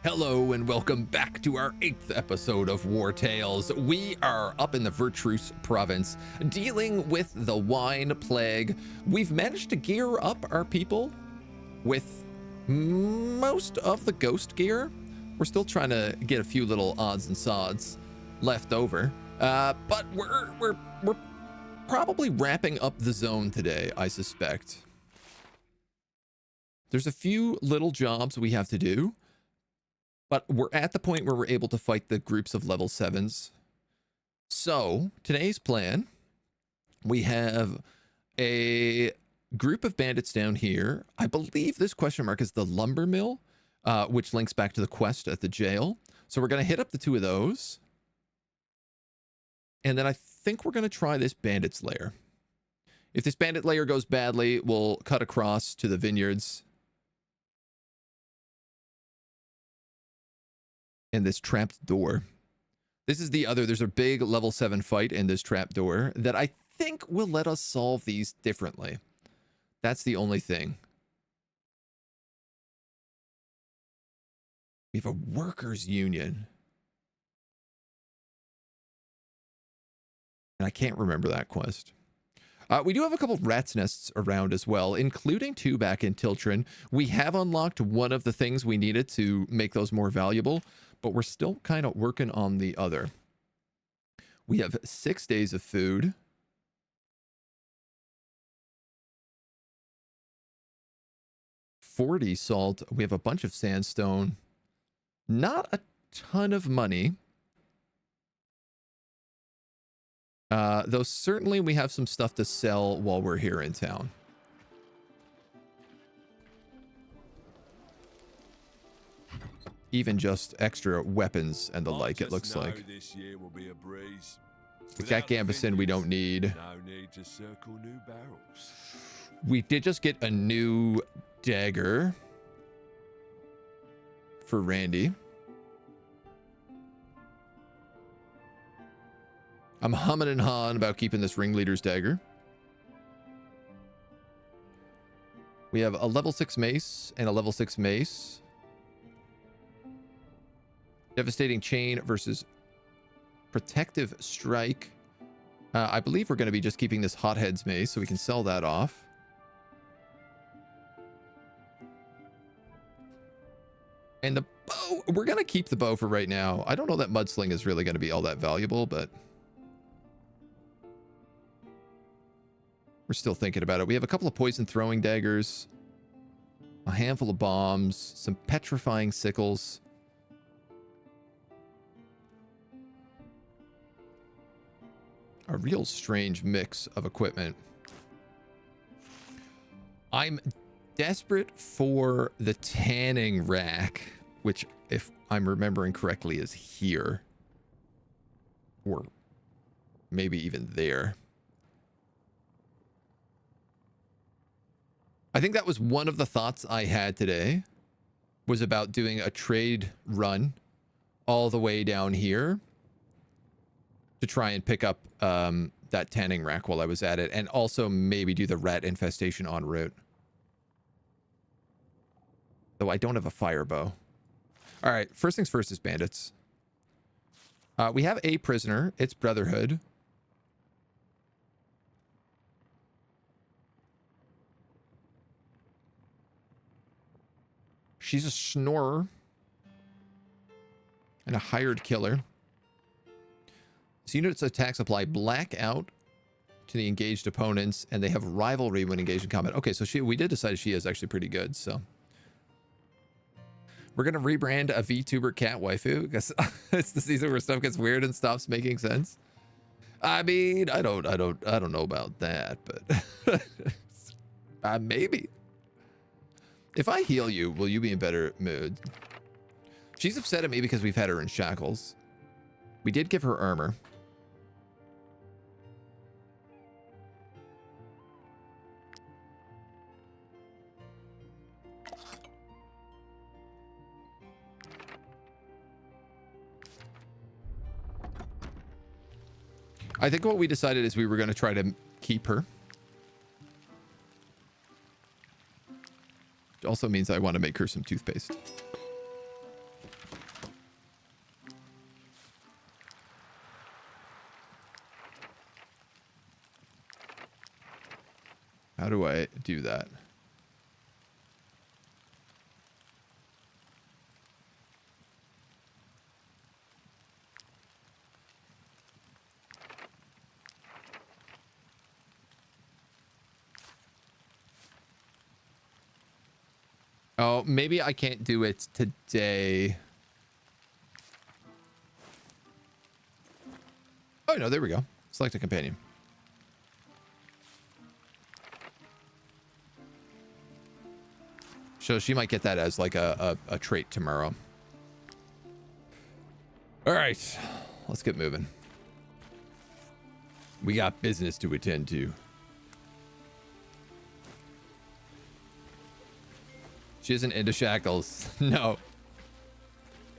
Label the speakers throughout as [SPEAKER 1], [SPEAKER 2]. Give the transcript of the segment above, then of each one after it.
[SPEAKER 1] Hello and welcome back to our 8th episode of Wartales. We are up in the Vertruse province dealing with the wine plague. We've managed to gear up our people with most of the ghost gear. We're still trying to get a few little odds and sods left over, but we're probably wrapping up the zone today, I suspect. There's a few little jobs we have to do, but we're at the point where we're able to fight the groups of level 7s. So today's plan, we have a group of bandits down here. I believe this question mark is the lumber mill, which links back to the quest at the jail. So we're going to hit up the two of those. And then I think we're going to try this bandit's lair. If this bandit lair goes badly, we'll cut across to the vineyards. And this trapped door. This is the other, there's a big level 7 fight in this trap door that I think will let us solve these differently. That's the only thing. We have a workers' union. And I can't remember that quest. We do have a couple of rat's nests around as well, including 2 back in Tiltrin. We have unlocked one of the things we needed to make those more valuable, but we're still kind of working on the other. We have 6 days of food. $40 salt. We have a bunch of sandstone. Not a ton of money. Though certainly we have some stuff to sell while we're here in town. Even just extra weapons and the like, it looks like.
[SPEAKER 2] This year will be a breeze.
[SPEAKER 1] That gambeson we don't need.
[SPEAKER 2] No need to circle new barrels.
[SPEAKER 1] We did just get a new dagger for Randy. I'm humming and hawing about keeping this ringleader's dagger. We have a level 6 mace and a level 6 mace. Devastating chain versus protective strike. I believe we're going to be just keeping this hothead's mace so we can sell that off. And the bow, we're going to keep the bow for right now. I don't know that mudsling is really going to be all that valuable, but we're still thinking about it. We have a couple of poison throwing daggers, a handful of bombs, some petrifying sickles. A real strange mix of equipment. I'm desperate for the tanning rack, which, if I'm remembering correctly, is here. Or maybe even there. I think that was one of the thoughts I had today, was about doing a trade run all the way down here to try and pick up that tanning rack while I was at it, and also maybe do the rat infestation en route. Though I don't have a fire bow. All right, first things first is bandits. We have a prisoner. It's Brotherhood. She's a snorer and a hired killer. This unit's attacks apply blackout to the engaged opponents, and they have rivalry when engaged in combat. Okay, so we did decide she is actually pretty good, so. We're going to rebrand a VTuber cat waifu because it's the season where stuff gets weird and stops making sense. I mean, I don't know about that, but maybe. If I heal you, will you be in better mood? She's upset at me because we've had her in shackles. We did give her armor. I think what we decided is we were going to try to keep her. Which also means I want to make her some toothpaste. How do I do that? Oh, maybe I can't do it today. Oh, no, there we go. Select a companion. So she might get that as like a trait tomorrow. All right, let's get moving. We got business to attend to. She isn't into shackles. No.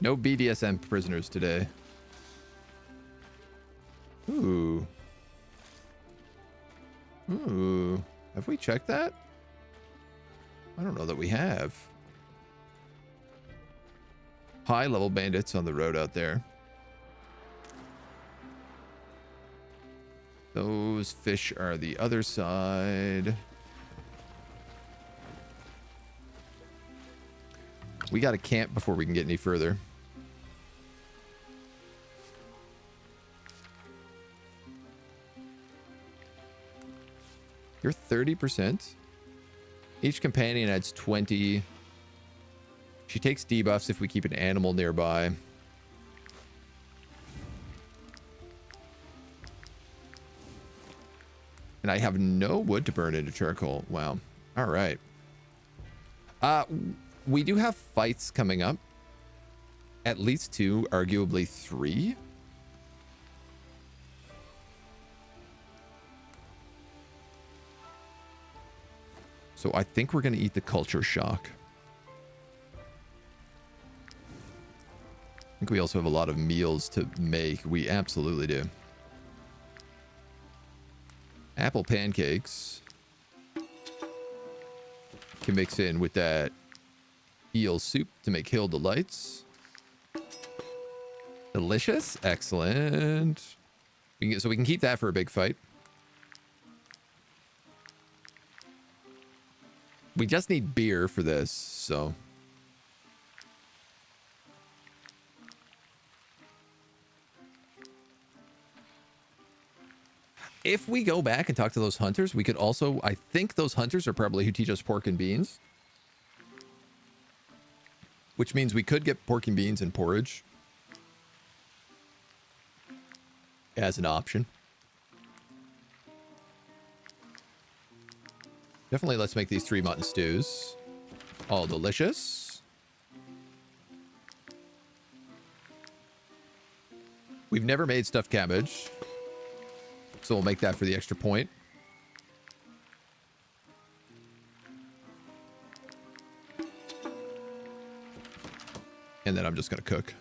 [SPEAKER 1] No BDSM prisoners today. Ooh. Ooh. Have we checked that? I don't know that we have. High-level bandits on the road out there. Those fish are the other side. We got to camp before we can get any further. You're 30%. Each companion adds 20. She takes debuffs if we keep an animal nearby. And I have no wood to burn into charcoal. Wow. All right. We do have fights coming up. At least 2, arguably 3. So I think we're going to eat the culture shock. I think we also have a lot of meals to make. We absolutely do. Apple pancakes can mix in with that eel soup to make hill delights. Delicious. Excellent. So we can keep that for a big fight. We just need beer for this, so. If we go back and talk to those hunters, we could also, I think those hunters are probably who teach us pork and beans. Which means we could get pork and beans and porridge as an option. Definitely let's make these 3 mutton stews. All delicious. We've never made stuffed cabbage, so we'll make that for the extra point. And then I'm just gonna cook.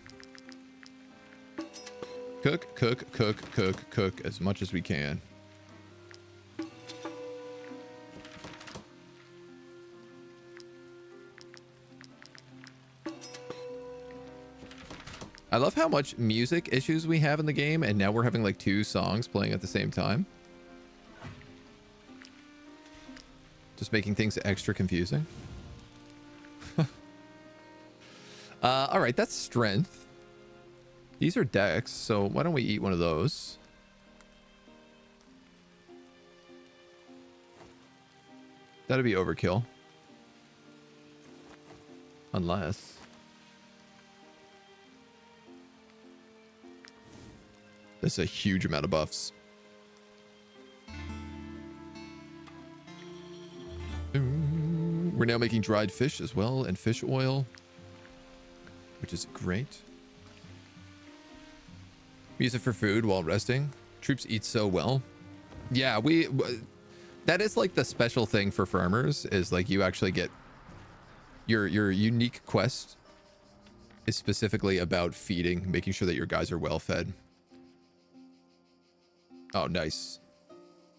[SPEAKER 1] Cook as much as we can. I love how much music issues we have in the game, and now we're having like 2 songs playing at the same time. Just making things extra confusing. All right, that's strength. These are dex, so why don't we eat one of those? That'd be overkill. Unless... This is a huge amount of buffs. We're now making dried fish as well, and fish oil, which is great. We use it for food while resting. Troops eat so well. Yeah, that is like the special thing for farmers, is like you actually get your unique quest is specifically about feeding, making sure that your guys are well fed. Oh, nice.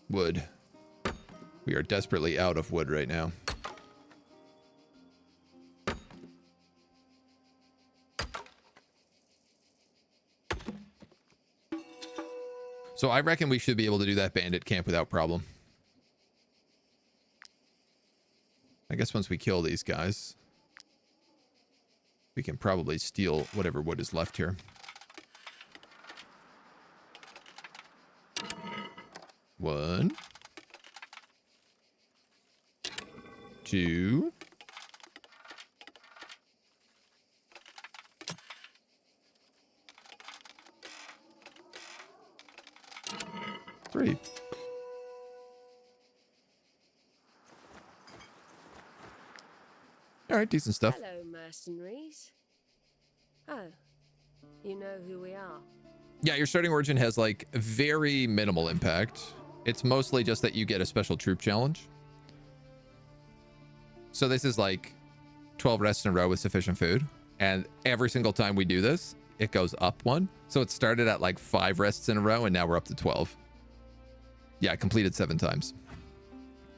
[SPEAKER 1] Wood. We are desperately out of wood right now. So I reckon we should be able to do that bandit camp without problem. guess once we kill these guys, we can probably steal whatever wood is left here. 1, 2, 3. All right, decent stuff.
[SPEAKER 3] Hello, mercenaries. Oh, you know who we are.
[SPEAKER 1] Yeah, your starting origin has like very minimal impact. It's mostly just that you get a special troop challenge. So this is like 12 rests in a row with sufficient food. And every single time we do this, it goes up 1. So it started at like 5 rests in a row and now we're up to 12. Yeah, I completed 7 times.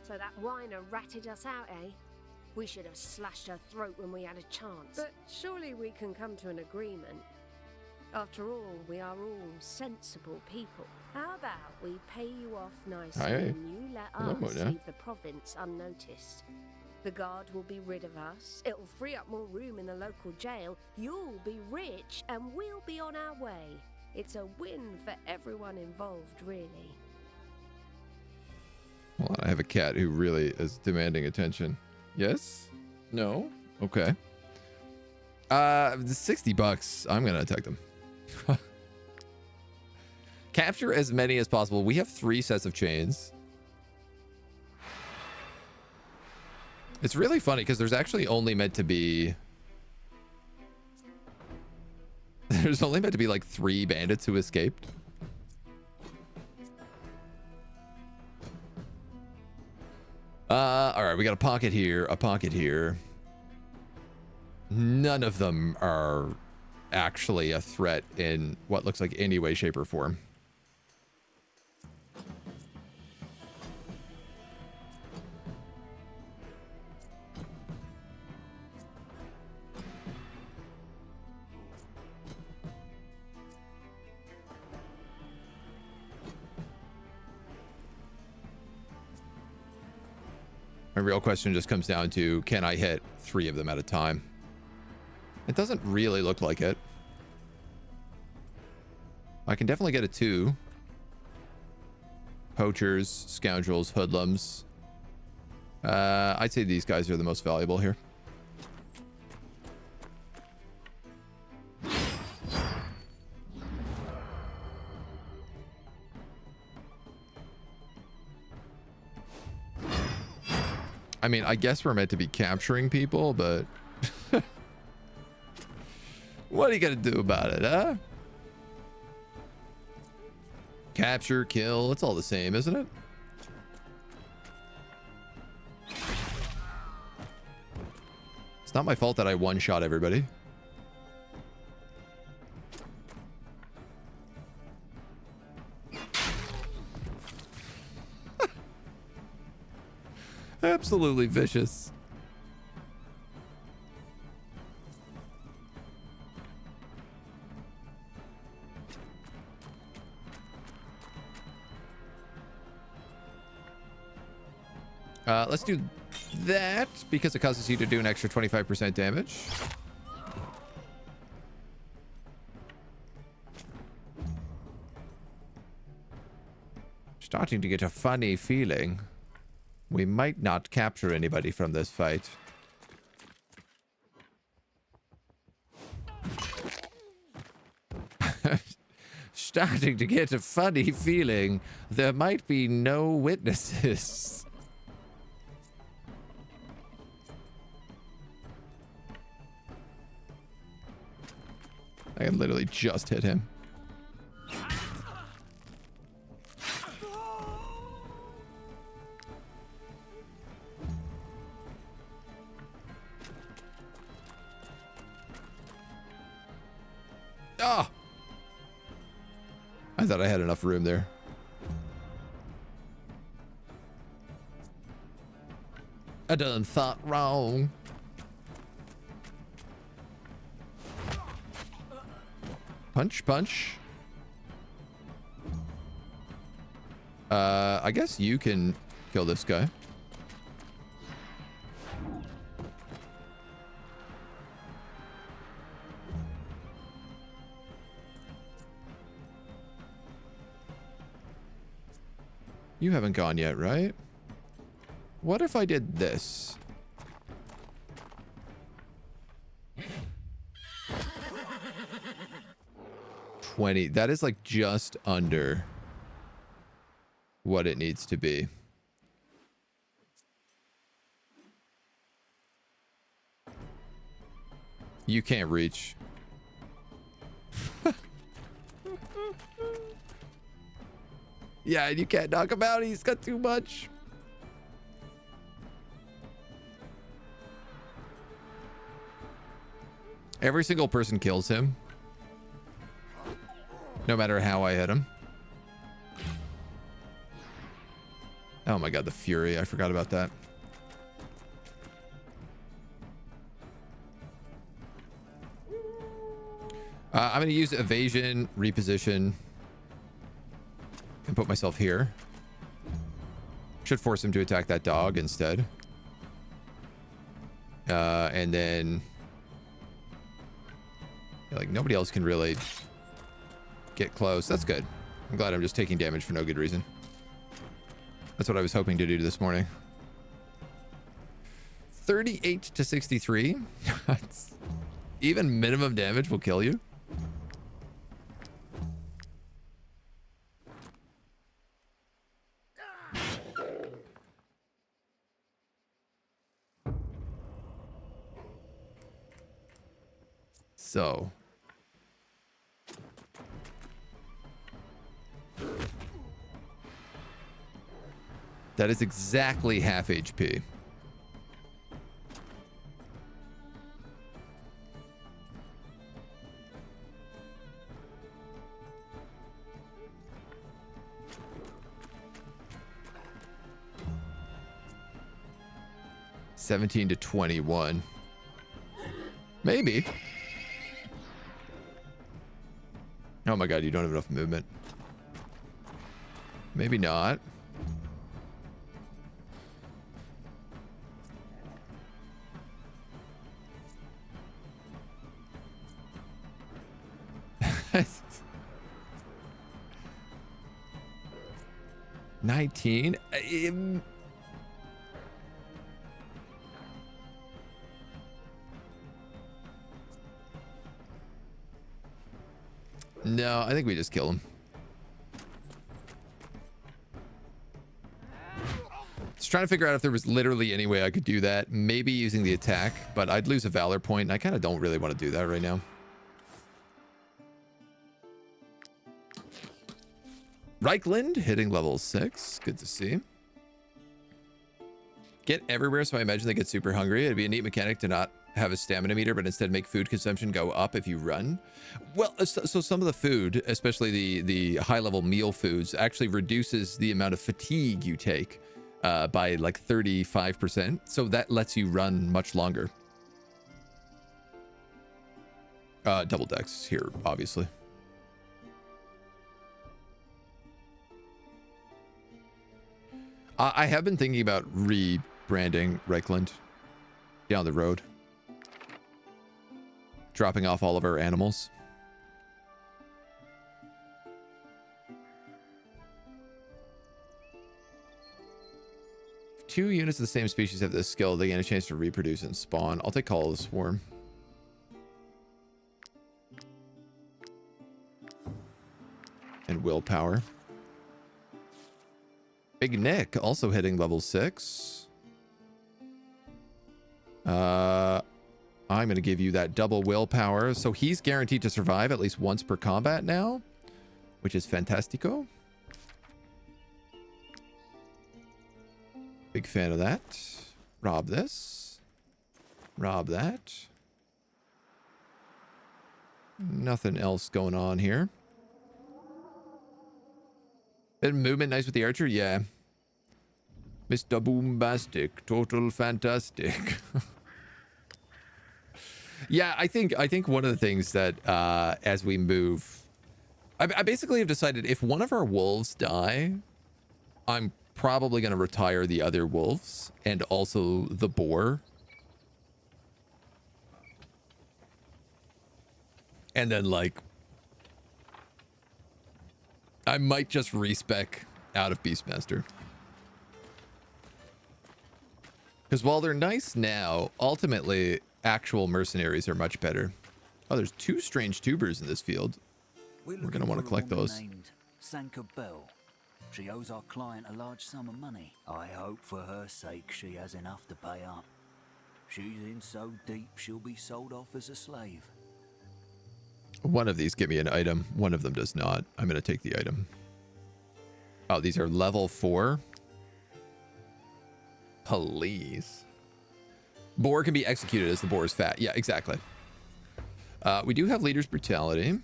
[SPEAKER 3] So that whiner ratted us out, eh? We should have slashed her throat when we had a chance. But surely we can come to an agreement. After all, we are all sensible people. How about we pay you off nicely and you let us leave the province unnoticed? The guard will be rid of us. It'll free up more room in the local jail. You'll be rich and we'll be on our way. It's a win for everyone involved, really.
[SPEAKER 1] Hold on, I have a cat who really is demanding attention. Yes? No? Okay. $60. I'm gonna attack them. Capture as many as possible. We have 3 sets of chains. It's really funny because there's actually only meant to be... There's only meant to be like 3 bandits who escaped. All right, we got a pocket here, a pocket here. None of them are actually a threat in what looks like any way, shape, or form. My real question just comes down to, can I hit 3 of them at a time? It doesn't really look like it. I can definitely get a 2. Poachers, scoundrels, hoodlums. I'd say these guys are the most valuable here. I mean, I guess we're meant to be capturing people, but what are you gonna do about it, huh? Capture, kill, it's all the same, isn't it? It's not my fault that I one-shot everybody. Absolutely vicious. Let's do that because it causes you to do an extra 25% damage. Starting to get a funny feeling. We might not capture anybody from this fight. Starting to get a funny feeling. There might be no witnesses. I can literally just hit him. Ah! I thought I had enough room there. I done thought wrong. Punch, punch. I guess you can kill this guy. You haven't gone yet, right? What if I did this? $20. That is like just under what it needs to be. You can't reach. Yeah, and you can't knock him out. He's got too much. Every single person kills him. No matter how I hit him. Oh my god, the fury. I forgot about that. I'm going to use evasion, reposition, and put myself here. Should force him to attack that dog instead. And then... yeah, like, nobody else can really get close. That's good. I'm glad I'm just taking damage for no good reason. That's what I was hoping to do this morning. 38 to 63. Even minimum damage will kill you. So that is exactly half HP. $17 to $21. Maybe. Oh my god, you don't have enough movement. Maybe not. $19. No, I think we just kill him. Just trying to figure out if there was literally any way I could do that. Maybe using the attack, but I'd lose a valor point, and I kind of don't really want to do that right now. Reichland hitting level 6. Good to see. Get everywhere, so I imagine they get super hungry. It'd be a neat mechanic to not have a stamina meter, but instead make food consumption go up if you run. Well, so some of the food, especially the high-level meal foods, actually reduces the amount of fatigue you take by like 35%. So that lets you run much longer. Double decks here, obviously. I have been thinking about rebranding Reichland down the road. Dropping off all of our animals. If 2 units of the same species have this skill, they gain a chance to reproduce and spawn. I'll take Call of the Swarm. And willpower. Big Nick also hitting level 6. I'm going to give you that double willpower. So he's guaranteed to survive at least once per combat now, which is fantastico. Big fan of that. Rob this. Rob that. Nothing else going on here. Bit of movement nice with the archer, yeah. Mr. Boombastic, total fantastic. Yeah, I think one of the things that as we move, I basically have decided if one of our wolves die, I'm probably going to retire the other wolves and also the boar. And then like I might just respec out of Beastmaster. Because while they're nice now, ultimately, actual mercenaries are much better. Oh, there's 2 strange tubers in this field. We're going to want to collect those.
[SPEAKER 4] Sanka Bell. She owes our client a large sum of money. I hope for her sake she has enough to pay up. She's in so deep she'll be sold off as a slave.
[SPEAKER 1] One of these give me an item. One of them does not. I'm going to take the item. Oh, these are level 4. Please. Boar can be executed as the boar is fat. Yeah, exactly. We do have leader's brutality.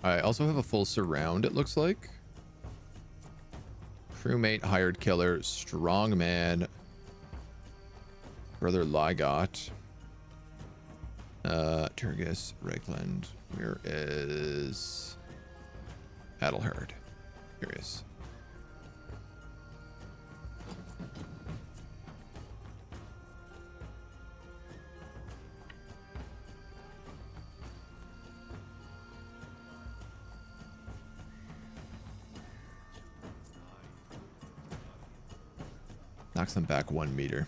[SPEAKER 1] I also have a full surround, it looks like. Crewmate, hired killer, strong man, brother Ligot, Turgis, Reichland. Where is Adelhard? Here he is. Knocks them back 1 meter.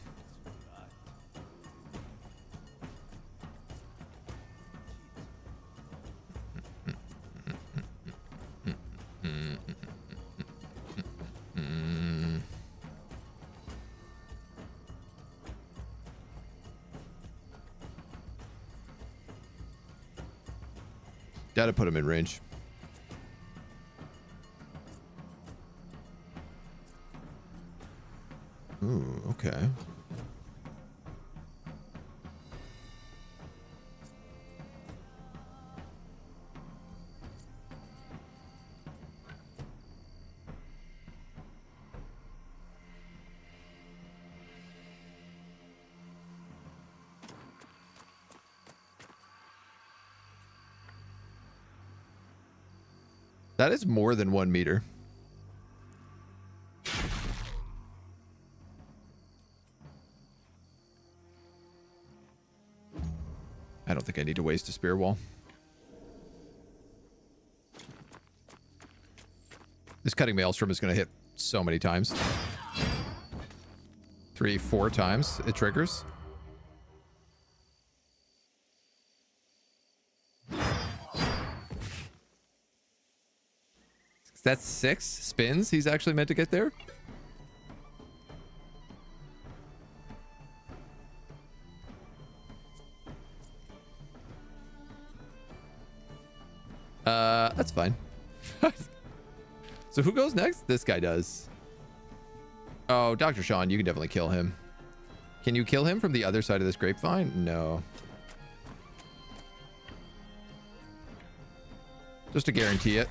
[SPEAKER 1] Gotta put him in range. Ooh, okay. That is more than 1 meter. I don't think I need to waste a spear wall. This cutting maelstrom is going to hit so many times. 3, 4 times it triggers. That's 6 spins he's actually meant to get there. That's fine. So who goes next? This guy does. Oh, Dr. Sean, you can definitely kill him. Can you kill him from the other side of this grapevine? No. Just to guarantee it.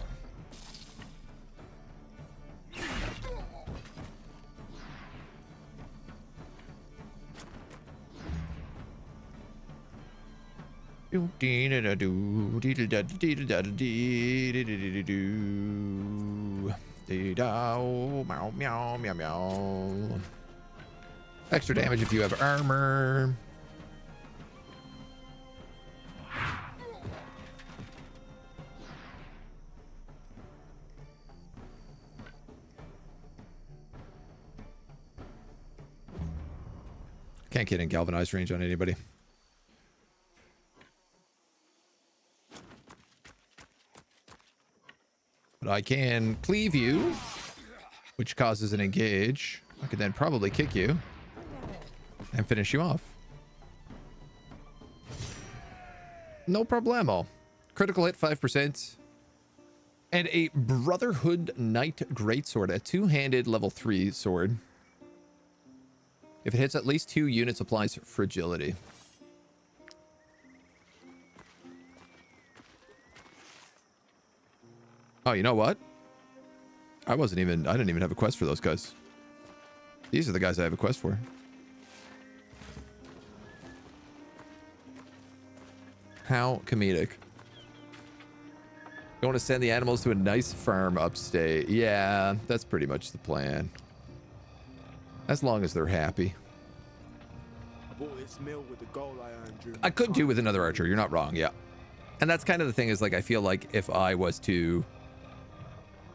[SPEAKER 1] Extra damage if you have armor. Can't get in galvanized range on anybody. But I can cleave you, which causes an engage. I could then probably kick you and finish you off. No problemo. Critical hit 5%. And a Brotherhood Knight Greatsword, a 2-handed level 3 sword. If it hits at least 2 units, applies fragility. Oh, you know what? I didn't even have a quest for those guys. These are the guys I have a quest for. How comedic. You want to send the animals to a nice farm upstate. Yeah, that's pretty much the plan. As long as they're happy.
[SPEAKER 5] bought this mill with the gold I earned during
[SPEAKER 1] I
[SPEAKER 5] my
[SPEAKER 1] could do
[SPEAKER 5] time
[SPEAKER 1] with
[SPEAKER 5] in
[SPEAKER 1] another
[SPEAKER 5] the
[SPEAKER 1] archer. You're not wrong. Yeah. And that's kind of the thing is like, I feel like if I was to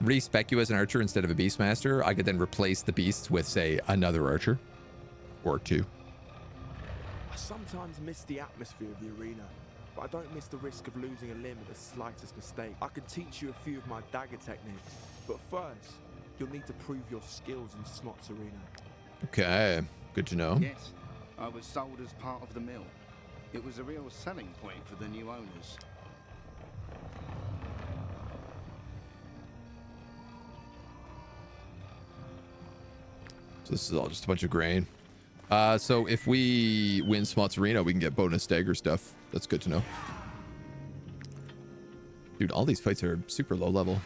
[SPEAKER 1] respec you as an archer instead of a beastmaster, I could then replace the beasts with, say, another archer or two.
[SPEAKER 5] I sometimes miss the atmosphere of the arena, but I don't miss the risk of losing a limb at the slightest mistake. I can teach you a few of my dagger techniques, but first, you'll need to prove your skills in Smot's arena.
[SPEAKER 1] Okay, good to know.
[SPEAKER 6] Yes, I was sold as part of the mill. It was a real selling point for the new owners.
[SPEAKER 1] So this is all just a bunch of grain. So if we win Smot's arena, we can get bonus dagger stuff. That's good to know. Dude, all these fights are super low level.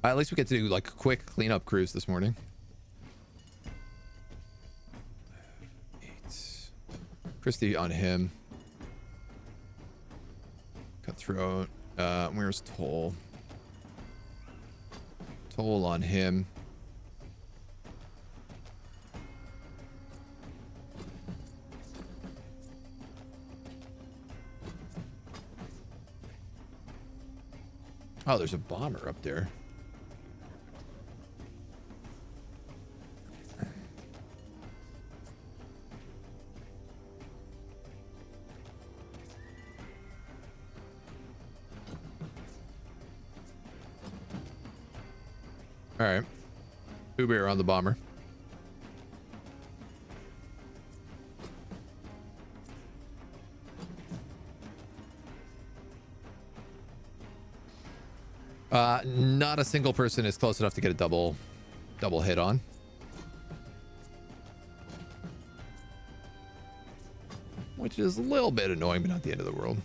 [SPEAKER 1] At least we get to do like quick cleanup crews this morning. 8. Christy on him. Cutthroat. Where's Toll? Toll on him. Oh, there's a bomber up there. All right. Uber on the bomber. Not a single person is close enough to get a double hit on. Which is a little bit annoying, but not the end of the world.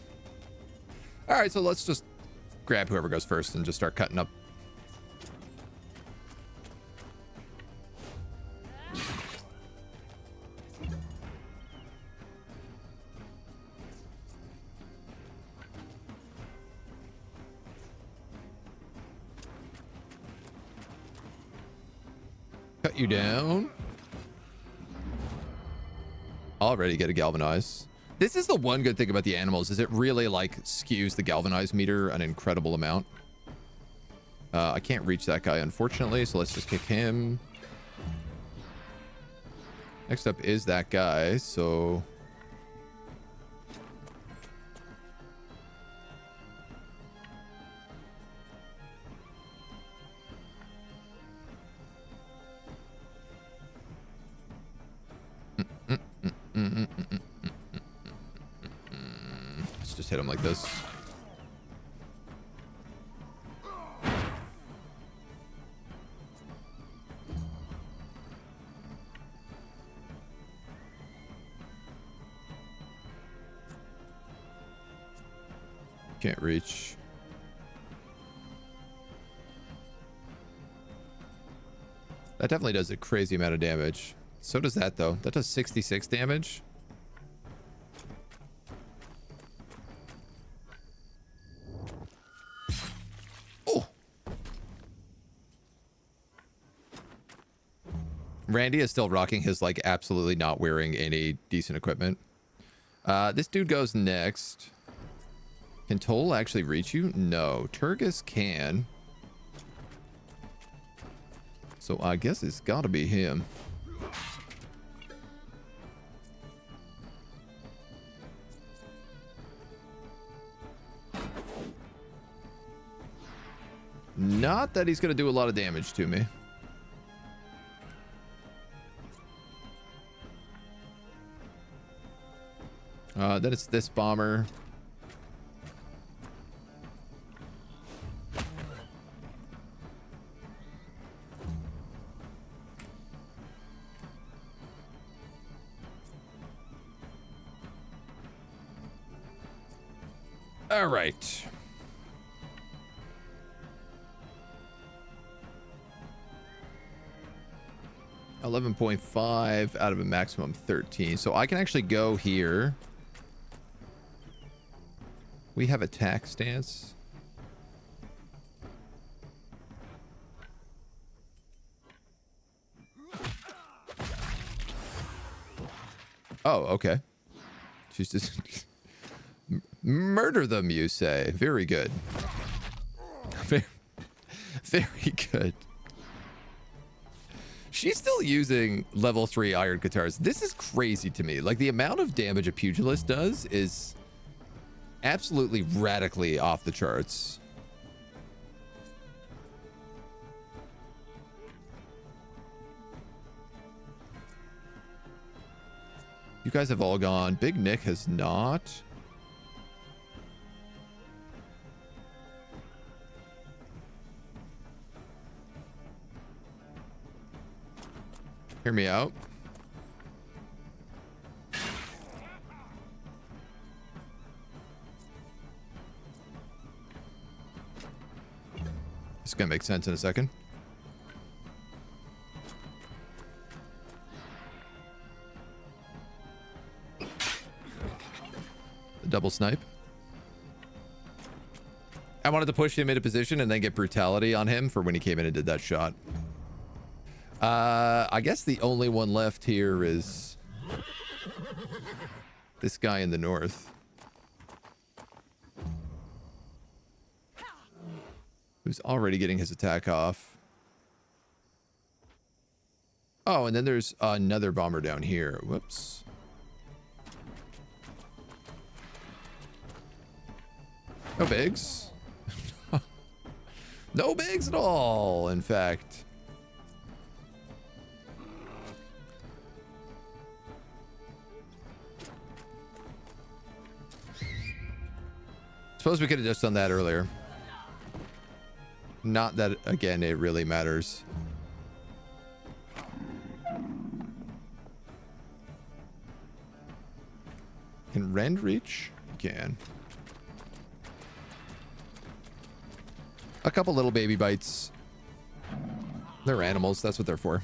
[SPEAKER 1] All right, so let's just grab whoever goes first and just start cutting up. Cut you down. Already get a galvanize. This is the one good thing about the animals is it really like skews the galvanize meter an incredible amount. I can't reach that guy unfortunately, so let's just kick him. Next up is that guy, so let's just hit him like this. Can't reach. That definitely does a crazy amount of damage. So does that though. That does 66 damage. Oh. Randy is still rocking his like absolutely not wearing any decent equipment. This dude goes next. Can Toll actually reach you? No. Turgus can. So I guess it's gotta be him. Not that he's gonna do a lot of damage to me. Then it's this bomber. All right. $11.5 out of a maximum 13. So I can actually go here. We have attack stance. Oh, okay. She's just... Murder them, you say. Very good. Very, very good. She's still using level 3 iron guitars. This is crazy to me. Like, the amount of damage a pugilist does is absolutely radically off the charts. You guys have all gone. Big Nick has not. Hear me out. It's gonna make sense in a second. The double snipe. I wanted to push him into position and then get brutality on him for when he came in and did that shot. I guess the only one left here is this guy in the north, who's already getting his attack off. Oh, and then there's another bomber down here. Whoops. No bigs. No bigs at all, in fact. Suppose we could have just done that earlier. Not that, again, it really matters. Can Rend reach? Can. A couple little baby bites. They're animals. That's what they're for.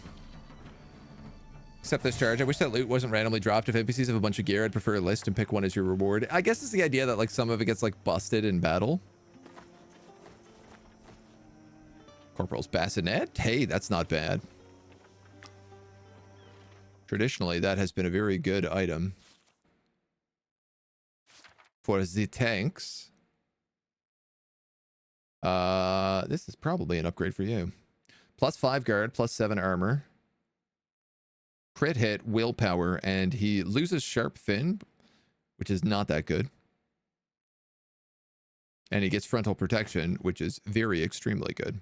[SPEAKER 1] Accept this charge. I wish that loot wasn't randomly dropped. If NPCs have a bunch of gear, I'd prefer a list and pick one as your reward. I guess it's the idea that like some of it gets like busted in battle. Corporal's bassinet. Hey, that's not bad. Traditionally, that has been a very good item for the tanks. This is probably an upgrade for you. +5 guard, +7 armor. Crit hit, willpower, and he loses sharp fin, which is not that good. And he gets frontal protection, which is very extremely good.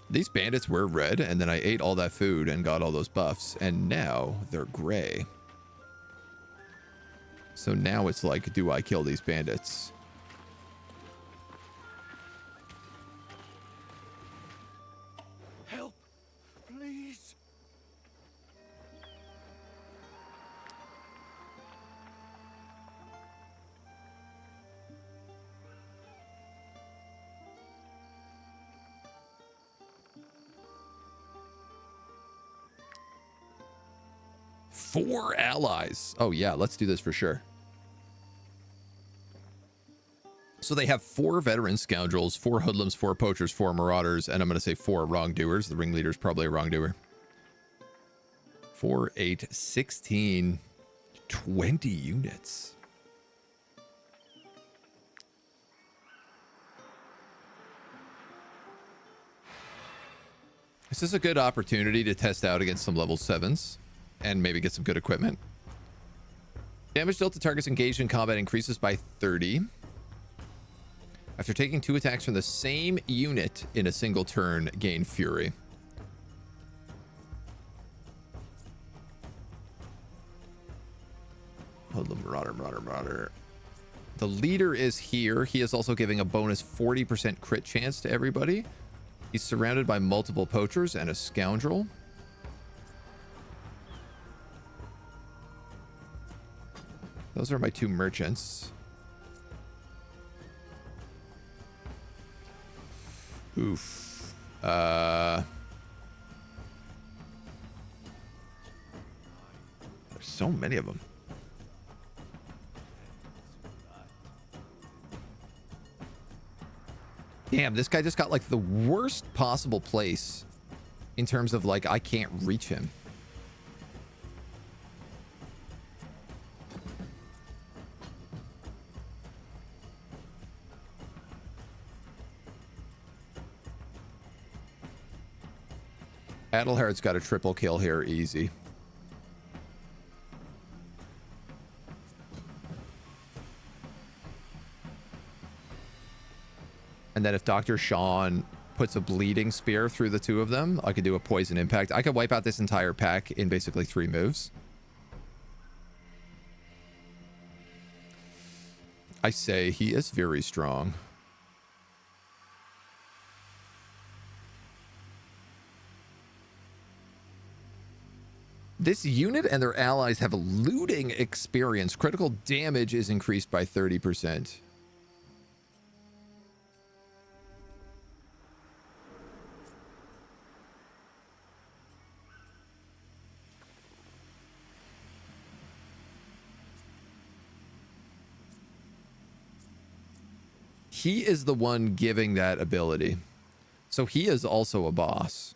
[SPEAKER 1] These bandits were red, and then I ate all that food and got all those buffs, and now they're gray. So now it's like, do I kill these bandits?
[SPEAKER 2] Help, please.
[SPEAKER 1] Four allies. Oh yeah, let's do this for sure. So they have 4 veteran scoundrels, 4 hoodlums, 4 poachers, 4 marauders, and I'm going to say 4 wrongdoers. The ringleader's probably a wrongdoer. 4, 8, 16, 20 units. This is a good opportunity to test out against some level 7s and maybe get some good equipment. Damage dealt to targets engaged in combat increases by 30. After taking 2 attacks from the same unit in a single turn, gain fury. Hoodlum, marauder. The leader is here. He is also giving a bonus 40% crit chance to everybody. He's surrounded by multiple poachers and a scoundrel. Those are my 2 merchants. Oof. There's so many of them. Damn, this guy just got like the worst possible place in terms of like I can't reach him. Adelhard's got a triple kill here, easy. And then if Dr. Sean puts a bleeding spear through the two of them, I could do a poison impact. I could wipe out this entire pack in basically 3 moves. I say he is very strong. This unit and their allies have looting experience. Critical damage is increased by 30%. He is the one giving that ability. So he is also a boss.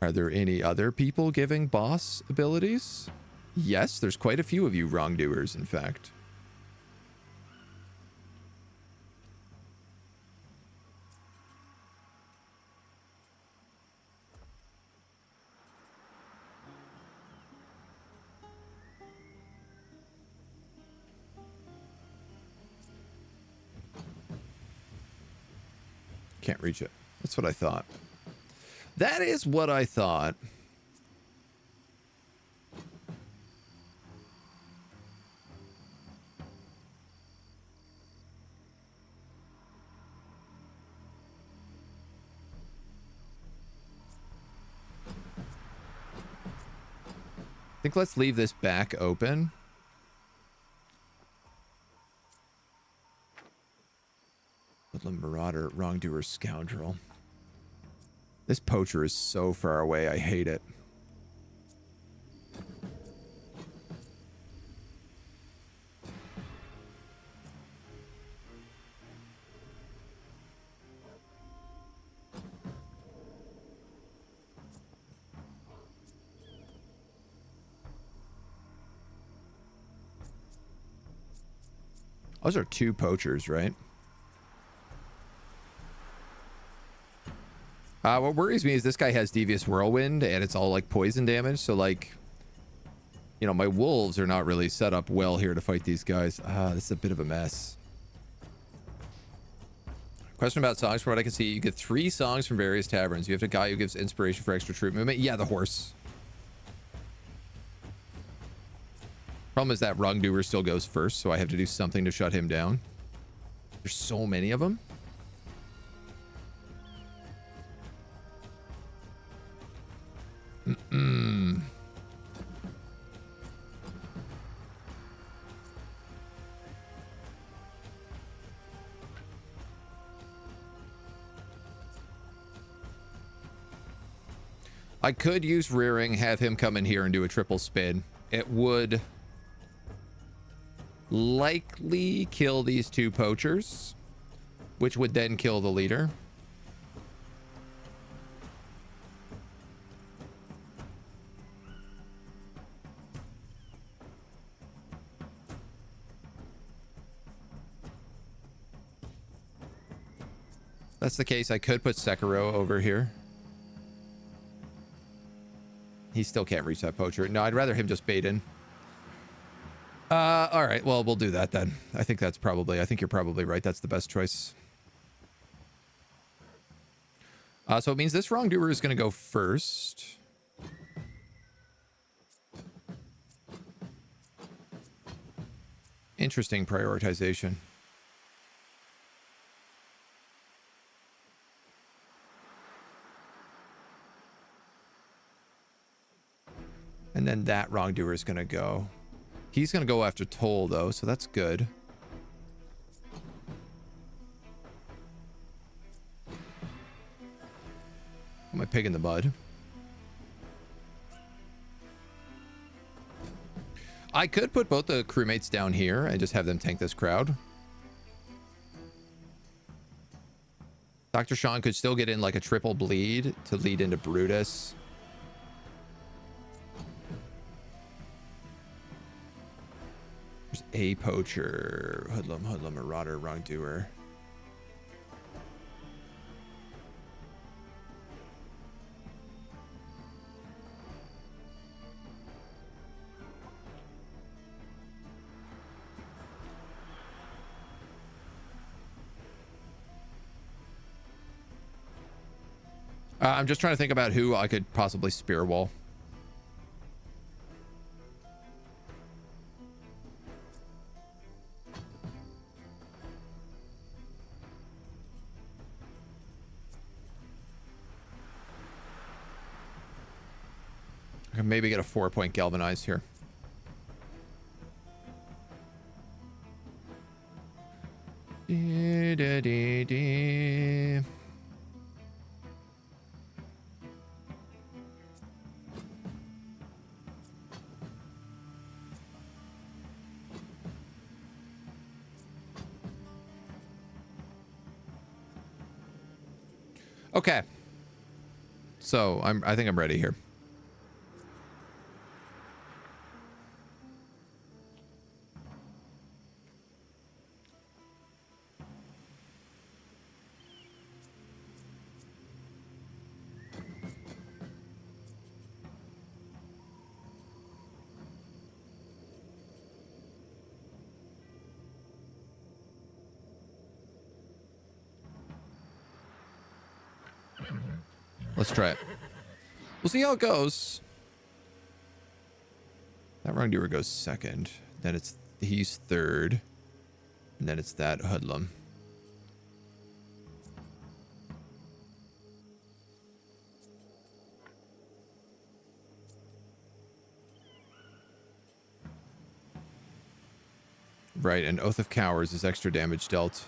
[SPEAKER 1] Are there any other people giving boss abilities? Yes, there's quite a few of you wrongdoers, in fact. Can't reach it. That's what I thought. That is what I thought. I think let's leave this back open. Woodland Marauder, Wrongdoer, Scoundrel. This poacher is so far away, I hate it. Those are 2 poachers, right? What worries me is this guy has Devious Whirlwind, and it's all, like, poison damage. So, like, you know, my wolves are not really set up well here to fight these guys. This is a bit of a mess. Question about songs. From what I can see, you get 3 songs from various taverns. You have a guy who gives inspiration for extra troop movement. Yeah, the horse. Problem is that Wrongdoer still goes first, so I have to do something to shut him down. There's so many of them. I could use rearing, have him come in here and do a triple spin. It would likely kill these 2 poachers, which would then kill the leader. That's the case. I could put Sekiro over here. He still can't reach that poacher. No, I'd rather him just bait in. All right. Well, we'll do that then. I think you're probably right. That's the best choice. So it means this Wrongdoer is going to go first. Interesting prioritization. And then that Wrongdoer is going to go. He's going to go after Toll, though, so that's good. Put my pig in the mud. I could put both the crewmates down here and just have them tank this crowd. Dr. Sean could still get in like a triple bleed to lead into Brutus. There's a poacher, hoodlum, marauder, wrongdoer. I'm just trying to think about who I could possibly spear wall. I can maybe get a 4-point galvanize here. Okay. So I think I'm ready here. Let's try it. We'll see how it goes. That wrongdoer goes second. Then he's third. And then it's that hoodlum. Right, and Oath of Cowards is extra damage dealt.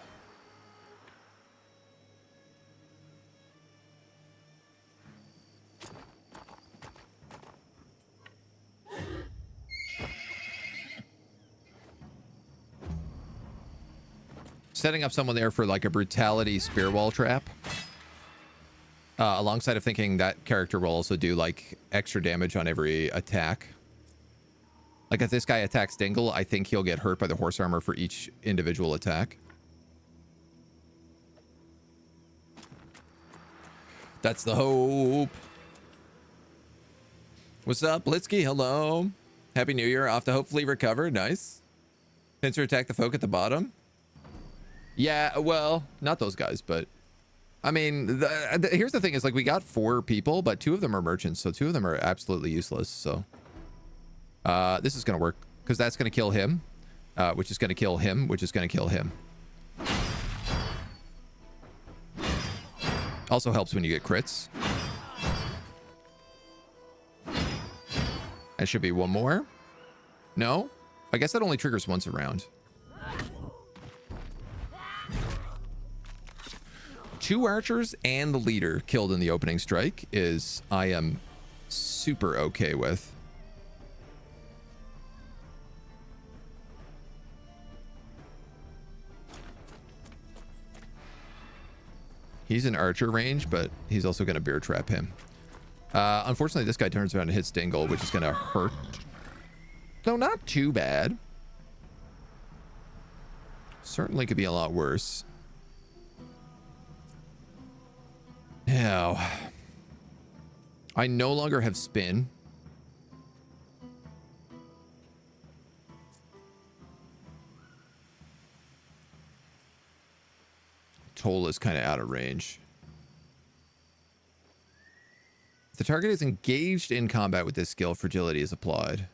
[SPEAKER 1] Setting up someone there for like a brutality spear wall trap. Alongside of thinking that character will also do like extra damage on every attack. Like if this guy attacks Dingle, I think he'll get hurt by the horse armor for each individual attack. That's the hope. What's up, Blitzky? Hello. Happy New Year. Off to hopefully recover. Nice. Pincer attack the folk at the bottom. Yeah, well, not those guys, but I mean, here's the thing is like we got 4 people, but 2 of them are merchants, so 2 of them are absolutely useless. So this is going to work because that's going to kill him, which is going to kill him, which is going to kill him. Also helps when you get crits. That should be one more. No, I guess that only triggers once a round. 2 archers and the leader killed in the opening strike is I am super okay with. He's in archer range, but he's also going to bear trap him. Unfortunately, this guy turns around and hits Dingle, which is going to hurt. Though not too bad. Certainly could be a lot worse. Now, I no longer have spin. Toll is kind of out of range. If the target is engaged in combat with this skill, fragility is applied.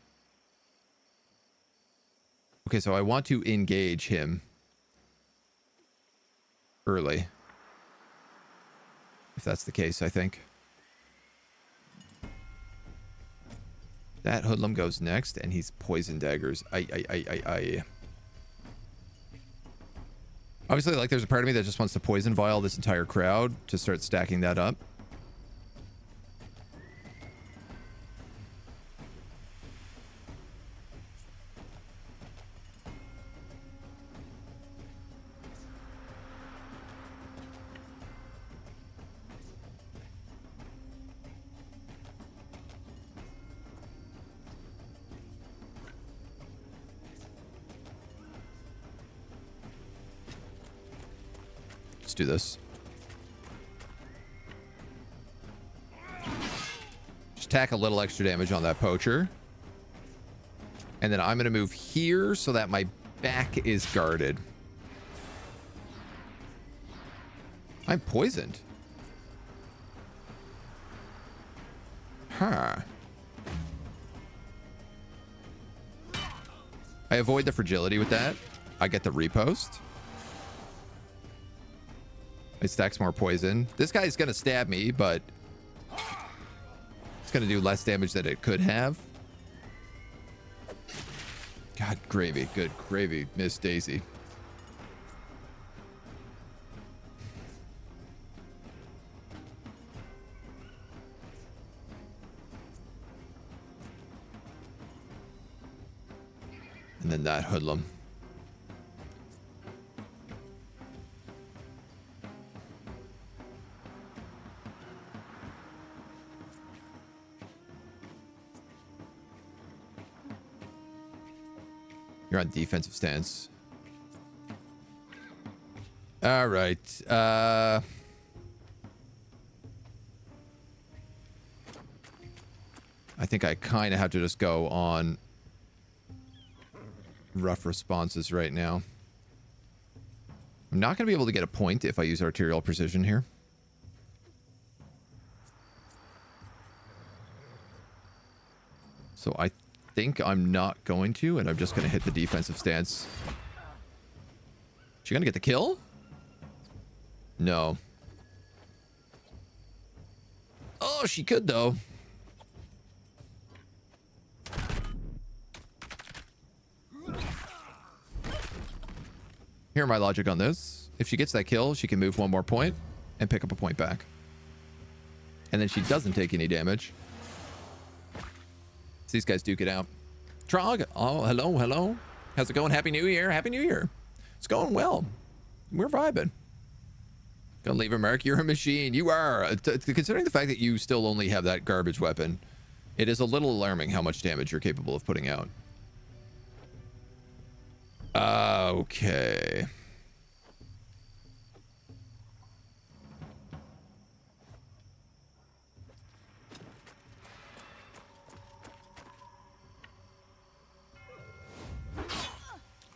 [SPEAKER 1] Okay, so I want to engage him early. If that's the case, I think. That hoodlum goes next, and he's poison daggers. Obviously, like, there's a part of me that just wants to poison vial this entire crowd to start stacking that up. Let's do this. Just tack a little extra damage on that poacher. And then I'm going to move here so that my back is guarded. I'm poisoned. Huh. I avoid the fragility with that. I get the repost. It stacks more poison. This guy's going to stab me, but it's going to do less damage than it could have. God, gravy. Good gravy, Miss Daisy. And then that hoodlum. You're on defensive stance. All right. I think I kind of have to just go on rough responses right now. I'm not going to be able to get a point if I use arterial precision here. So I think I'm not going to, and I'm just going to hit the defensive stance. She going to get the kill? No. Oh, she could, though. Hear my logic on this. If she gets that kill, she can move one more point and pick up a point back. And then she doesn't take any damage. So these guys duke it out. Trog, oh, hello, hello. How's it going? Happy New Year. Happy New Year. It's going well. We're vibing. Gonna leave a mark. You're a machine. You are. Considering the fact that you still only have that garbage weapon, it is a little alarming how much damage you're capable of putting out. Okay.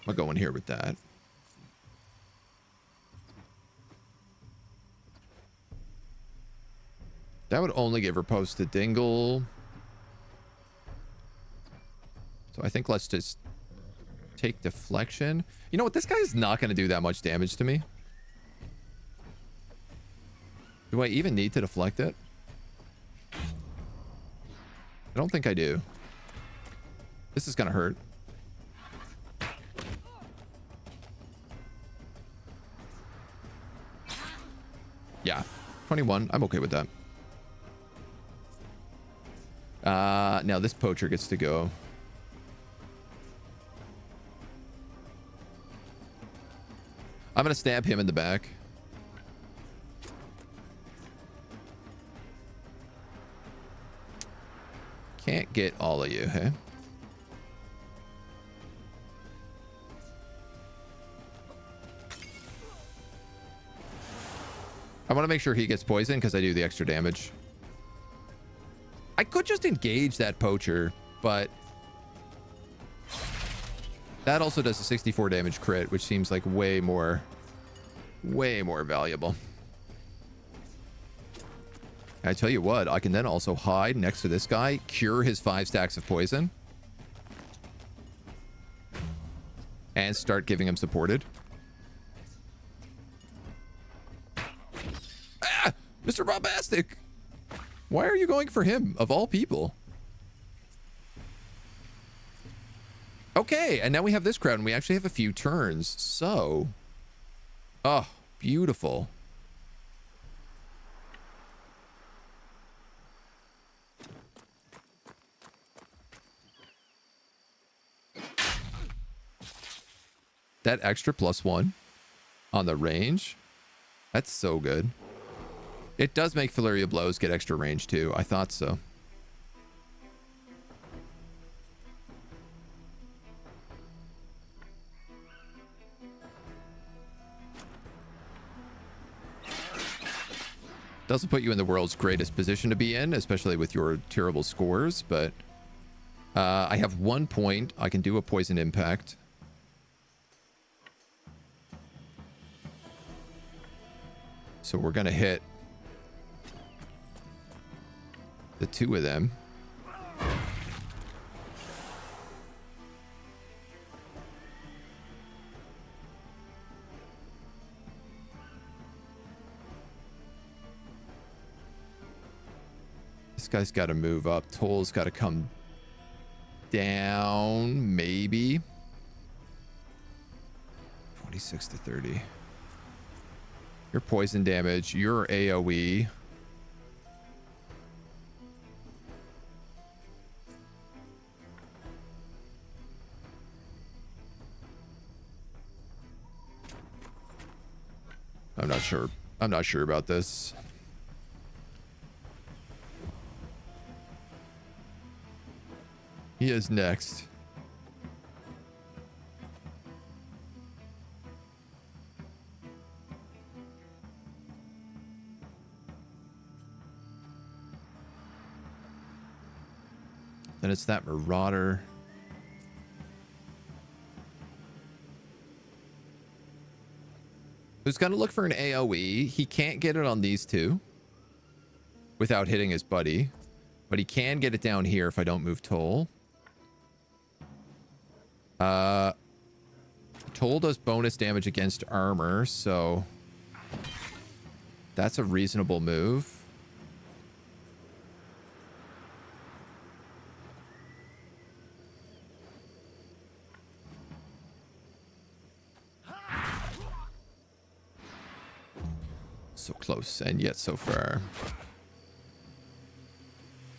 [SPEAKER 1] I'll go in here with that. That would only give her post to Dingle. So I think let's just take deflection. You know what? This guy is not going to do that much damage to me. Do I even need to deflect it? I don't think I do. This is going to hurt. Yeah, 21. I'm okay with that. Now this poacher gets to go. I'm going to stab him in the back. Can't get all of you, hey? I want to make sure he gets poisoned because I do the extra damage. I could just engage that poacher, but that also does a 64 damage crit, which seems like way more valuable. I tell you what, I can then also hide next to this guy, cure his 5 stacks of poison, and start giving him supported. Ah! Mr. Bombastic! Why are you going for him, of all people? Okay, and now we have this crowd, and we actually have a few turns, so... Oh, beautiful. That extra +1 on the range, that's so good. It does make Flurry of Blows get extra range too. I thought so. Doesn't put you in the world's greatest position to be in, especially with your terrible scores, but I have 1 point. I can do a poison impact. So we're going to hit the 2 of them. This guy's got to move up. Toll's got to come down, maybe. 26 to 30. Your poison damage, your AoE. I'm not sure. I'm not sure about this. He is next. Then it's that marauder. Who's going to look for an AoE. He can't get it on these 2 without hitting his buddy, but he can get it down here if I don't move Toll. Toll does bonus damage against armor, so that's a reasonable move. So close, and yet so far.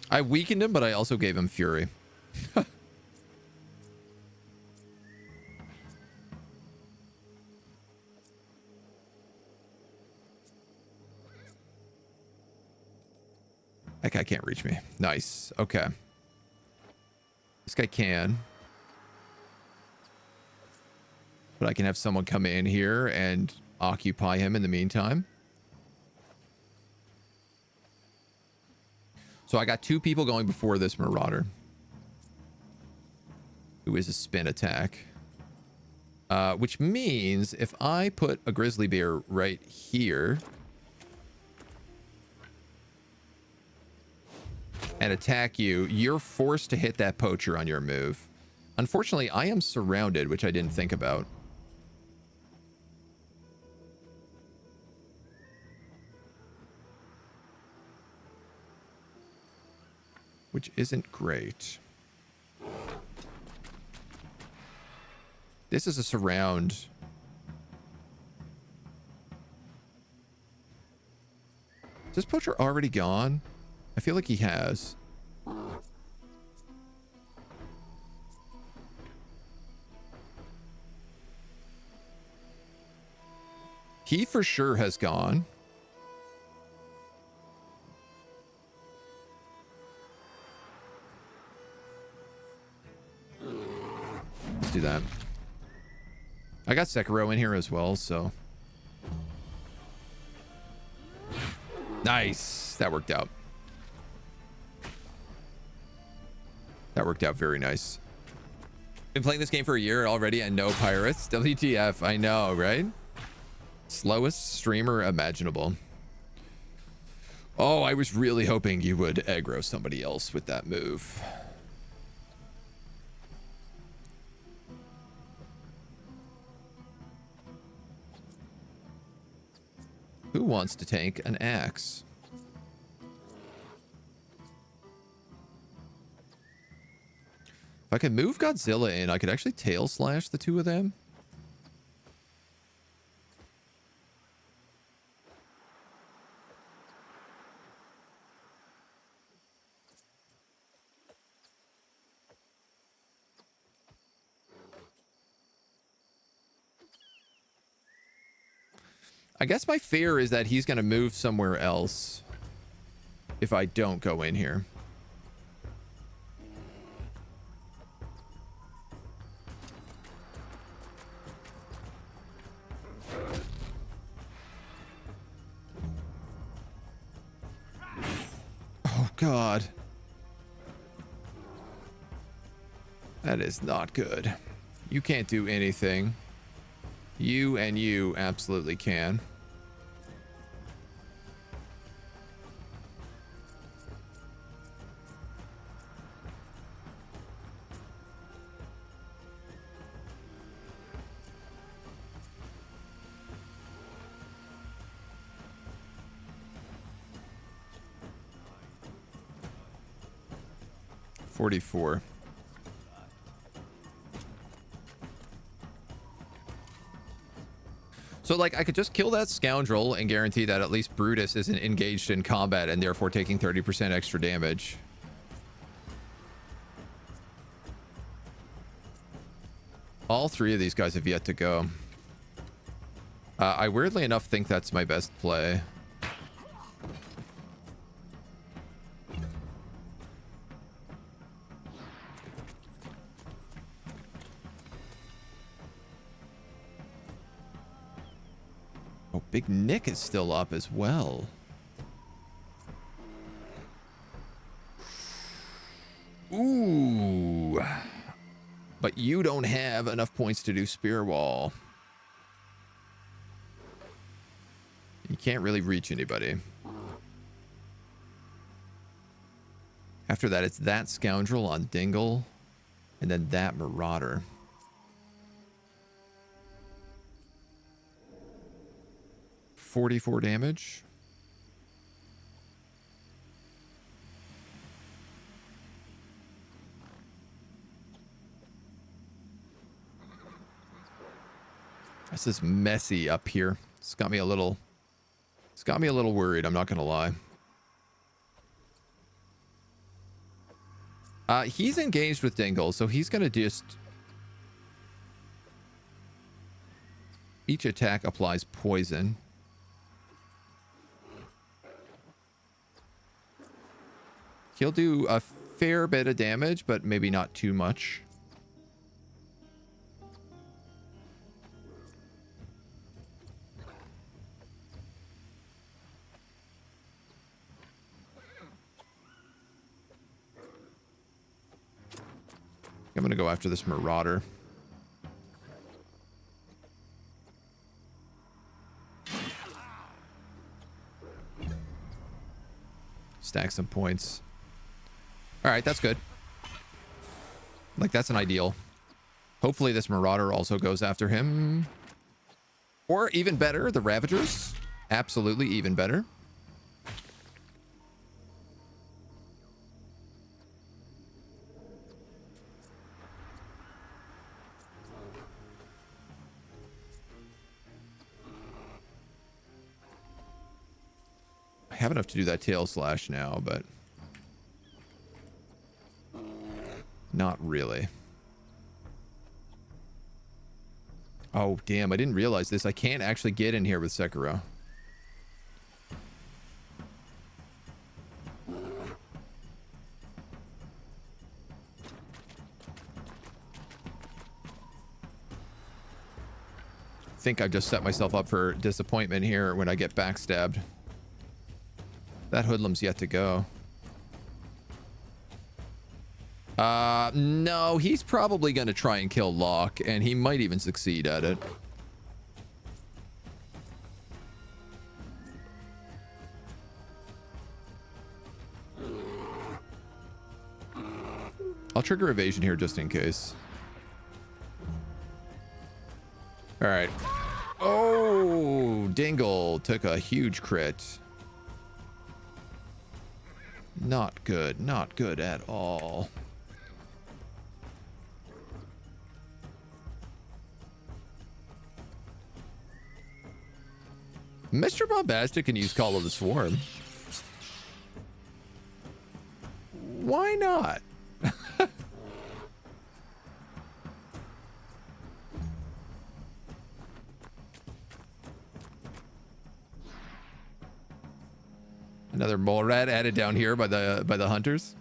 [SPEAKER 1] I weakened him, but I also gave him Fury. That guy can't reach me. Nice. Okay. This guy can. But I can have someone come in here and occupy him in the meantime. So I got 2 people going before this marauder, who is a spin attack. Which means if I put a grizzly bear right here and attack you, you're forced to hit that poacher on your move. Unfortunately, I am surrounded, which I didn't think about. Which isn't great. This is a surround. Is this poacher already gone? I feel like he has. He for sure has gone. Let's do that. I got Sekiro in here as well, so. Nice. That worked out. That worked out very nice. Been playing this game for a year already and no pirates. WTF. I know, right? Slowest streamer imaginable. Oh, I was really hoping you would aggro somebody else with that move. Who wants to tank an axe? If I could move Godzilla in, I could actually tail slash the 2 of them. I guess my fear is that he's going to move somewhere else if I don't go in here. God. That is not good. You can't do anything. You and you absolutely can. $44. So, like, I could just kill that scoundrel and guarantee that at least Brutus isn't engaged in combat and therefore taking 30% extra damage. All three of these guys have yet to go. I weirdly enough think that's my best play. Oh, Big Nick is still up as well. Ooh. But you don't have enough points to do Spear Wall. You can't really reach anybody. After that, it's that scoundrel on Dingle, and then that Marauder. $44 damage. This is messy up here. It's got me a little worried, I'm not gonna lie. He's engaged with Dingle, so he's gonna just... Each attack applies poison. He'll do a fair bit of damage, but maybe not too much. I'm gonna go after this Marauder. Stack some points. All right, that's good. Like, that's an ideal. Hopefully this Marauder also goes after him. Or even better, the Ravagers. Absolutely even better. I have enough to do that tail slash now, but not really. Oh, damn, I didn't realize this. I can't actually get in here with Sekiro. I think I've just set myself up for disappointment here when I get backstabbed. That hoodlum's yet to go. No, he's probably going to try and kill Locke, and he might even succeed at it. I'll trigger evasion here just in case. All right. Oh, Dingle took a huge crit. Not good. Not good at all. Mr. Bombastic can use Call of the Swarm. Why not? Another mole rat added down here by the hunters.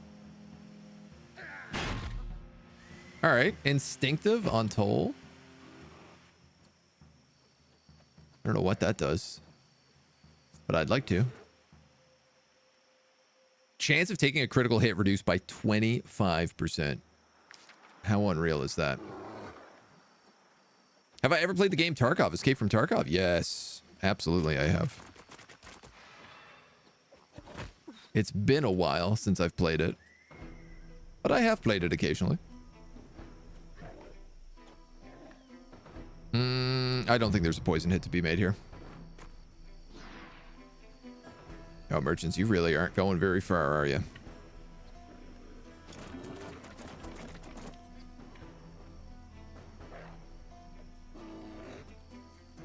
[SPEAKER 1] All right, instinctive on Toll. I don't know what that does, but I'd like to. Chance of taking a critical hit reduced by 25%. How unreal is that? Have I ever played the game Tarkov? Escape from Tarkov? Yes, absolutely I have. It's been a while since I've played it, but I have played it occasionally. I don't think there's a poison hit to be made here. Oh, merchants, you really aren't going very far, are you?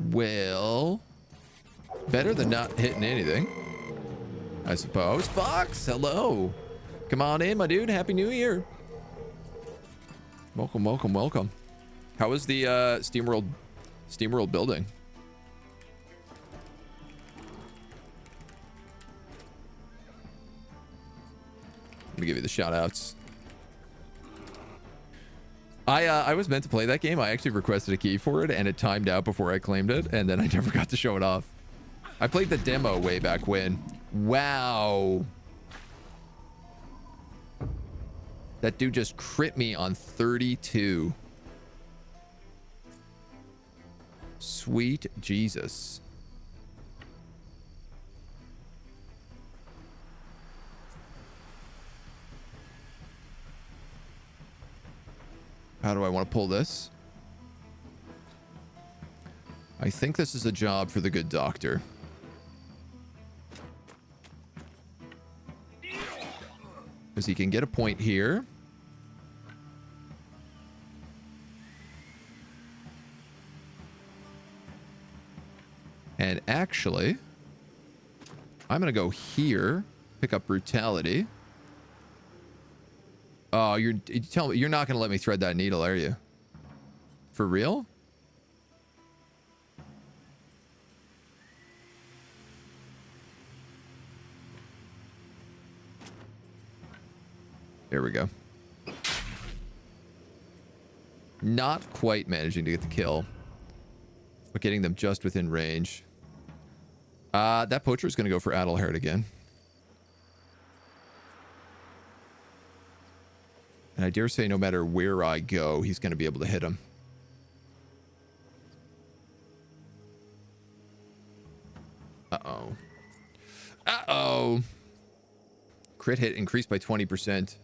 [SPEAKER 1] Well, better than not hitting anything, I suppose. Fox, hello. Come on in, my dude. Happy New Year. Welcome, welcome, welcome. How was the SteamWorld building? Let me give you the shout outs. I was meant to play that game. I actually requested a key for it and it timed out before I claimed it, and then I never got to show it off. I played the demo way back when. Wow. That dude just crit me on 32. Sweet Jesus. How do I want to pull this? I think this is a job for the good doctor. Because he can get a point here. And actually, I'm going to go here, pick up brutality. Oh, you tell me you're not going to let me thread that needle, are you? For real? There we go. Not quite managing to get the kill, but getting them just within range. That poacher is going to go for Adelherd again. And I dare say no matter where I go, he's going to be able to hit him. Uh-oh. Uh-oh. Crit hit increased by 20%.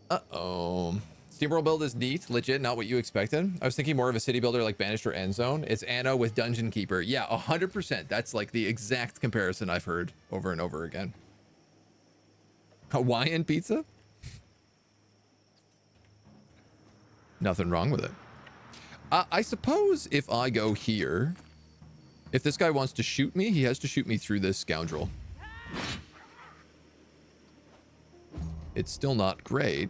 [SPEAKER 1] Uh-oh. SteamWorld build is neat, legit, not what you expected. I was thinking more of a city builder like Banished or Endzone. It's Anno with Dungeon Keeper. Yeah, 100%. That's like the exact comparison I've heard over and over again. Hawaiian pizza? Nothing wrong with it. I suppose if I go here, if this guy wants to shoot me, he has to shoot me through this scoundrel. It's still not great.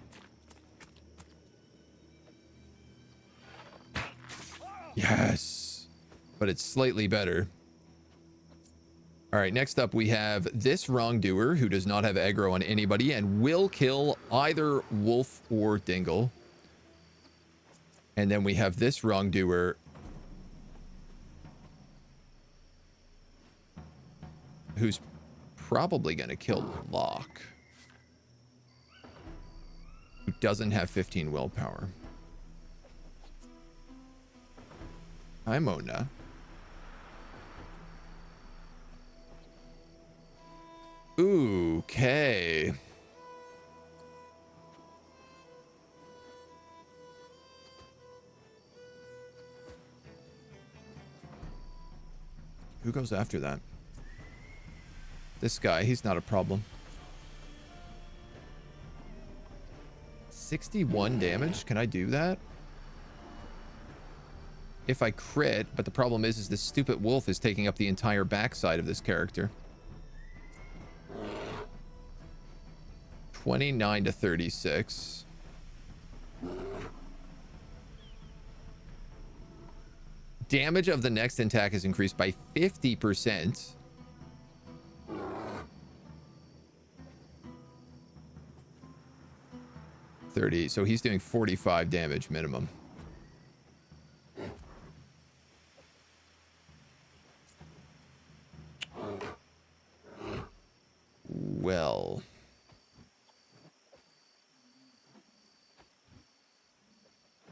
[SPEAKER 1] Yes, but it's slightly better. All right, next up we have this wrongdoer who does not have aggro on anybody and will kill either wolf or dingle. And then we have this wrongdoer who's probably going to kill Locke, who doesn't have 15 willpower. Hi, Mona. Okay. Who goes after that? This guy, he's not a problem. 61 damage? Can I do that? If I crit, but the problem is this stupid wolf is taking up the entire backside of this character. 29 to 36. Damage of the next attack is increased by 50%. So he's doing 45 damage minimum. Well,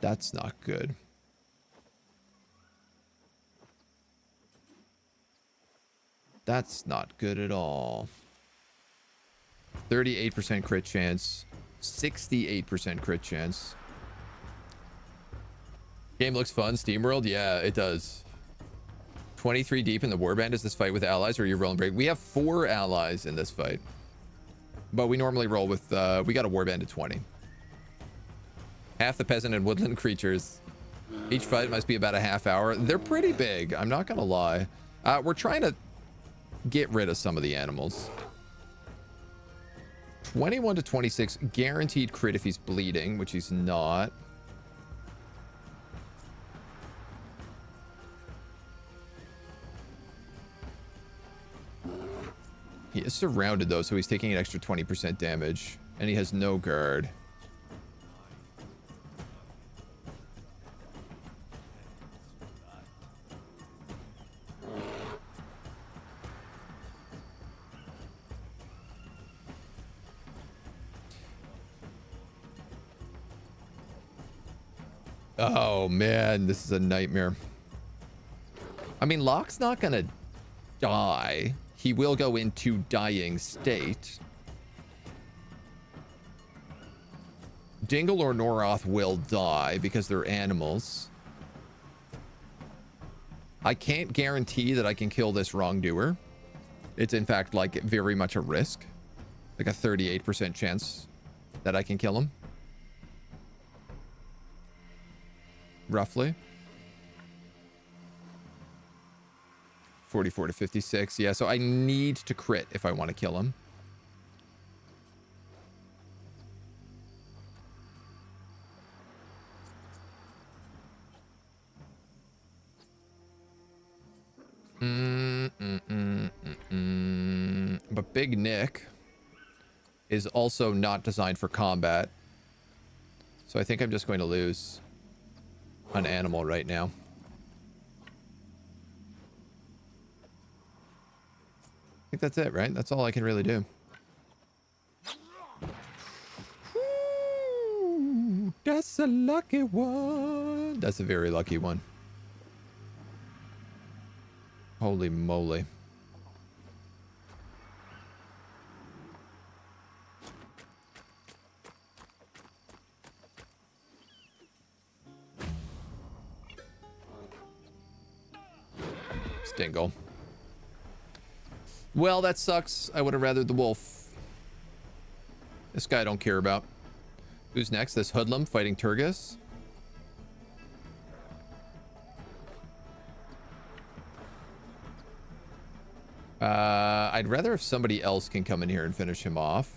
[SPEAKER 1] That's not good. That's not good at all. 38% crit chance. 68% crit chance. Game looks fun. SteamWorld? Yeah, it does. 23 deep in the warband. Is this fight with allies or are you rolling break? We have 4 allies in this fight. But we normally roll with, we got a warband at 20. Half the peasant and woodland creatures. Each fight must be about a half hour. They're pretty big. I'm not going to lie. We're trying to get rid of some of the animals. 21 to 26. Guaranteed crit if he's bleeding, which he's not. He is surrounded, though, so he's taking an extra 20% damage. And he has no guard. Oh, man, this is a nightmare. I mean, Locke's not going to die. He will go into dying state. Dingle or Noroth will die because they're animals. I can't guarantee that I can kill this wrongdoer. It's in fact like very much a risk. Like a 38% chance that I can kill him. Roughly. 44 to 56. Yeah, so I need to crit if I want to kill him. But Big Nick is also not designed for combat. So I think I'm just going to lose an animal right now. I think that's it, right? That's all I can really do. Ooh, that's a lucky one. That's a very lucky one. Holy moly. Stingle. Well, that sucks. I would have rathered the wolf. This guy I don't care about. Who's next? This hoodlum fighting Turgis. I'd rather if somebody else can come in here and finish him off.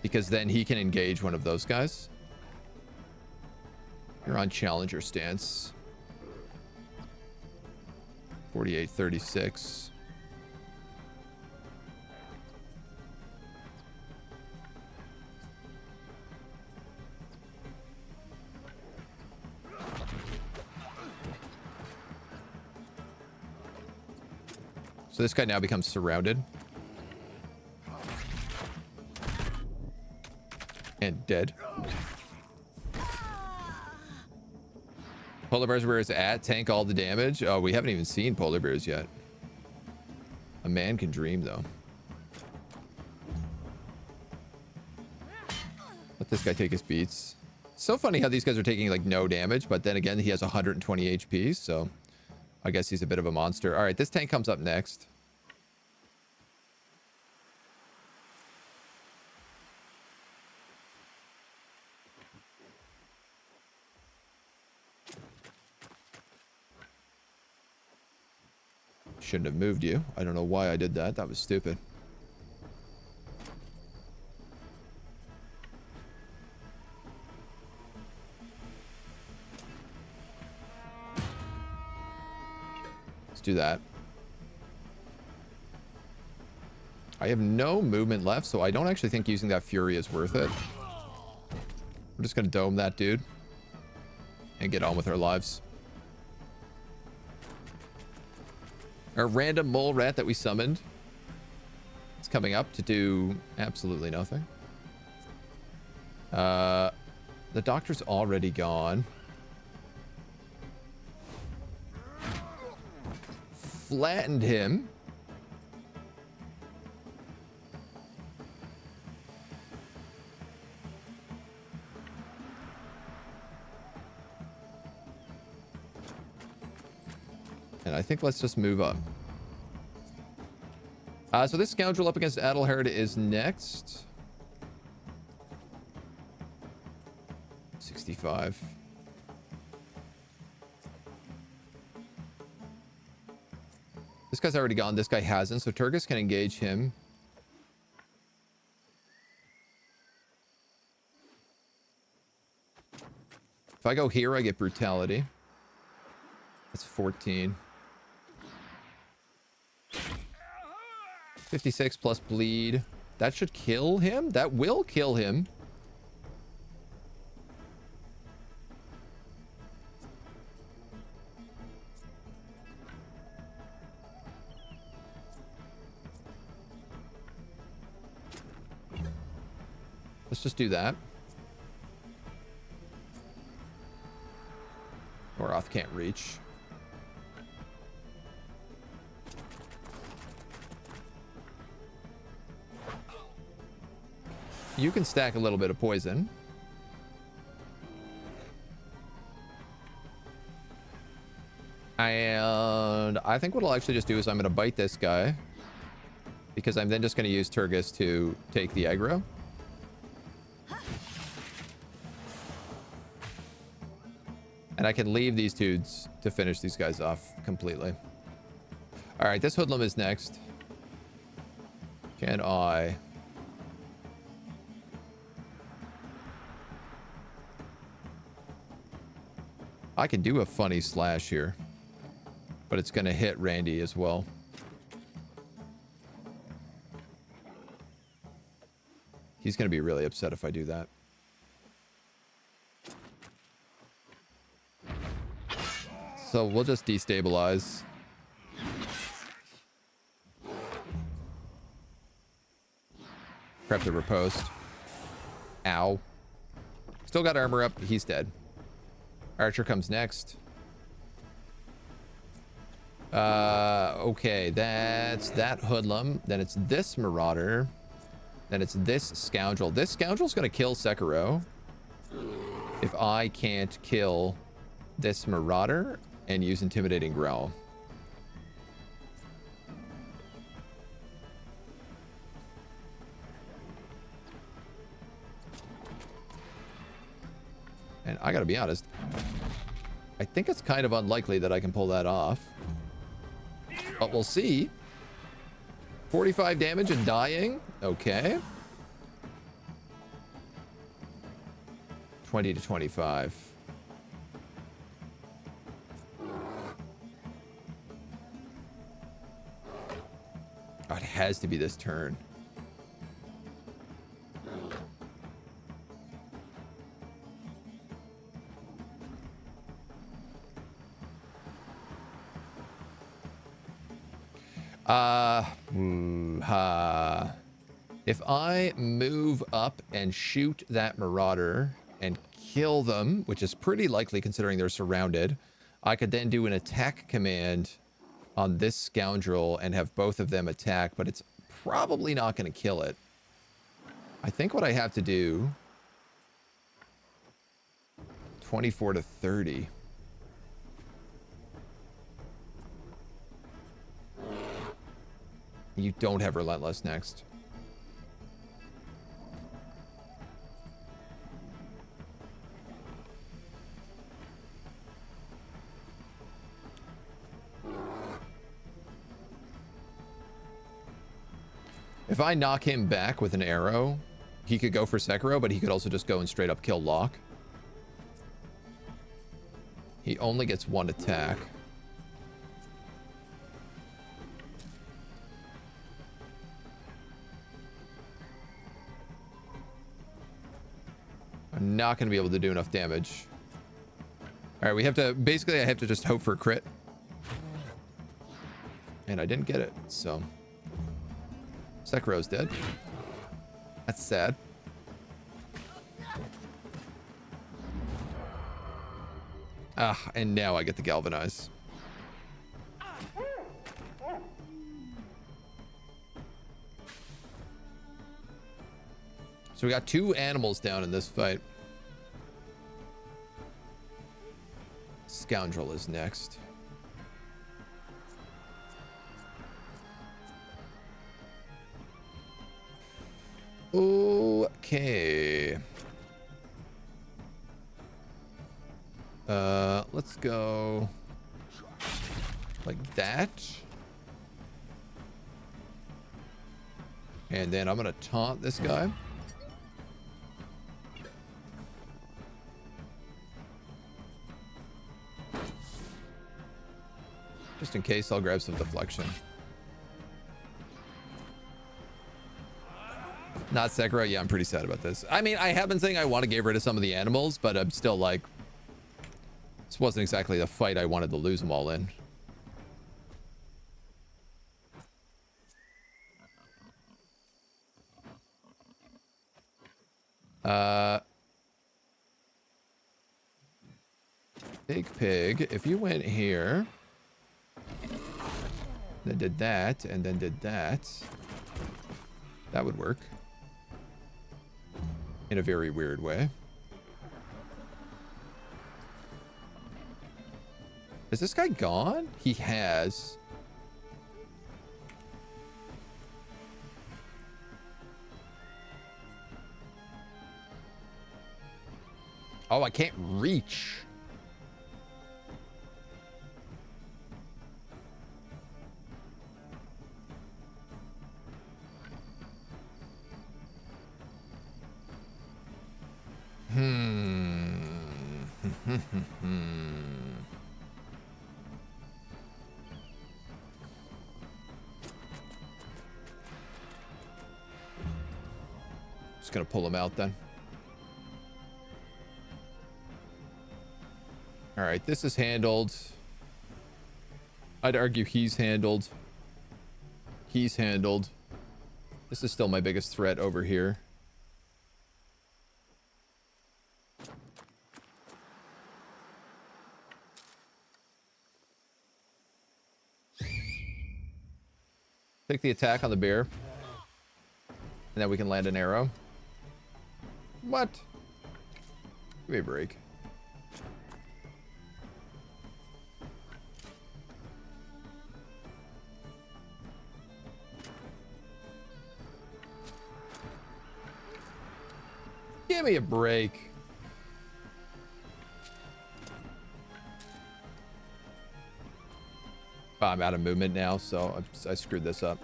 [SPEAKER 1] Because then he can engage one of those guys. You're on challenger stance. 48-36. So this guy now becomes surrounded. And dead. Polar bears where it's at. Tank all the damage. Oh, we haven't even seen polar bears yet. A man can dream, though. Let this guy take his beats. So funny how these guys are taking, like, no damage. But then again, he has 120 HP. So I guess he's a bit of a monster. All right, this tank comes up next. Shouldn't have moved you. I don't know why I did that. That was stupid. Let's do that. I have no movement left, so I don't actually think using that fury is worth it. We're just gonna dome that dude and get on with our lives. Our random mole rat that we summoned is coming up to do absolutely nothing. The doctor's already gone. Flattened him. And I think let's just move up. So this scoundrel up against Adelherd is next. 65. This guy's already gone. This guy hasn't, so Turgis can engage him. If I go here, I get brutality. That's 14. 56 plus bleed. That should kill him? That will kill him. Let's just do that. Arthes can't reach. You can stack a little bit of poison. And I think what I'll actually just do is I'm going to bite this guy. Because I'm then just going to use Turgis to take the aggro. And I can leave these dudes to finish these guys off completely. All right, this hoodlum is next. Can I... I can do a funny slash here, but it's going to hit Randy as well. He's going to be really upset if I do that. So we'll just destabilize. Prep the riposte. Ow. Still got armor up. He's dead. Archer comes next. Okay, that's that hoodlum. Then it's this marauder. Then it's this scoundrel. This scoundrel's gonna kill Sekiro if I can't kill this marauder and use intimidating growl. And I gotta be honest, I think it's kind of unlikely that I can pull that off. But we'll see. 45 damage and dying. Okay. 20 to 25. Oh, it has to be this turn. If I move up and shoot that marauder and kill them, which is pretty likely considering they're surrounded, I could then do an attack command on this scoundrel and have both of them attack, but it's probably not going to kill it. I think what I have to do... 24 to 30. You don't have Relentless next. If I knock him back with an arrow, he could go for Sekiro, but he could also just go and straight up kill Locke. He only gets one attack. I'm not going to be able to do enough damage. All right, we have to... Basically, I have to just hope for a crit. And I didn't get it, so... Sekiro's dead. That's sad. Ah, and now I get to galvanize. So we got 2 animals down in this fight. Scoundrel is next. Okay. Let's go like that. And then I'm gonna taunt this guy. Just in case, I'll grab some deflection. Not Sekiro? Yeah, I'm pretty sad about this. I mean, I have been saying I want to get rid of some of the animals, but I'm still like... This wasn't exactly the fight I wanted to lose them all in. Big pig, if you went here... Then did that, and then did that. That would work. In a very weird way. Is this guy gone? He has. Oh, I can't reach. Just gonna pull him out then. All right, this is handled. I'd argue he's handled. He's handled. This is still my biggest threat over here. Take the attack on the bear. And then we can land an arrow. What? Give me a break. Give me a break. Oh, I'm out of movement now, so I screwed this up.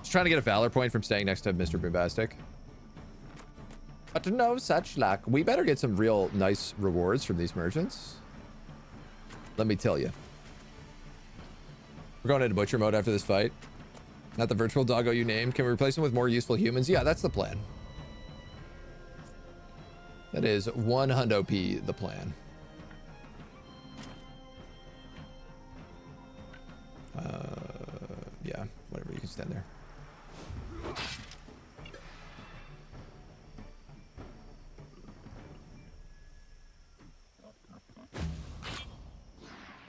[SPEAKER 1] Just trying to get a valor point from staying next to Mr. Boombastic. But no such luck. We better get some real nice rewards from these merchants. Let me tell you. We're going into butcher mode after this fight. Not the virtual doggo you named. Can we replace him with more useful humans? Yeah, that's the plan. That is 100p the plan. Yeah, whatever, you can stand there.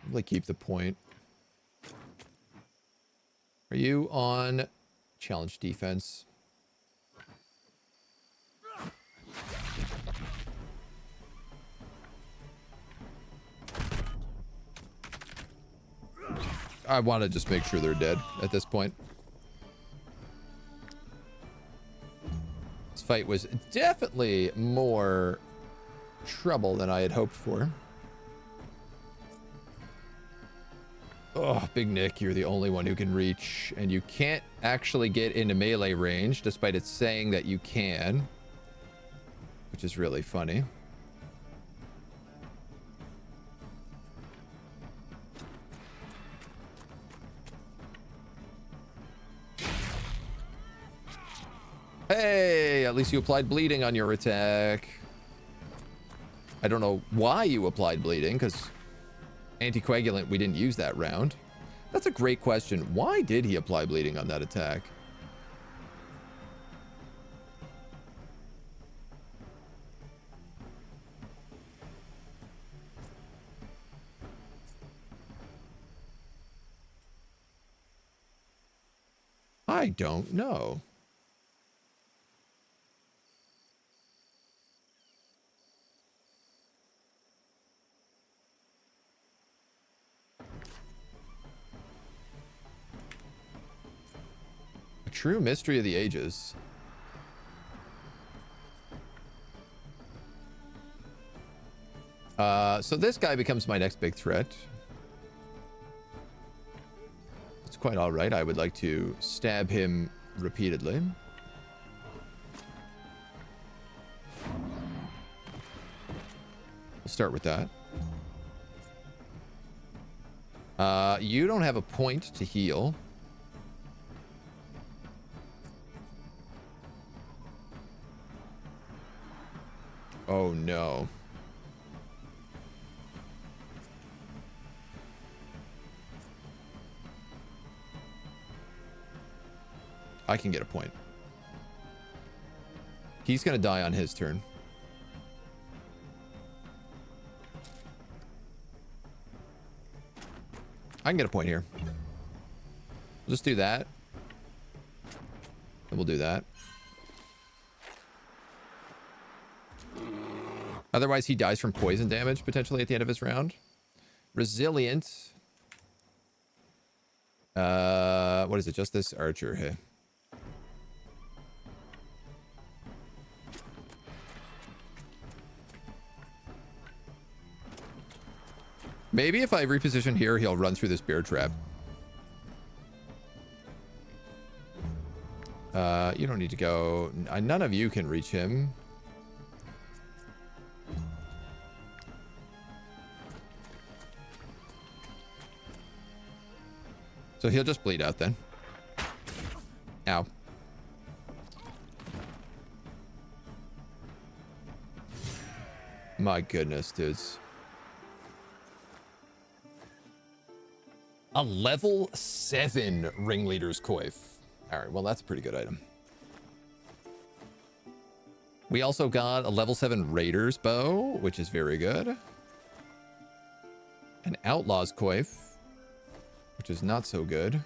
[SPEAKER 1] Probably keep the point. Are you on challenge defense? I want to just make sure they're dead at this point. This fight was definitely more trouble than I had hoped for. Oh, Big Nick, you're the only one who can reach, and you can't actually get into melee range, despite it saying that you can, which is really funny. Hey, at least you applied bleeding on your attack. I don't know why you applied bleeding, because anticoagulant, we didn't use that round. That's a great question. Why did he apply bleeding on that attack? I don't know. A true mystery of the ages. So this guy becomes my next big threat. It's quite all right. I would like to stab him repeatedly. We'll start with that. You don't have a point to heal. Oh no. I can get a point. He's gonna die on his turn. I can get a point here. We'll just do that. And we'll do that. Otherwise, he dies from poison damage, potentially, at the end of his round. Resilient. What is it? Just this archer here. Maybe if I reposition here, he'll run through this bear trap. You don't need to go. None of you can reach him. So he'll just bleed out then. Ow. My goodness, dudes. A level 7 Ringleader's Coif. Alright, well that's a pretty good item. We also got a level 7 Raider's Bow, which is very good. An Outlaw's Coif, which is not so good.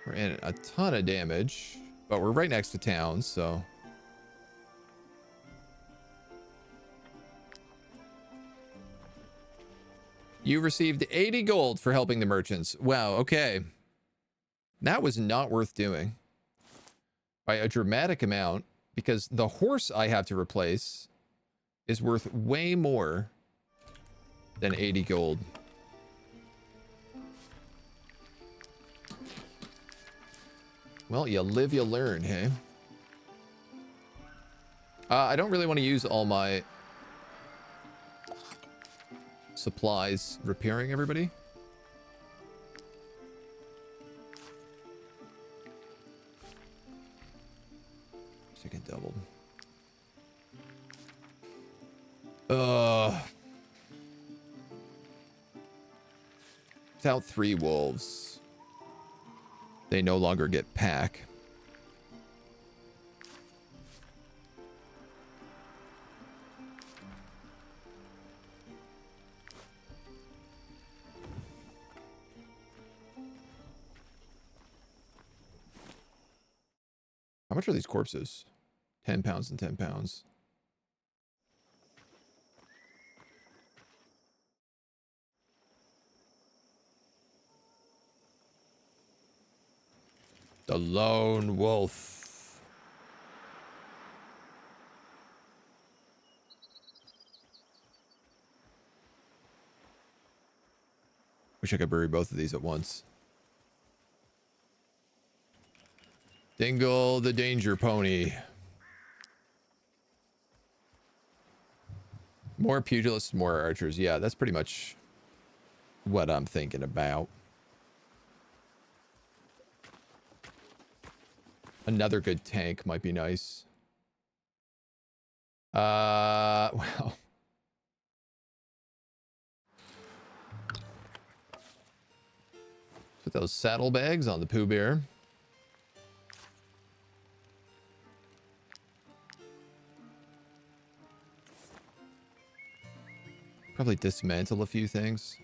[SPEAKER 1] We're in a ton of damage, but we're right next to towns, so... You received 80 gold for helping the merchants. Wow, okay. That was not worth doing. By a dramatic amount, because the horse I have to replace is worth way more than 80 gold. Well, you live, you learn, hey? I don't really want to use all my supplies repairing everybody. Second doubled. Without 3 wolves, they no longer get pack. How much are these corpses? 10 pounds and 10 pounds. The lone wolf. Wish I could bury both of these at once. Dingle the danger pony. More pugilists, more archers. Yeah, that's pretty much what I'm thinking about. Another good tank might be nice. Well. Put those saddlebags on the Pooh Bear. Probably dismantle a few things.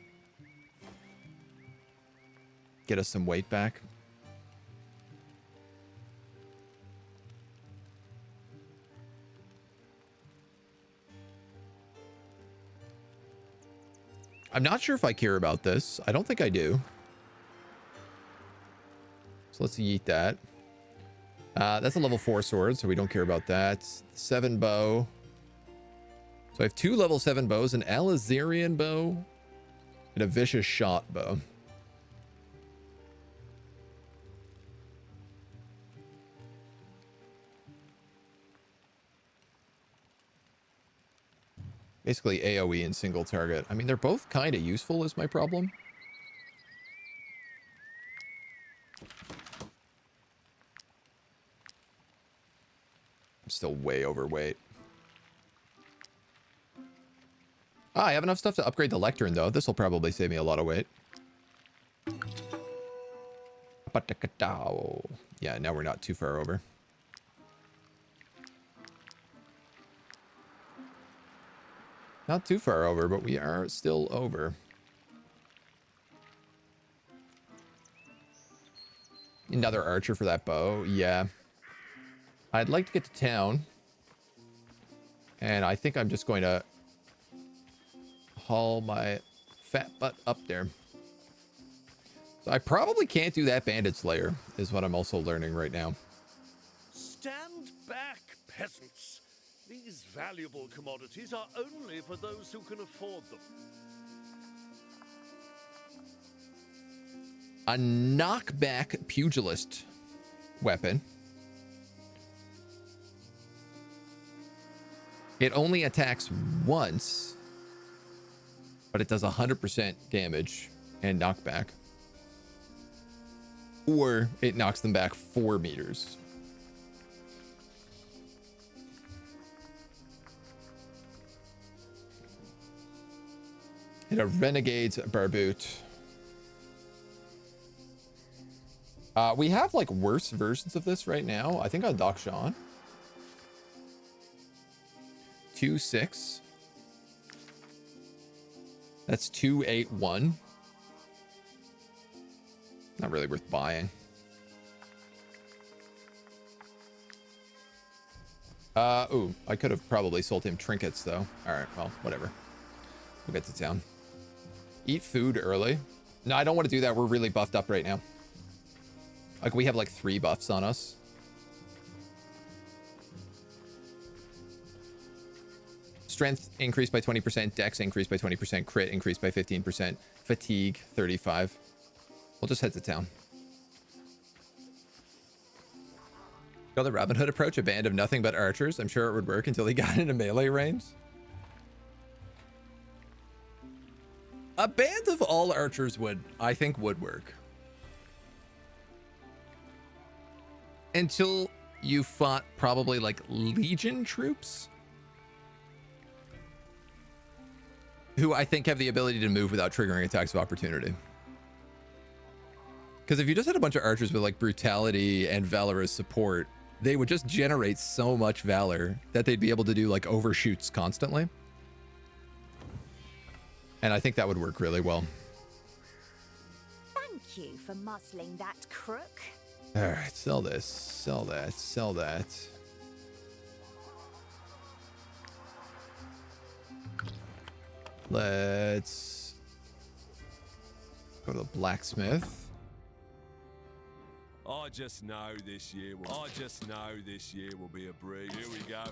[SPEAKER 1] get us some weight back. I'm not sure if I care about this. I don't think I do. So let's yeet that. That's a level 4 sword, so we don't care about that. 7 bow. So I have 2 level 7 bows, an Alizarian bow, and a vicious shot bow. Basically AoE and single target. I mean, they're both kind of useful is my problem. I'm still way overweight. Ah, I have enough stuff to upgrade the lectern, though. This will probably save me a lot of weight. Yeah, now we're not too far over. Not too far over, but we are still over. Another archer for that bow. Yeah. I'd like to get to town. And I think I'm just going to haul my fat butt up there. So I probably can't do that bandit slayer, is what I'm also learning right now.
[SPEAKER 2] Stand back, peasants. These valuable commodities are only for those who can afford them.
[SPEAKER 1] A knockback pugilist weapon. It only attacks once, but it does 100% damage and knockback. Or it knocks them back 4 meters. And a Renegade's Barboot. We have like worse versions of this right now. I think on Doc Sean. 2-6. That's 2-8-1. Not really worth buying. Ooh, I could have probably sold him trinkets though. All right, well, whatever. We'll get to town. Eat food early. No, I don't want to do that. We're really buffed up right now. Like, we have like 3 buffs on us. Strength increased by 20%. Dex increased by 20%. Crit increased by 15%. Fatigue, 35. We'll just head to town. Go the Robin Hood approach. A band of nothing but archers. I'm sure it would work until he got into melee range. A band of all archers would, I think, would work. Until you fought probably like Legion troops. Who I think have the ability to move without triggering attacks of opportunity. Because if you just had a bunch of archers with like brutality and valor as support, they would just generate so much valor that they'd be able to do like overshoots constantly. And I think that would work really well.
[SPEAKER 7] Thank you for muzzling that crook.
[SPEAKER 1] All right, sell this, sell that, sell that. Let's go to the blacksmith.
[SPEAKER 2] I just know this year will be a breeze. Here we go.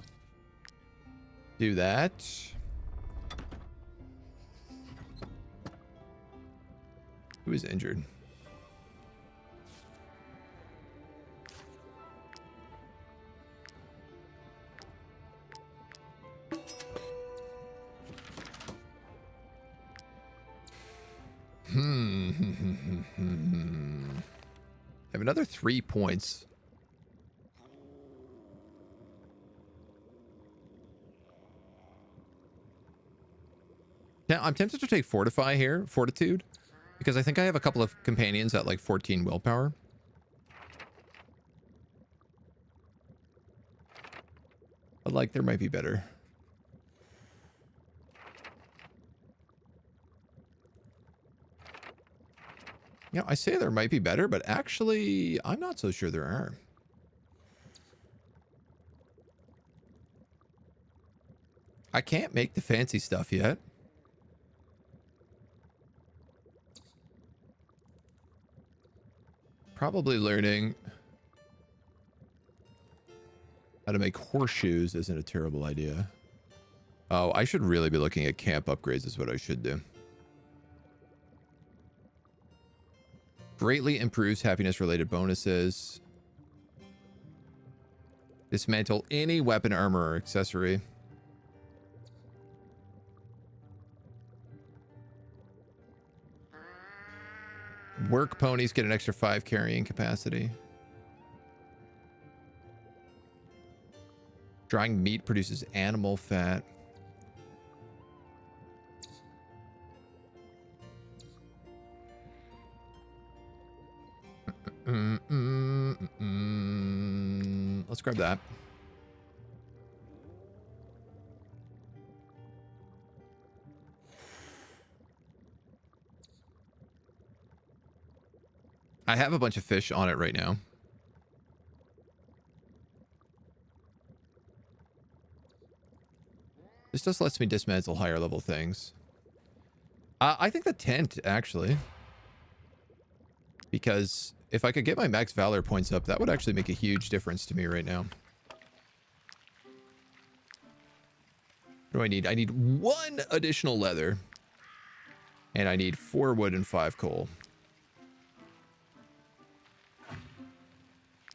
[SPEAKER 1] Do that. Who is injured? I have another 3 points. Now, I'm tempted to take Fortify here, Fortitude, because I think I have a couple of companions at like 14 willpower. But like, there might be better. You know, I say there might be better, but actually, I'm not so sure there are. I can't make the fancy stuff yet. Probably learning how to make horseshoes isn't a terrible idea. Oh, I should really be looking at camp upgrades is what I should do. Greatly improves happiness-related bonuses. Dismantle any weapon, armor, or accessory. Work ponies get an extra 5 carrying capacity. Drying meat produces animal fat. Let's grab that. I have a bunch of fish on it right now. This just lets me dismantle higher level things. I think the tent, actually. Because if I could get my max valor points up, that would actually make a huge difference to me right now. What do I need? I need 1 additional leather. And I need 4 wood and 5 coal.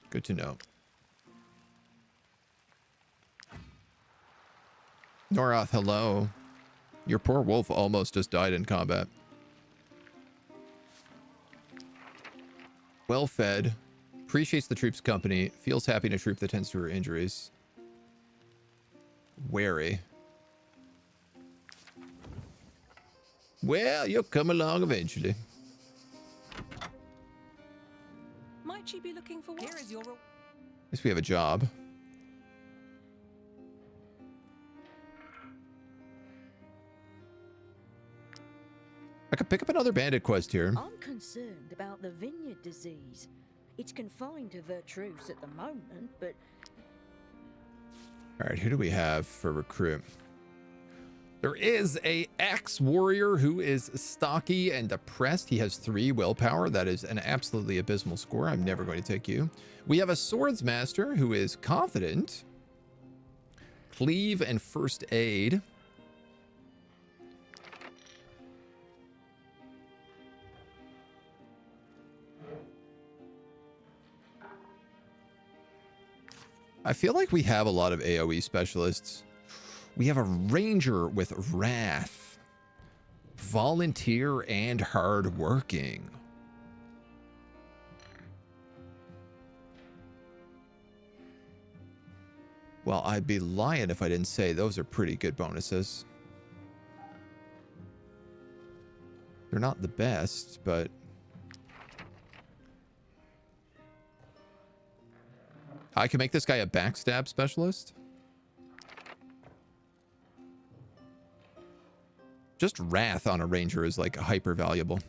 [SPEAKER 1] Good to know. Norath, hello. Your poor wolf almost just died in combat. Well fed. Appreciates the troops' company. Feels happy in a troop that tends to her injuries. Wary. Well, you'll come along eventually.
[SPEAKER 8] Might she be looking for what? Here is your...
[SPEAKER 1] At least we have a job. I could pick up another bandit quest here.
[SPEAKER 9] I'm concerned about the vineyard disease. It's confined to Vertruce at the moment, but...
[SPEAKER 1] All right, who do we have for recruit? There is a axe warrior who is stocky and depressed. He has 3 willpower. That is an absolutely abysmal score. I'm never going to take you. We have a swords master who is confident. Cleave and first aid. I feel like we have a lot of AoE specialists. We have a ranger with wrath. Volunteer and hardworking. Well, I'd be lying if I didn't say those are pretty good bonuses. They're not the best, but... I can make this guy a backstab specialist. Just wrath on a ranger is like hyper valuable.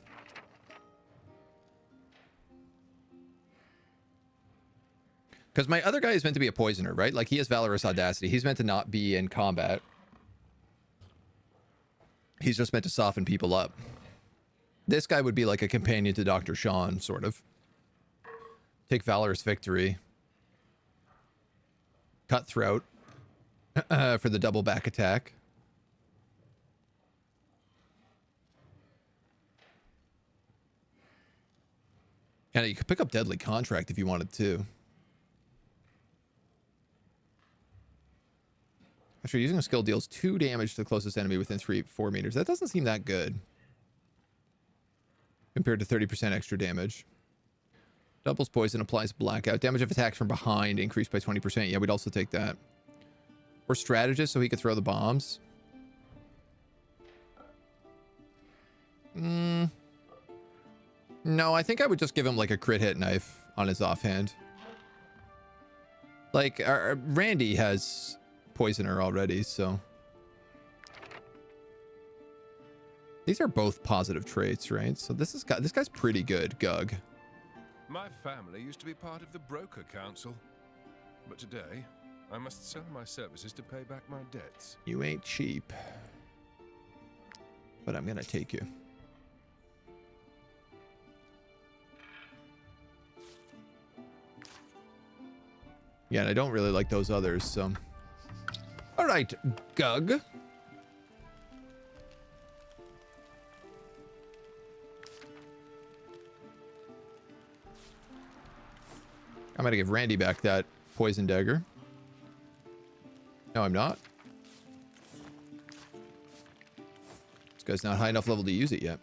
[SPEAKER 1] Because my other guy is meant to be a poisoner, right? Like he has valorous audacity. He's meant to not be in combat. He's just meant to soften people up. This guy would be like a companion to Dr. Sean, sort of. Take valorous victory. Cutthroat for the double back attack. And you could pick up deadly contract if you wanted to. After using a skill deals 2 damage to the closest enemy within 4 meters. That doesn't seem that good. Compared to 30% extra damage. Doubles poison, applies blackout. Damage of attacks from behind increased by 20%. Yeah, we'd also take that. Or strategist so he could throw the bombs. No, I think I would just give him like a crit hit knife on his offhand. Like, Randy has poisoner already, so... These are both positive traits, right? So this guy's pretty good, Gug.
[SPEAKER 10] My family used to be part of the Broker Council, but today I must sell my services to pay back my debts.
[SPEAKER 1] You ain't cheap, but I'm gonna take you. Yeah, and I don't really like those others, so. All right, Gug. I'm gonna give Randy back that poison dagger. No, I'm not. This guy's not high enough level to use it yet.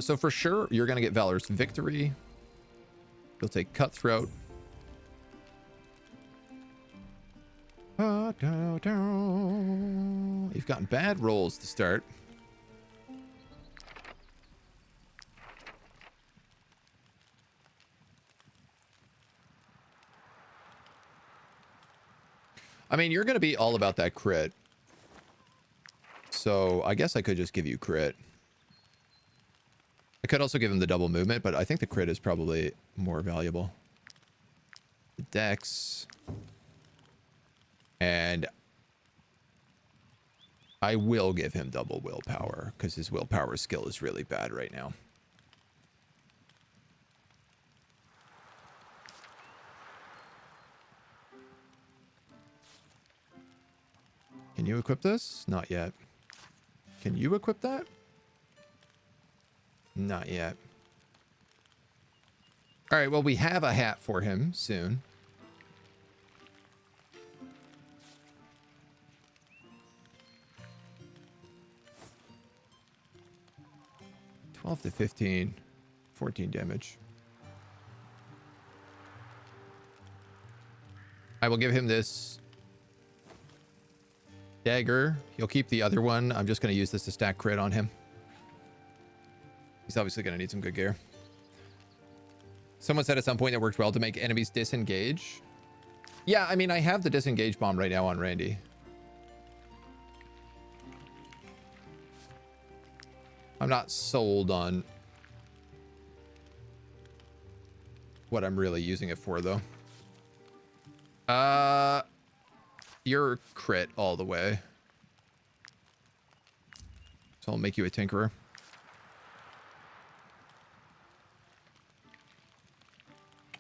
[SPEAKER 1] So for sure, you're gonna get Valorous Victory. You'll take Cutthroat. You've gotten bad rolls to start. I mean, you're going to be all about that crit. So I guess I could just give you crit. I could also give him the double movement, but I think the crit is probably more valuable. Dex. And I will give him double willpower because his willpower skill is really bad right now. Can you equip this? Not yet. Can you equip that? Not yet. All right, well, we have a hat for him soon. $12 to $15, 14 damage. I will give him this dagger. He'll keep the other one. I'm just going to use this to stack crit on him. He's obviously going to need some good gear. Someone said at some point it worked well to make enemies disengage. Yeah, I mean, I have the disengage bomb right now on Randy. I'm not sold on what I'm really using it for, though. You're crit all the way. So I'll make you a tinkerer.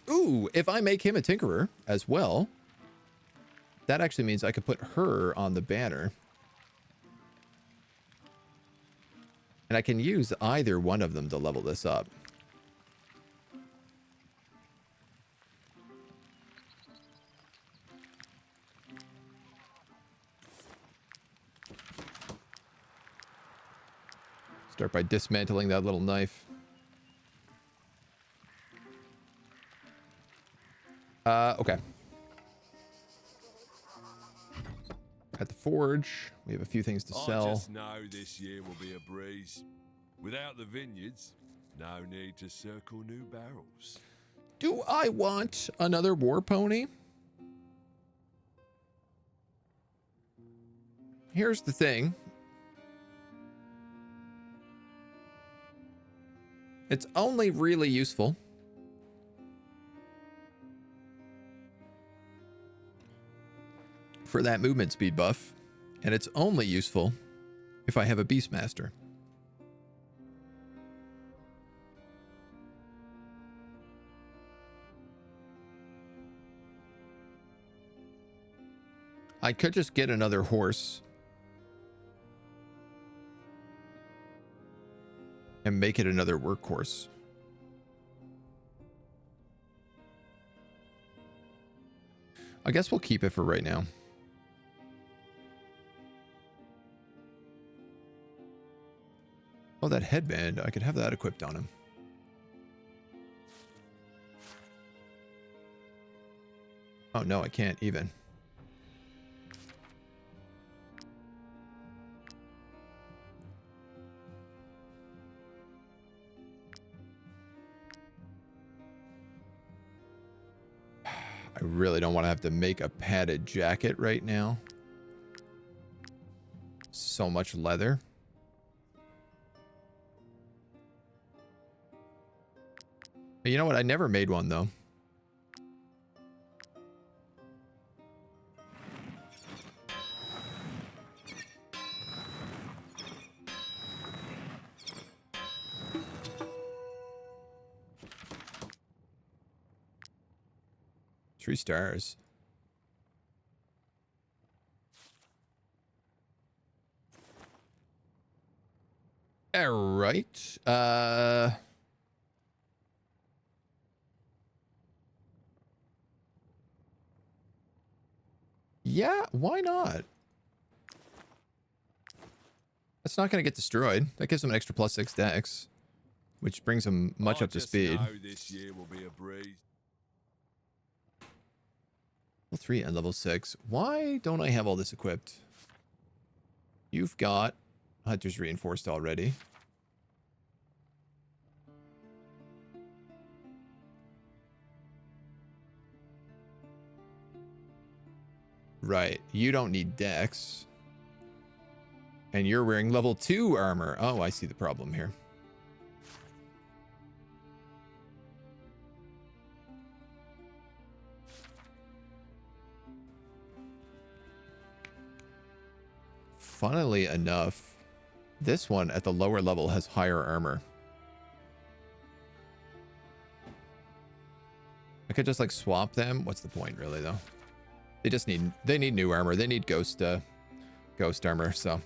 [SPEAKER 1] Ooh, if I make him a tinkerer as well, that actually means I could put her on the banner. And I can use either one of them to level this up. Start by dismantling that little knife. Okay. At the forge, we have a few things to sell.
[SPEAKER 11] I just know this year will be a breeze. Without the vineyards, no need to circle new barrels.
[SPEAKER 1] Do I want another war pony? Here's the thing. It's only really useful for that movement speed buff, and it's only useful if I have a Beastmaster. I could just get another horse and make it another workhorse. I guess we'll keep it for right now. Oh, that headband. I could have that equipped on him. Oh, no, I can't even. I really don't want to have to make a padded jacket right now. So much leather. You know what? I never made one, though. Three stars. All right. Yeah, why not? That's not going to get destroyed. That gives them an extra +6 dex, which brings them much up to speed.
[SPEAKER 11] This year will be a breeze.
[SPEAKER 1] Level 3 and level 6. Why don't I have all this equipped? You've got Hunter's Reinforced already. Right. You don't need dex. And you're wearing level 2 armor. Oh, I see the problem here. Funnily enough, this one at the lower level has higher armor. I could just like swap them. What's the point really though? They need new armor. They need ghost armor, so.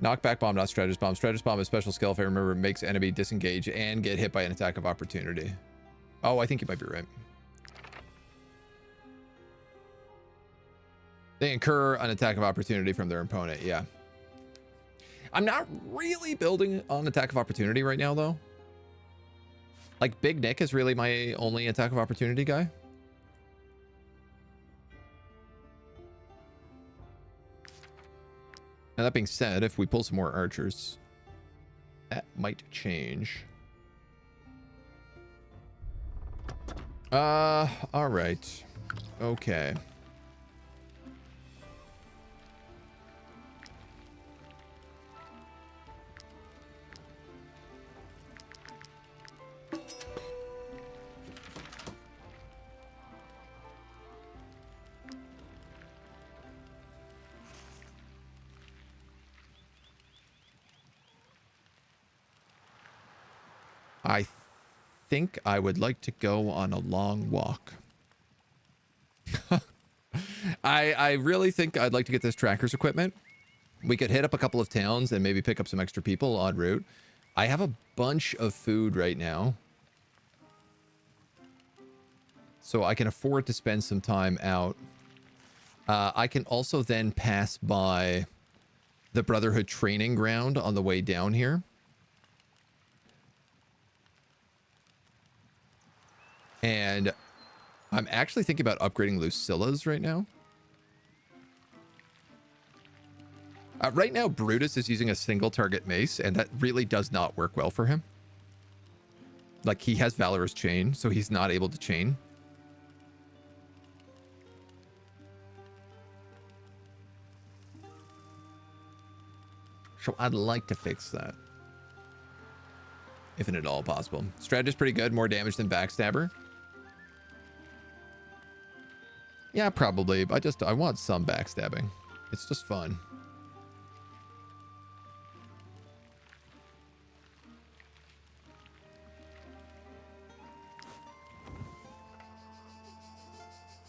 [SPEAKER 1] Knockback bomb, not strategist bomb. Strategist bomb is special skill, if I remember, makes enemy disengage and get hit by an attack of opportunity. Oh, I think you might be right. They incur an attack of opportunity from their opponent, yeah. I'm not really building on attack of opportunity right now, though. Like, Big Nick is really my only attack of opportunity guy. Now, that being said, if we pull some more archers, that might change. All right. Okay. I think I would like to go on a long walk. I really think I'd like to get this tracker's equipment. We could hit up a couple of towns and maybe pick up some extra people en route. I have a bunch of food right now, so I can afford to spend some time out. I can also then pass by the Brotherhood training ground on the way down here. And I'm actually thinking about upgrading Lucilla's right now. Right now, Brutus is using a single target mace, and that really does not work well for him. Like, he has Valorous Chain, so he's not able to chain. So I'd like to fix that. If at all possible. Strategist pretty good, more damage than Backstabber. Yeah, probably. I want some backstabbing. It's just fun.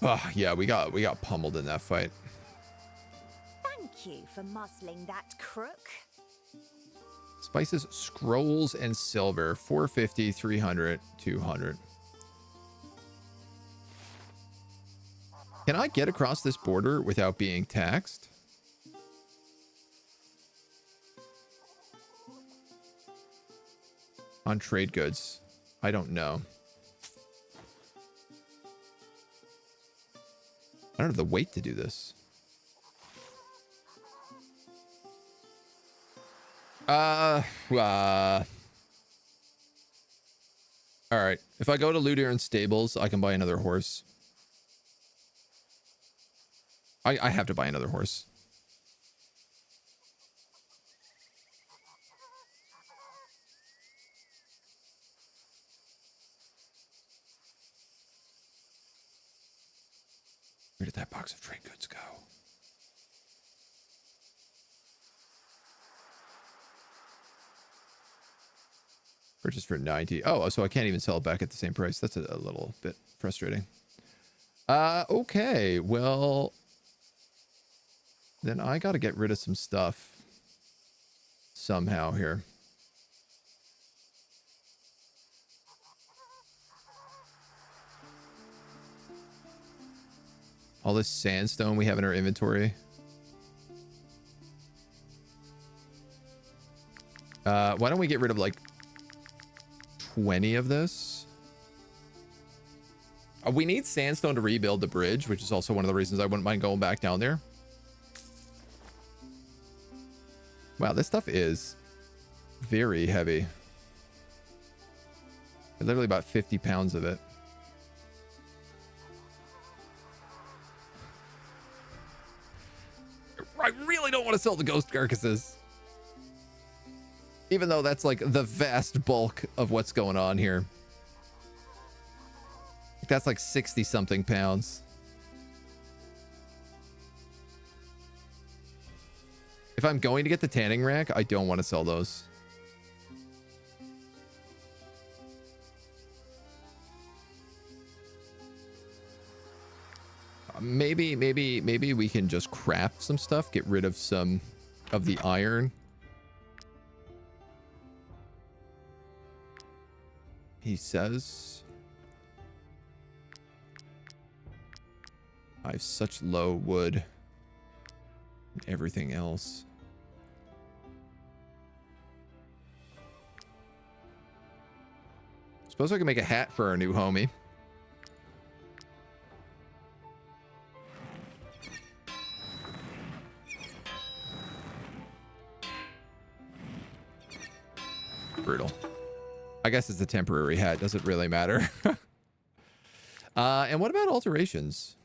[SPEAKER 1] Oh, yeah, we got pummeled in that fight.
[SPEAKER 7] Thank you for muzzling that crook.
[SPEAKER 1] Spices, scrolls, and silver. 450, 300, 200. Can I get across this border without being taxed? On trade goods? I don't know. I don't have the weight to do this. All right. If I go to Ludiran Stables, I can buy another horse. I have to buy another horse. Where did that box of trade goods go? Purchase for 90. Oh, so I can't even sell it back at the same price. That's a little bit frustrating. Okay. Well, then I got to get rid of some stuff somehow here. All this sandstone we have in our inventory. Why don't we get rid of like 20 of this? We need sandstone to rebuild the bridge, which is also one of the reasons I wouldn't mind going back down there. Wow, this stuff is very heavy. Literally about 50 pounds of it. I really don't want to sell the ghost carcasses. Even though that's like the vast bulk of what's going on here. That's like 60 something pounds. If I'm going to get the tanning rack, I don't want to sell those. Maybe we can just craft some stuff, get rid of some of the iron. He says, I have such low wood and everything else. Suppose I can make a hat for our new homie. Brutal. I guess it's a temporary hat. Doesn't really matter. And what about alterations?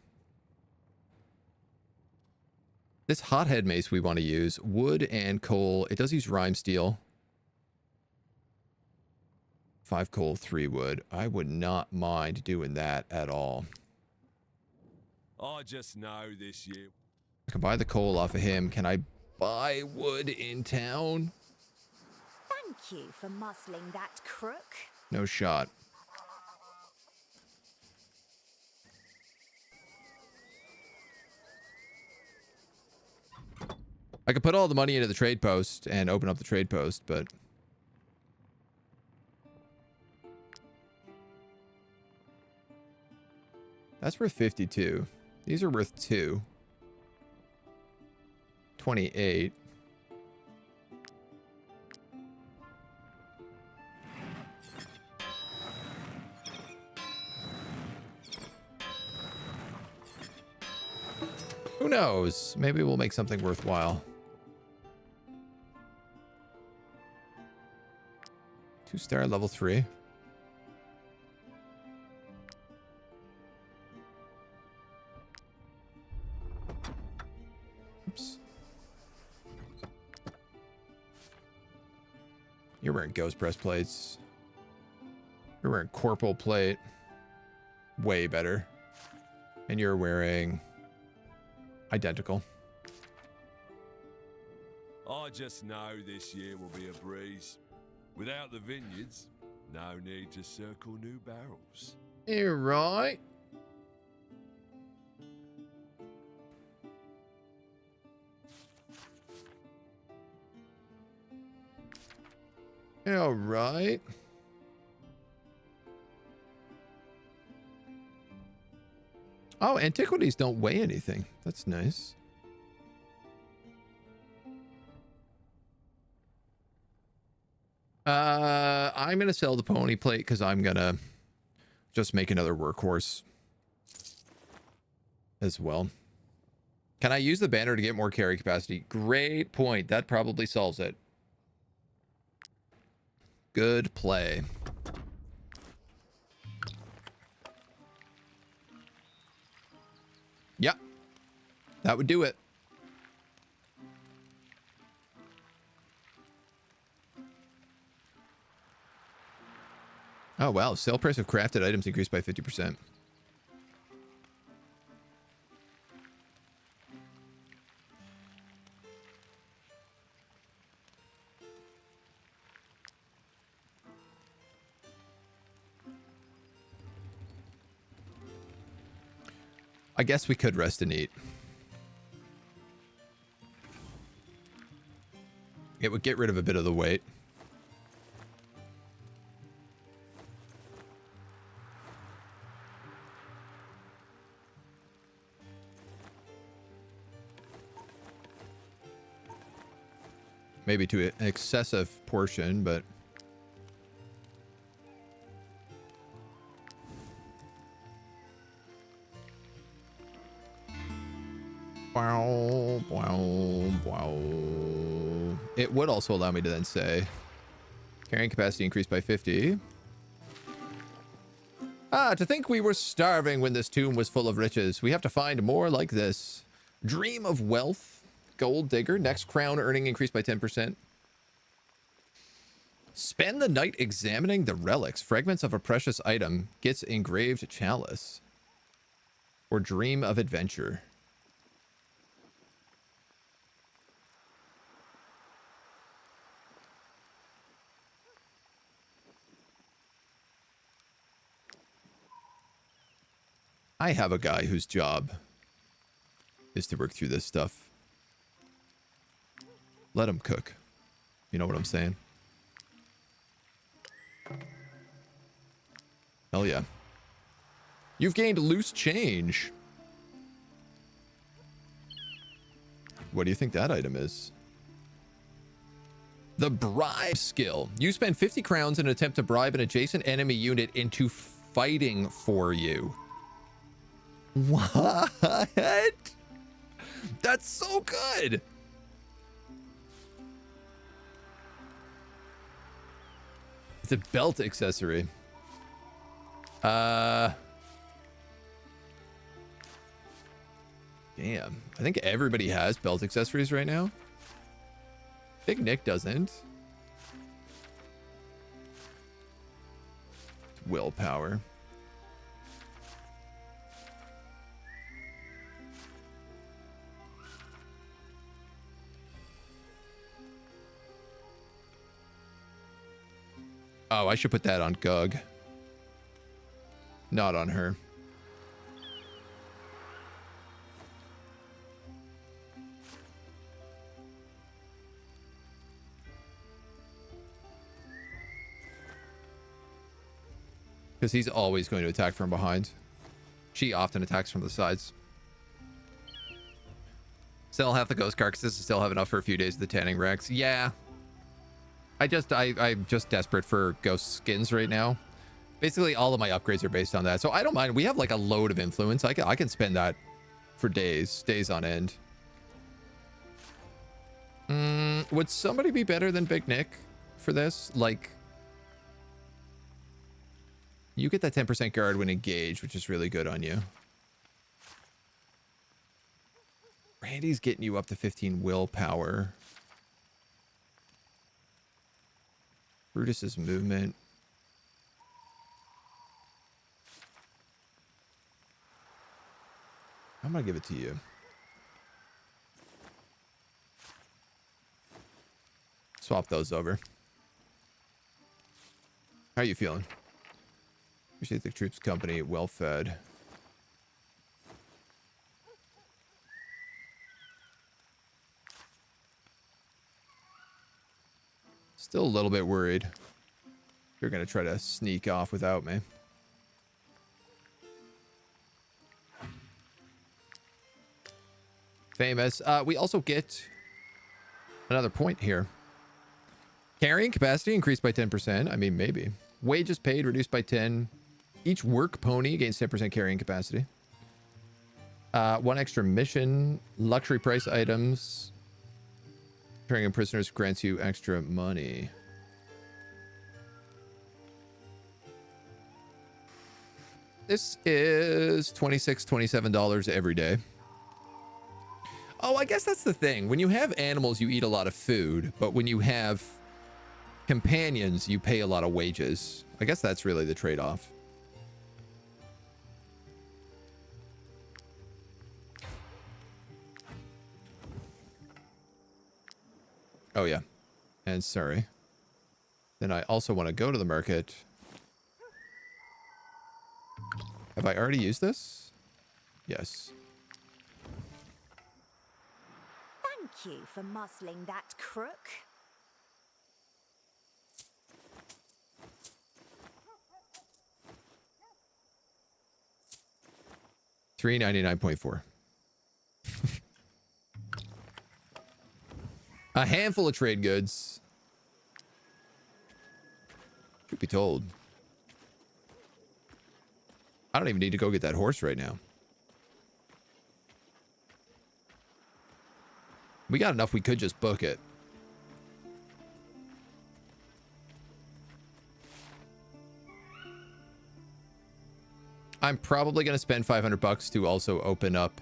[SPEAKER 1] This hothead mace we want to use. Wood and coal. It does use rime steel. 5 coal, 3 wood. I would not mind doing that at all.
[SPEAKER 11] I just know this year.
[SPEAKER 1] I can buy the coal off of him. Can I buy wood in town?
[SPEAKER 7] Thank you for muscling that crook.
[SPEAKER 1] No shot. I could put all the money into the trade post and open up the trade post, but that's worth 52. These are worth 2. 28. Who knows? Maybe we'll make something worthwhile. 2-star level 3. Oops. You're wearing ghost breastplates. You're wearing corporal plate. Way better. And you're wearing identical.
[SPEAKER 11] I just know this year will be a breeze. Without the vineyards, no need to circle new barrels.
[SPEAKER 1] You're right. All right. Oh, antiquities don't weigh anything. That's nice. I'm going to sell the pony plate because I'm going to just make another workhorse as well. Can I use the banner to get more carry capacity? Great point. That probably solves it. Good play. Yeah, that would do it. Oh, wow. Sale price of crafted items increased by 50%. I guess we could rest and eat. It would get rid of a bit of the weight. Maybe to an excessive portion, but... Wow, wow, wow. It would also allow me to then say, carrying capacity increased by 50. Ah, to think we were starving when this tomb was full of riches. We have to find more like this. Dream of wealth. Gold digger. Next crown earning increased by 10%. Spend the night examining the relics. Fragments of a precious item. Gets engraved chalice. Or dream of adventure. I have a guy whose job is to work through this stuff. Let him cook. You know what I'm saying? Hell yeah. You've gained loose change. What do you think that item is? The bribe skill. You spend 50 crowns in an attempt to bribe an adjacent enemy unit into fighting for you. What? That's so good. It's a belt accessory. Damn. I think everybody has belt accessories right now. Big Nick doesn't. It's willpower. Oh, I should put that on Gug. Not on her. Because he's always going to attack from behind. She often attacks from the sides. Sell half the ghost carcasses and still have enough for a few days of the tanning racks. Yeah. I'm just desperate for ghost skins right now. Basically, all of my upgrades are based on that. So I don't mind. We have like a load of influence. I can spend that for days on end. Would somebody be better than Big Nick for this? Like, you get that 10% guard when engaged, which is really good on you. Randy's getting you up to 15 willpower. Brutus's movement. I'm gonna give it to you. Swap those over. How are you feeling? Appreciate the troops' company. Well fed. Still a little bit worried. You're gonna try to sneak off without me. Famous. We also get another point here. Carrying capacity increased by 10%. I mean, maybe. Wages paid reduced by 10. Each work pony gains 10% carrying capacity. One extra mission. Luxury price items. Carrying prisoners grants you extra money. This is $26, $27 every day. Oh, I guess that's the thing. When you have animals, you eat a lot of food, but when you have companions, you pay a lot of wages. I guess that's really the trade-off. Oh, yeah. And sorry. Then I also want to go to the market. Have I already used this? Yes.
[SPEAKER 7] Thank you for muzzling that crook.
[SPEAKER 1] $399.4. A handful of trade goods. Truth be told, I don't even need to go get that horse right now. We got enough, we could just book it. I'm probably going to spend $500 to also open up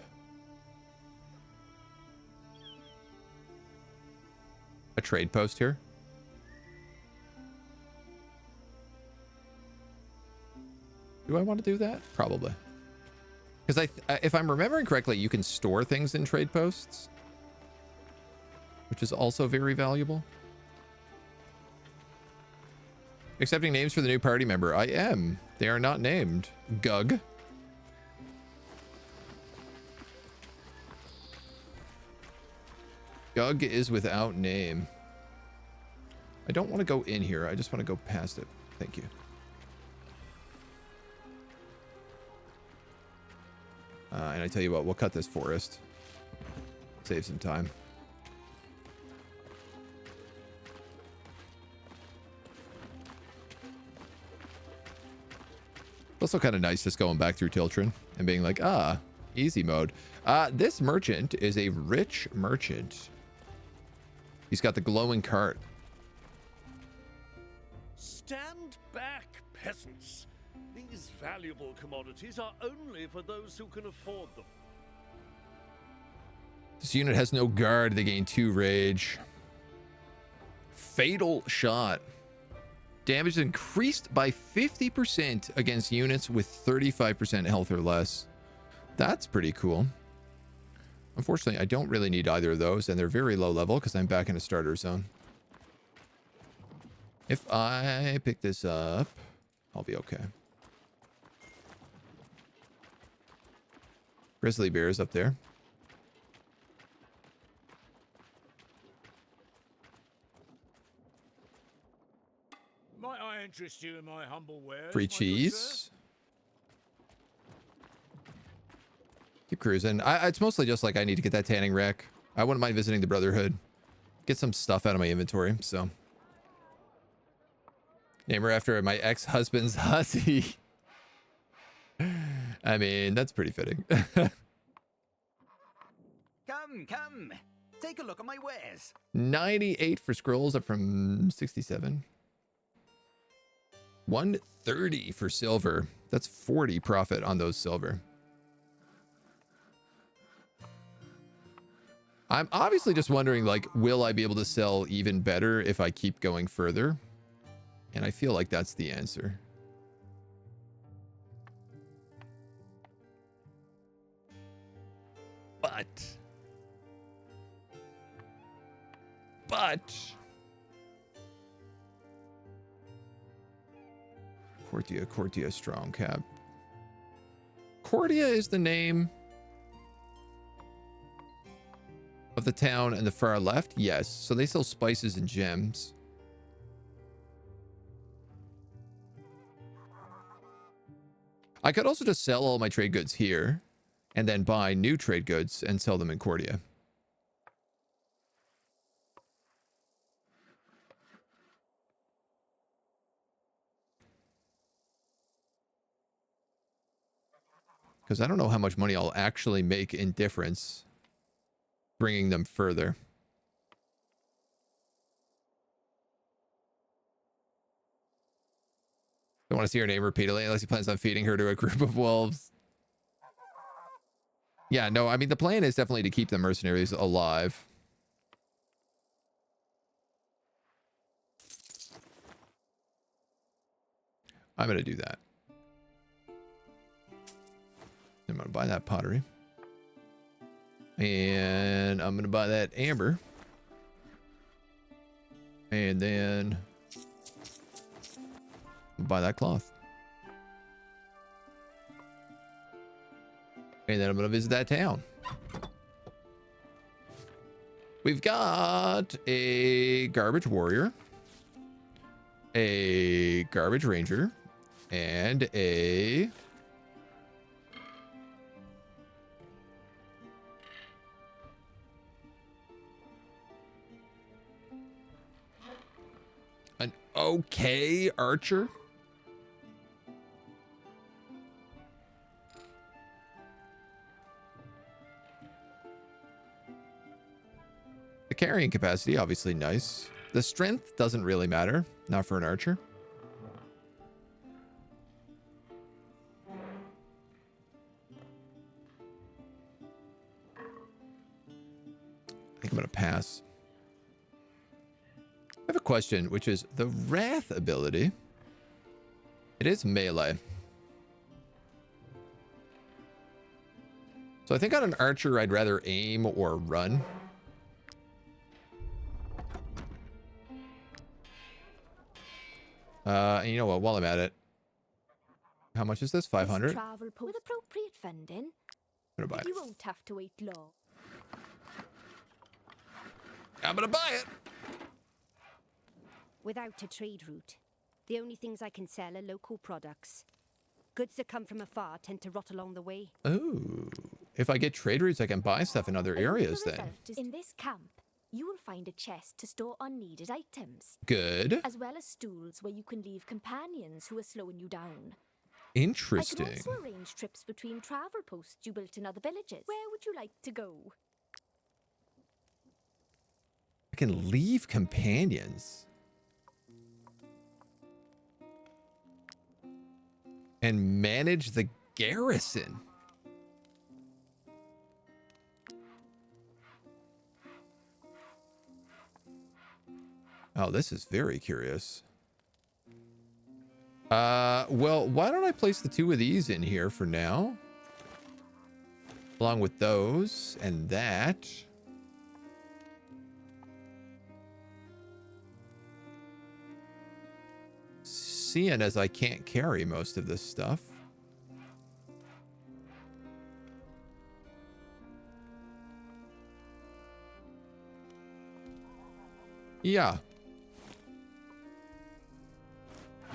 [SPEAKER 1] a trade post here. Do I want to do that? Probably. Because if I'm remembering correctly, you can store things in trade posts, which is also very valuable. Accepting names for the new party member. I am. They are not named. Gug. Gug is without name. I don't want to go in here. I just want to go past it. Thank you. And I tell you what, we'll cut this forest. Save some time. Also kind of nice just going back through Tiltrin and being like, easy mode. This merchant is a rich merchant. He's got the glowing cart.
[SPEAKER 2] Stand back, peasants. These valuable commodities are only for those who can afford them.
[SPEAKER 1] This unit has no guard. They gain 2 rage. Fatal shot. Damage is increased by 50% against units with 35% health or less. That's pretty cool. Unfortunately, I don't really need either of those, and they're very low level because I'm back in a starter zone. If I pick this up, I'll be okay. Grizzly bears up there.
[SPEAKER 12] Might I interest you in my humble wares?
[SPEAKER 1] Free cheese. Keep cruising. It's mostly just like I need to get that tanning rack. I wouldn't mind visiting the Brotherhood. Get some stuff out of my inventory, so. Name her after my ex-husband's hussy. I mean, that's pretty fitting.
[SPEAKER 4] Come. Take a look at my wares.
[SPEAKER 1] 98 for scrolls, up from 67. 130 for silver. That's 40 profit on those silver. I'm obviously just wondering, like, will I be able to sell even better if I keep going further? And I feel like that's the answer. But Cortia strong cap. Cortia is the name of the town in the far left? Yes. So they sell spices and gems. I could also just sell all my trade goods here and then buy new trade goods and sell them in Cortia. Because I don't know how much money I'll actually make in difference bringing them further. Don't want to see her name repeatedly unless he plans on feeding her to a group of wolves. Yeah, no, I mean, the plan is definitely to keep the mercenaries alive. I'm going to do that. I'm going to buy that pottery. And I'm going to buy that amber. And then buy that cloth. And then I'm going to visit that town. We've got a garbage warrior, a garbage ranger, and a... an okay archer. The carrying capacity, obviously nice. The strength doesn't really matter, not for an archer. I think I'm gonna pass. I have a question, which is the Wrath ability. It is melee. So I think on an archer, I'd rather aim or run. And you know what? While I'm at it, how much is this? 500?
[SPEAKER 7] Travel post with appropriate funding.
[SPEAKER 1] I'm gonna buy it.
[SPEAKER 7] You won't have to wait long.
[SPEAKER 1] I'm gonna buy it.
[SPEAKER 3] Without a trade route, the only things I can sell are local products. Goods that come from afar tend to rot along the way.
[SPEAKER 1] Oh, if I get trade routes, I can buy stuff in other areas then.
[SPEAKER 7] In this camp, you will find a chest to store unneeded items.
[SPEAKER 1] Good.
[SPEAKER 7] As well as stools where you can leave companions who are slowing you down.
[SPEAKER 1] Interesting.
[SPEAKER 7] I can also arrange trips between travel posts you built in other villages. Where would you like to go?
[SPEAKER 1] I can leave companions. And manage the garrison. Oh, this is very curious. Well, why don't I place the two of these in here for now? Along with those and that. Seeing as I can't carry most of this stuff. Yeah.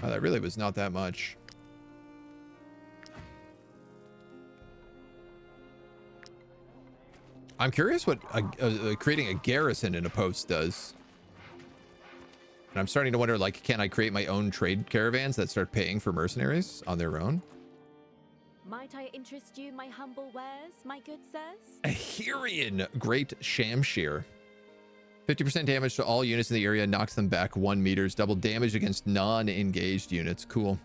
[SPEAKER 1] Oh, that really was not that much. I'm curious what creating a garrison in a post does. And I'm starting to wonder, like, can I create my own trade caravans that start paying for mercenaries on their own?
[SPEAKER 7] Might I interest you in my humble wares, my good sirs?
[SPEAKER 1] A Hyrian Great Shamshir. 50% damage to all units in the area, knocks them back 1 meters. Double damage against non-engaged units. Cool.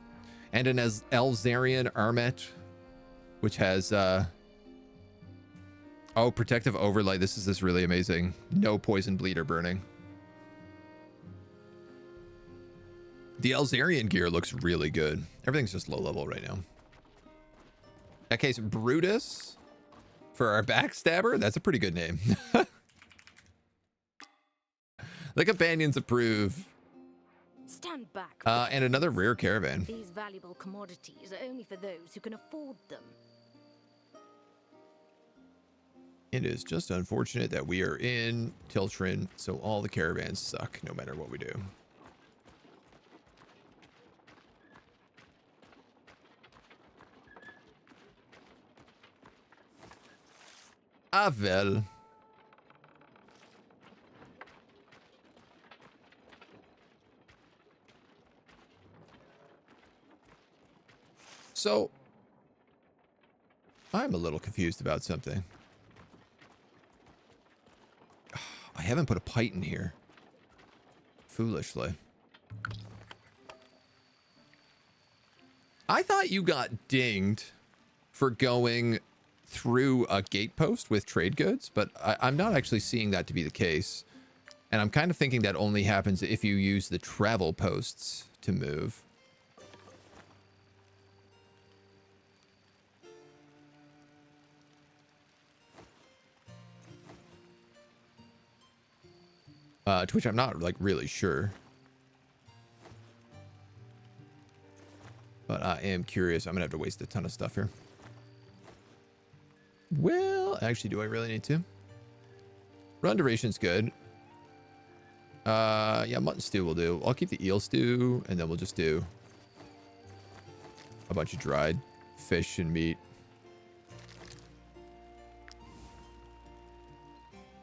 [SPEAKER 1] And an Elzarian Armet, which has... oh, protective overlay. This is really amazing. No poison, bleed, or burning. The Elzarian gear looks really good. Everything's just low level right now. In that case, Brutus for our backstabber. That's a pretty good name. The companions approve.
[SPEAKER 3] Stand back.
[SPEAKER 1] And another rare caravan.
[SPEAKER 3] These valuable commodities are only for those who can afford them.
[SPEAKER 1] It is just unfortunate that we are in Tiltrin, so all the caravans suck no matter what we do. Ah, well. So, I'm a little confused about something. I haven't put a pite in here. Foolishly. I thought you got dinged for going through a gate post with trade goods, but I'm not actually seeing that to be the case. And I'm kind of thinking that only happens if you use the travel posts to move. To which I'm not, like, really sure. But I am curious. I'm gonna have to waste a ton of stuff here. Well, actually, do I really need to? Run duration's good. Yeah, mutton stew will do. I'll keep the eel stew, and then we'll just do a bunch of dried fish and meat.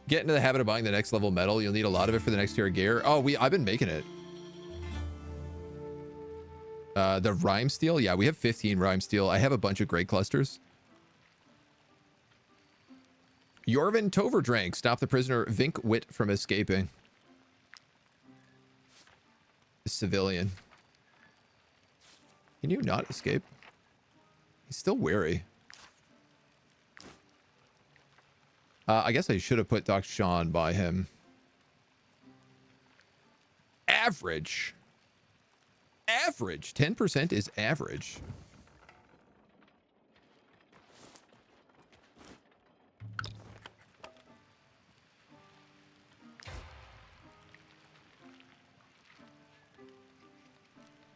[SPEAKER 1] Get into the habit of buying the next level metal. You'll need a lot of it for the next tier of gear. Oh, I've been making it. The rhyme steel. Yeah, we have 15 rhyme steel. I have a bunch of great clusters. Yorvin Toverdrank. Stop the prisoner Vink Wit from escaping. Civilian. Can you not escape? He's still wary. I guess I should have put Dr. Sean by him. Average. Average. 10% is average.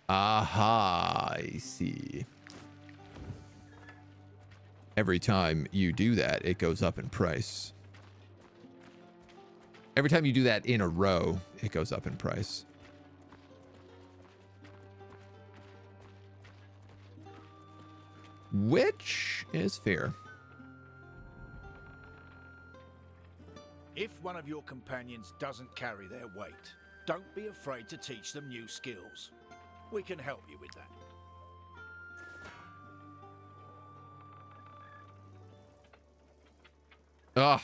[SPEAKER 1] Aha, I see. Every time you do that, it goes up in price. Every time you do that in a row, it goes up in price. Which is fair.
[SPEAKER 12] If one of your companions doesn't carry their weight, don't be afraid to teach them new skills. We can help you with that.
[SPEAKER 1] Ugh.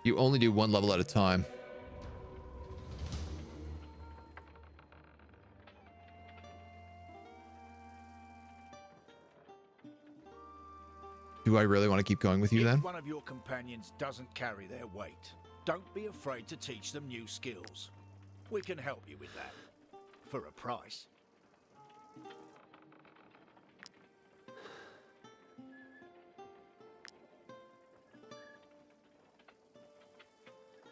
[SPEAKER 1] You only do one level at a time. Do I really want to keep going with you then?
[SPEAKER 12] If one of your companions doesn't carry their weight, don't be afraid to teach them new skills. We can help you with that. For a price.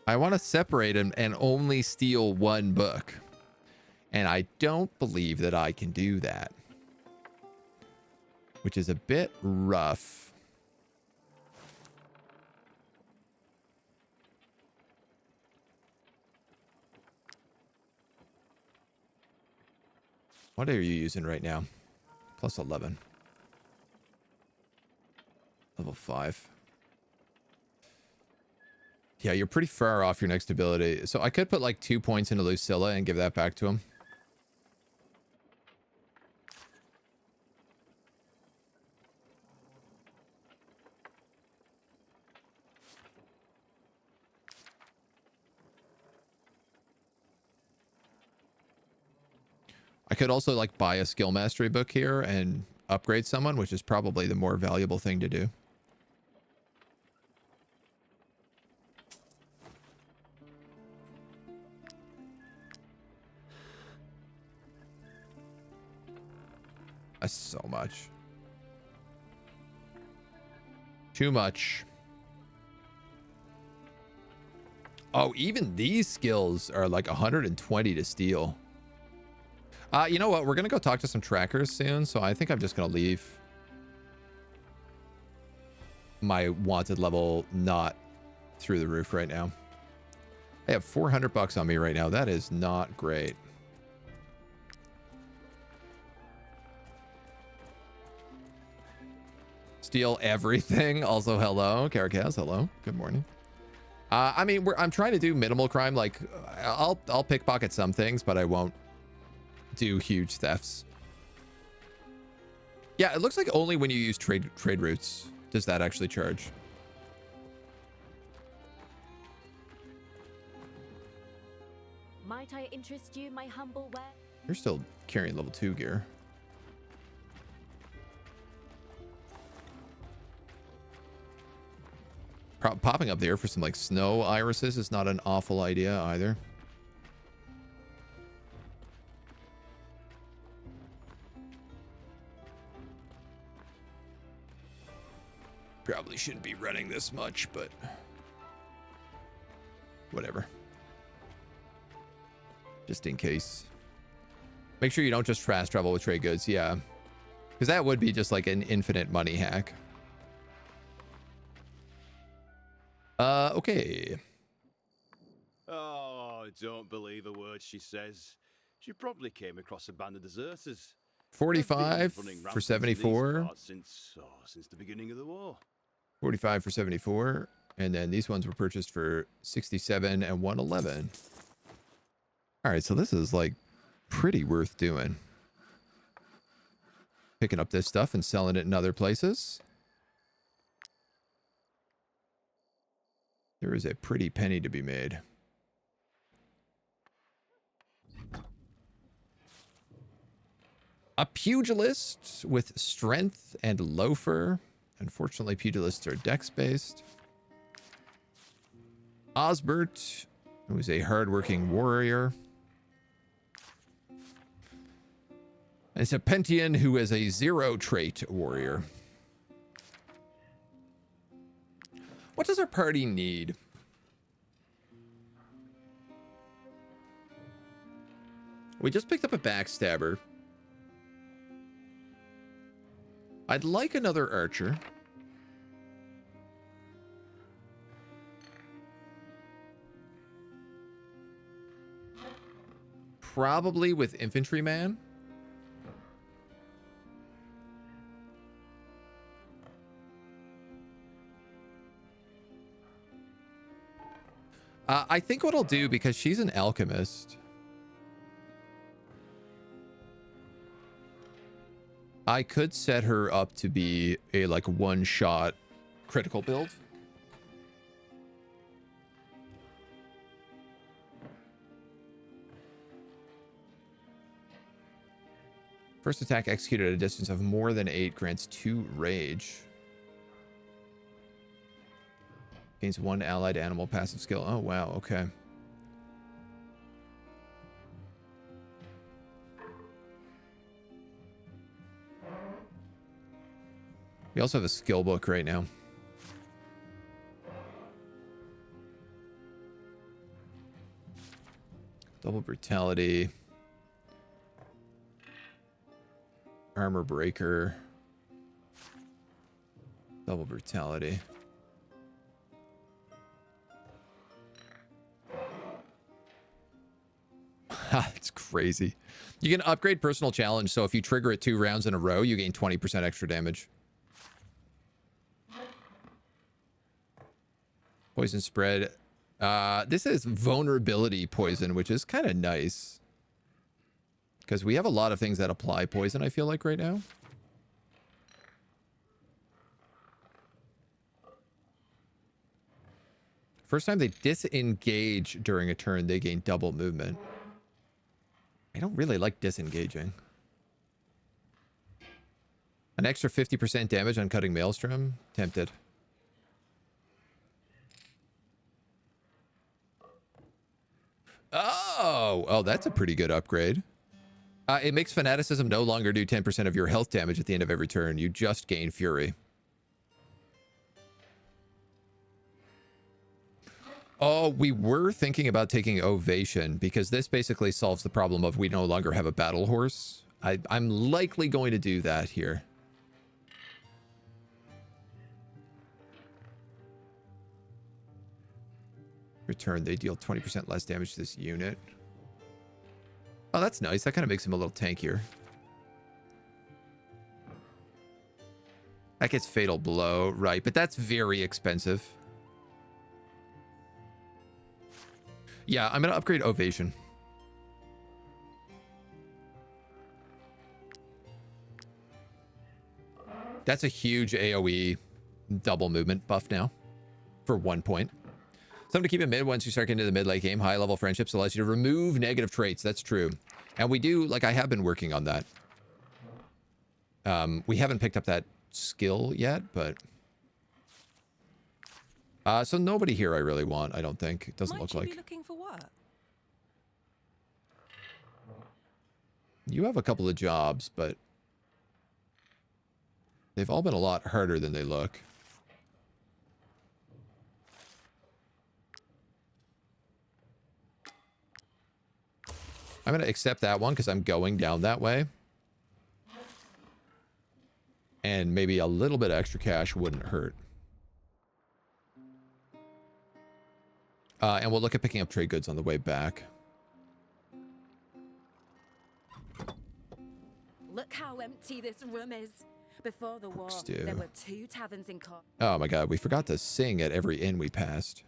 [SPEAKER 1] I want to separate them and only steal one book. And I don't believe that I can do that. Which is a bit rough. What are you using right now? Plus 11. Level 5. Yeah, you're pretty far off your next ability. So I could put like 2 points into Lucilla and give that back to him. I could also like buy a skill mastery book here and upgrade someone, which is probably the more valuable thing to do. That's so much. Too much. Oh, even these skills are like 120 to steal. You know what? We're going to go talk to some trackers soon, so I think I'm just going to leave my wanted level not through the roof right now. I have 400 bucks on me right now. That is not great. Steal everything. Also, hello. Caracas, hello. Good morning. I mean, I'm trying to do minimal crime. Like, I'll pickpocket some things, but I won't do huge thefts. Yeah, it looks like only when you use trade routes does that actually charge.
[SPEAKER 7] Might I interest you in my humble way?
[SPEAKER 1] You're still carrying level 2 gear. Popping up there for some like snow irises is not an awful idea either. Probably shouldn't be running this much, but whatever. Just in case. Make sure you don't just fast travel with trade goods. Yeah. Because that would be just like an infinite money hack. Okay.
[SPEAKER 13] Oh, don't believe a word she says. She probably came across a band of deserters.
[SPEAKER 1] 45
[SPEAKER 13] Running
[SPEAKER 1] for
[SPEAKER 13] rampant in these
[SPEAKER 1] 74.
[SPEAKER 13] parts since the beginning of the war.
[SPEAKER 1] 45 for 74. And then these ones were purchased for 67 and 111. All right, so this is like pretty worth doing. Picking up this stuff and selling it in other places. There is a pretty penny to be made. A pugilist with strength and loafer. Unfortunately, pugilists are dex-based. Osbert, who is a hardworking warrior. And Serpentian, who is a 0 trait warrior. What does our party need? We just picked up a backstabber. I'd like another archer. Probably with infantryman. I think what I'll do, because she's an alchemist, I could set her up to be a like one-shot critical build. First attack executed at a distance of more than 8 grants 2 rage. Gains 1 allied animal passive skill. Oh, wow. Okay. We also have a skill book right now. Double brutality. Armor breaker. Double brutality. It's crazy. You can upgrade personal challenge, so if you trigger it 2 rounds in a row, you gain 20% extra damage. Poison spread. This is vulnerability poison, which is kind of nice. Because we have a lot of things that apply poison, I feel like, right now. First time they disengage during a turn, they gain double movement. I don't really like disengaging. An extra 50% damage on cutting maelstrom? Tempted. Oh, that's a pretty good upgrade. It makes fanaticism no longer do 10% of your health damage at the end of every turn. You just gain fury. Oh, we were thinking about taking Ovation because this basically solves the problem of we no longer have a battle horse. I'm likely going to do that here. Return, they deal 20% less damage to this unit. Oh, that's nice. That kind of makes him a little tankier. That gets fatal blow, right? But that's very expensive. Yeah, I'm going to upgrade Ovation. That's a huge AoE double movement buff now for 1 point. Something to keep in mid once you start getting into the mid-late game. High-level friendships allows you to remove negative traits. That's true. And we do, like, I have been working on that. We haven't picked up that skill yet, but... so nobody here I really want, I don't think. It doesn't look like.
[SPEAKER 8] Might you be looking for work?
[SPEAKER 1] You have a couple of jobs, but... they've all been a lot harder than they look. I'm going to accept that one because I'm going down that way. And maybe a little bit of extra cash wouldn't hurt. And we'll look at picking up trade goods on the way back.
[SPEAKER 14] Look how empty this room is. Before the war,
[SPEAKER 1] Stew.
[SPEAKER 14] there were 2 taverns in Cor.
[SPEAKER 1] Oh my god, we forgot to sing at every inn we passed.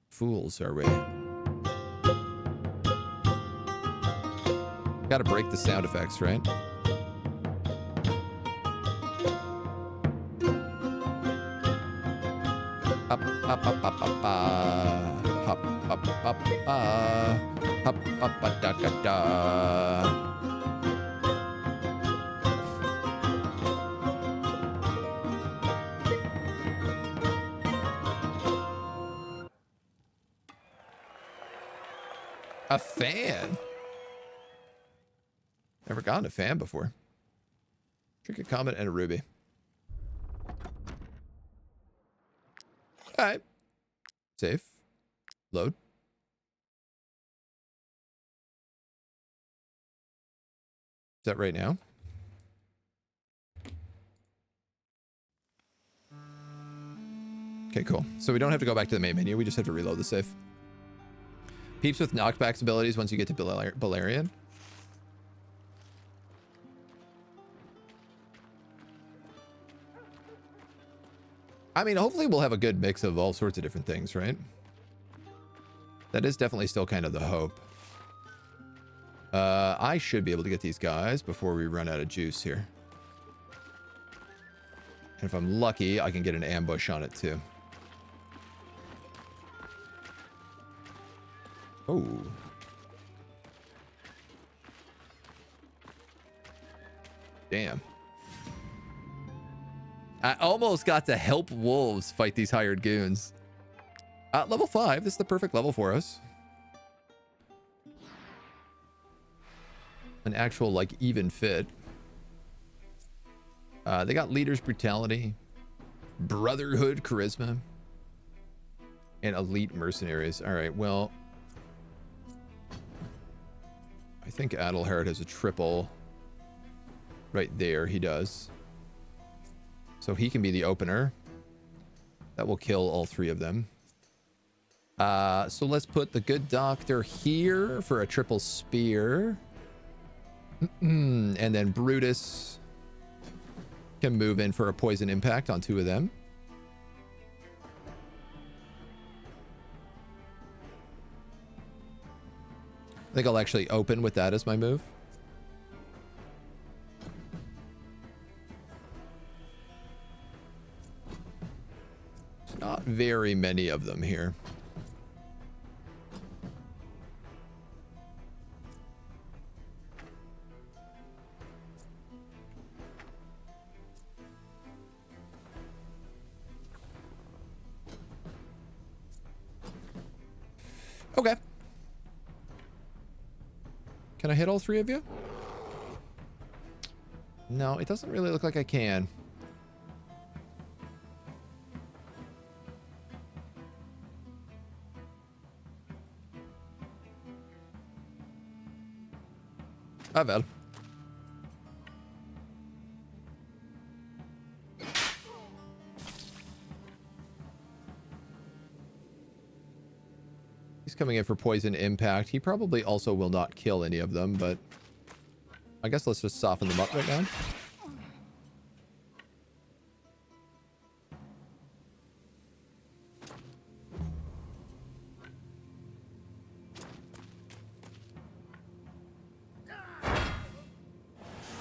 [SPEAKER 1] Fools are we? Gotta break the sound effects, right? Up, up, up, up, up, hop, up, up, hop, up, da, da, da. A fan? Never gotten a fan before. Trinket Comet and a ruby. Alright. Save. Load. Is that right now? Okay, cool. So we don't have to go back to the main menu. We just have to reload the save. Peeps with knockbacks abilities once you get to Balerion. I mean, hopefully we'll have a good mix of all sorts of different things, right? That is definitely still kind of the hope. I should be able to get these guys before we run out of juice here. And if I'm lucky, I can get an ambush on it too. Oh. Damn. I almost got to help wolves fight these hired goons. Level 5. This is the perfect level for us. An actual, like, even fit. They got leader's brutality, brotherhood charisma, and elite mercenaries. All right, well, I think Adelhard has a triple right there. He does. So he can be the opener. That will kill all 3 of them. So let's put the good doctor here for a triple spear. And then Brutus can move in for a poison impact on 2 of them. I think I'll actually open with that as my move. There's not very many of them here. Okay. Can I hit all 3 of you? No, it doesn't really look like I can. Ah, väl. He's coming in for poison impact. He probably also will not kill any of them, but I guess let's just soften them up right now.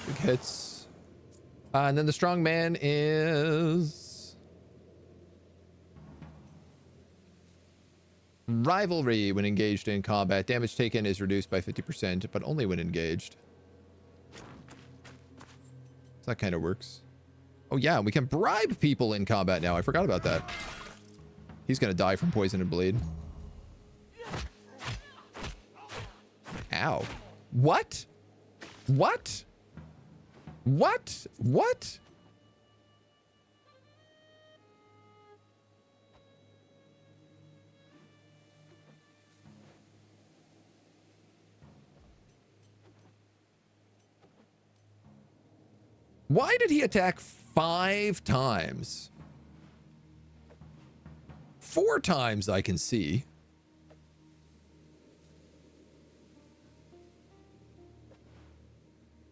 [SPEAKER 1] Big hits. And then the strong man is rivalry. When engaged in combat, damage taken is reduced by 50%, but only when engaged. So that kind of works. Oh yeah, we can bribe people in combat now. I forgot about that. He's gonna die from poison and bleed. Ow. What? What? What? What? Why did he attack 5 times? 4 times I can see.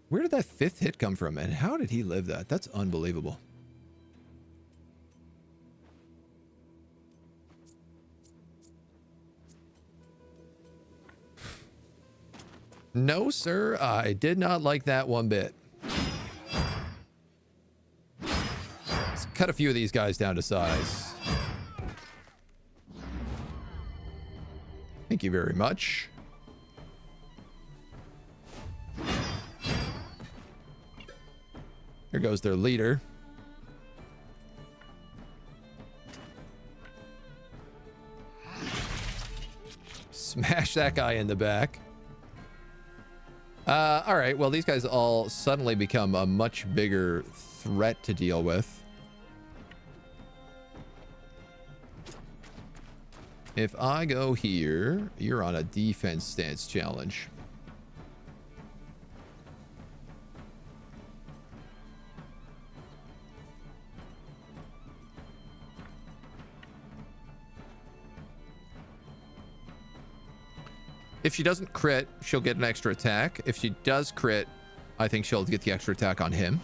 [SPEAKER 1] Where did that 5th hit come from, and how did he live that? That's unbelievable. No, sir, I did not like that one bit. Let's cut a few of these guys down to size. Thank you very much. Here goes their leader. Smash that guy in the back. All right, well, these guys all suddenly become a much bigger threat to deal with. If I go here, you're on a defense stance challenge. If she doesn't crit, she'll get an extra attack. If she does crit, I think she'll get the extra attack on him.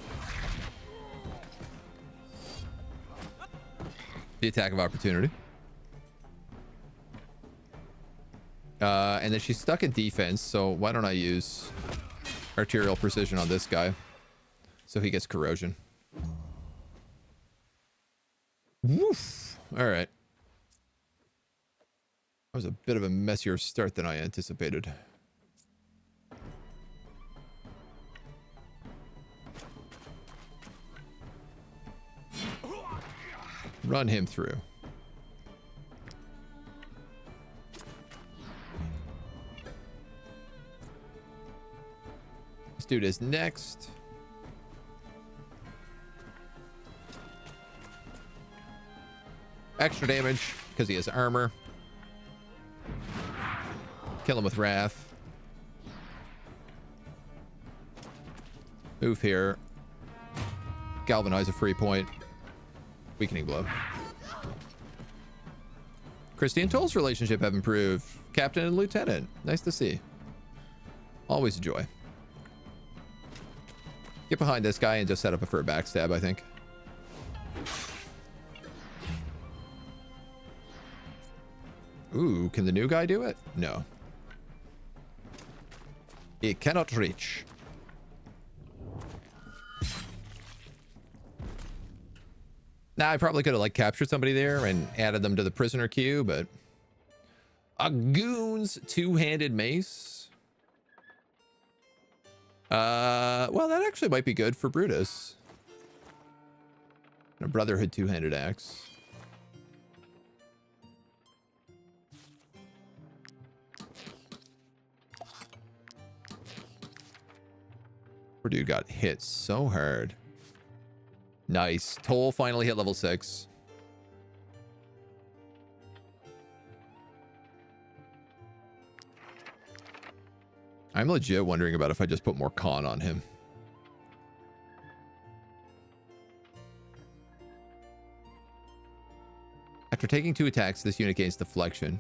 [SPEAKER 1] The attack of opportunity. And then she's stuck in defense, so why don't I use arterial precision on this guy so he gets corrosion. Woof. All right. That was a bit of a messier start than I anticipated. Run him through. This dude is next. Extra damage because he has armor. Kill him with wrath. Move here. Galvanize a free point. Weakening blow. Christy and Toll's relationship have improved. Captain and Lieutenant. Nice to see. Always a joy. Get behind this guy and just set up for a backstab, I think. Ooh, can the new guy do it? No. It cannot reach. Now, I probably could have like captured somebody there and added them to the prisoner queue, but a goon's two-handed mace. Well, that actually might be good for Brutus. A Brotherhood two-handed axe. Poor dude got hit so hard. Nice. Toll finally hit level 6. I'm legit wondering about if I just put more con on him. After taking 2 attacks, this unit gains deflection.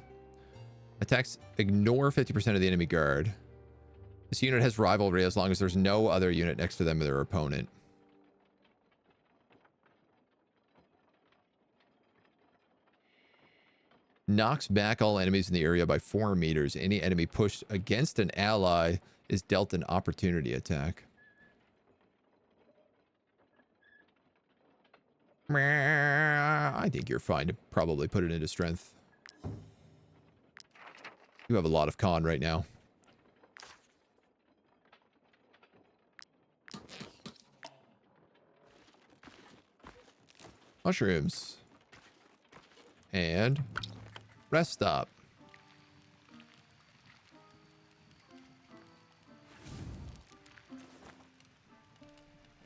[SPEAKER 1] Attacks ignore 50% of the enemy guard. This unit has rivalry as long as there's no other unit next to them or their opponent. Knocks back all enemies in the area by 4 meters. Any enemy pushed against an ally is dealt an opportunity attack. I think you're fine to probably put it into strength. You have a lot of con right now. Mushrooms. And rest stop.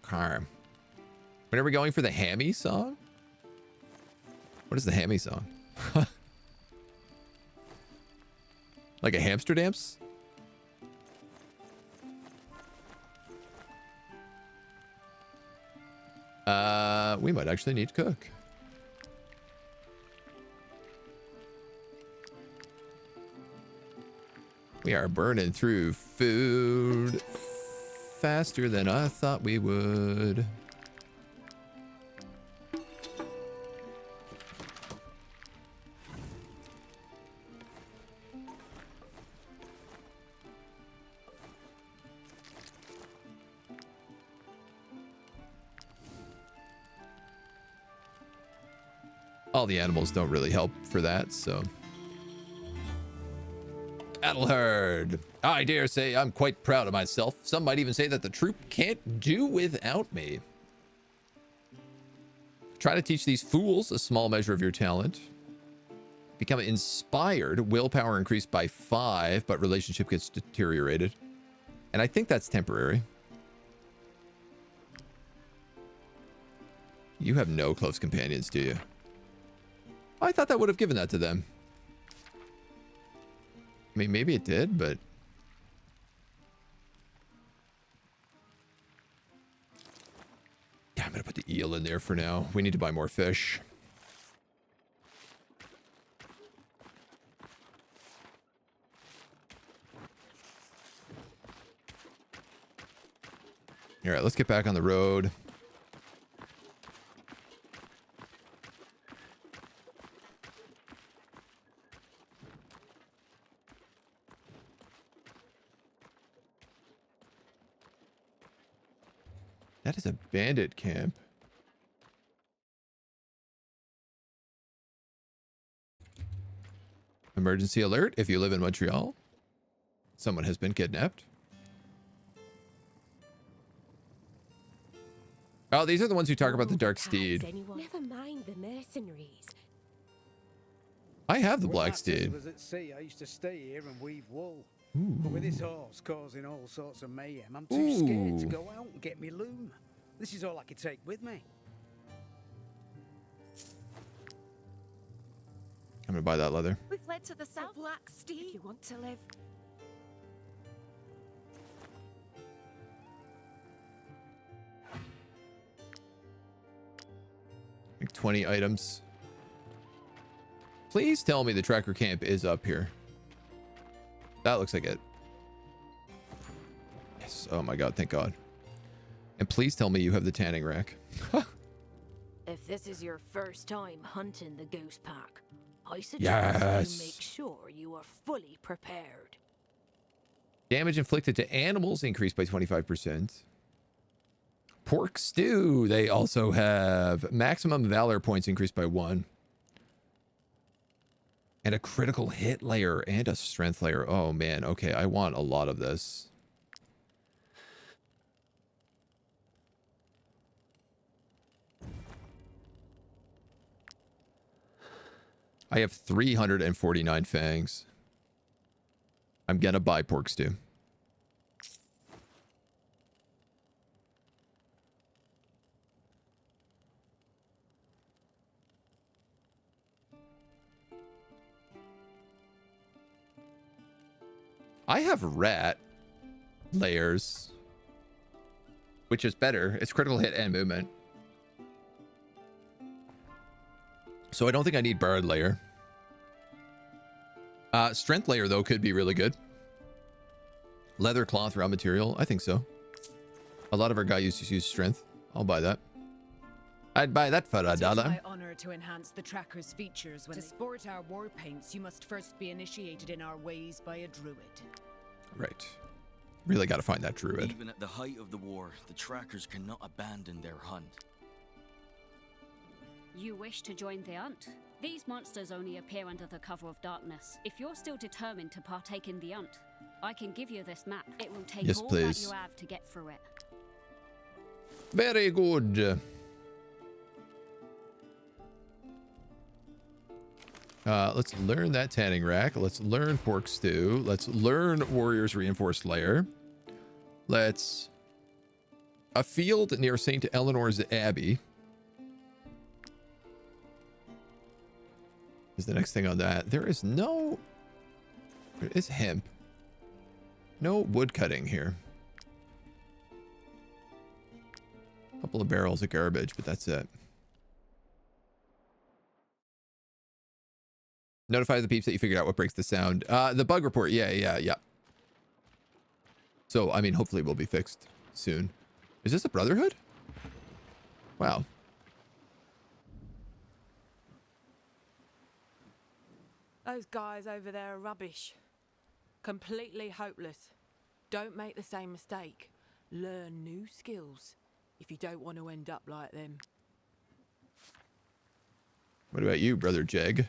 [SPEAKER 1] Okay. When are we going for the hammy song? What is the hammy song? Like a hamster dance? We might actually need to cook. We are burning through food faster than I thought we would. All the animals don't really help for that, so. Adelherd. I dare say I'm quite proud of myself. Some might even say that the troop can't do without me. Try to teach these fools a small measure of your talent. Become inspired. Willpower increased by 5, but relationship gets deteriorated. And I think that's temporary. You have no close companions, do you? I thought that would have given that to them. I mean, maybe it did, but... Yeah, I'm going to put the eel in there for now. We need to buy more fish. All right, let's get back on the road. That is a bandit camp. Emergency alert if you live in Montreal. Someone has been kidnapped. Oh, these are the ones who talk about the Dark Steed.
[SPEAKER 3] Never mind the mercenaries.
[SPEAKER 1] I have the Black Steed.
[SPEAKER 15] Was at sea, I used to stay here and weave wool. But with this horse causing all sorts of mayhem, I'm too scared to go out and get me loom. This is all I could take with me.
[SPEAKER 1] I'm gonna buy that leather.
[SPEAKER 14] We've led to the south.
[SPEAKER 3] Black Steed. If you want to live.
[SPEAKER 1] Like 20 items. Please tell me the tracker camp is up here. That looks like it. Yes. Oh my god, thank god. And please tell me you have the tanning rack.
[SPEAKER 9] If this is your first time hunting the goose pack, I suggest you make sure you are fully prepared.
[SPEAKER 1] Damage inflicted to animals increased by 25%. Pork stew. They also have maximum valor points increased by 1. And a critical hit layer and a strength layer. Oh man, okay, I want a lot of this. I have 349 fangs. I'm gonna buy pork stew. I have rat layers, which is better. It's critical hit and movement. So I don't think I need bird layer. Strength layer, though, could be really good. Leather, cloth, raw material. I think so. A lot of our guys used to use strength. I'll buy that. I'd buy that for $1.
[SPEAKER 8] It is my honor to enhance the tracker's features. To sport our war paints, you must first be initiated in our ways by a druid.
[SPEAKER 1] Right. Really got to find that druid.
[SPEAKER 16] Even at the height of the war, the trackers cannot abandon their hunt.
[SPEAKER 17] You wish to join the hunt? These monsters only appear under the cover of darkness. If you're still determined to partake in the hunt, I can give you this map. It will take all that you have to get through it.
[SPEAKER 1] Very good. Let's learn that tanning rack. Let's learn pork stew. Let's learn warrior's reinforced layer. Let's... A field near St. Eleanor's Abbey is the next thing on that. There is no... There is hemp. No wood cutting here. A couple of barrels of garbage, but that's it. Notify the peeps that you figured out what breaks the sound. The bug report. Yeah. So, I mean, hopefully we'll be fixed soon. Is this a brotherhood? Wow.
[SPEAKER 18] Those guys over there are rubbish. Completely hopeless. Don't make the same mistake. Learn new skills if you don't want to end up like them.
[SPEAKER 1] What about you, Brother Jeg?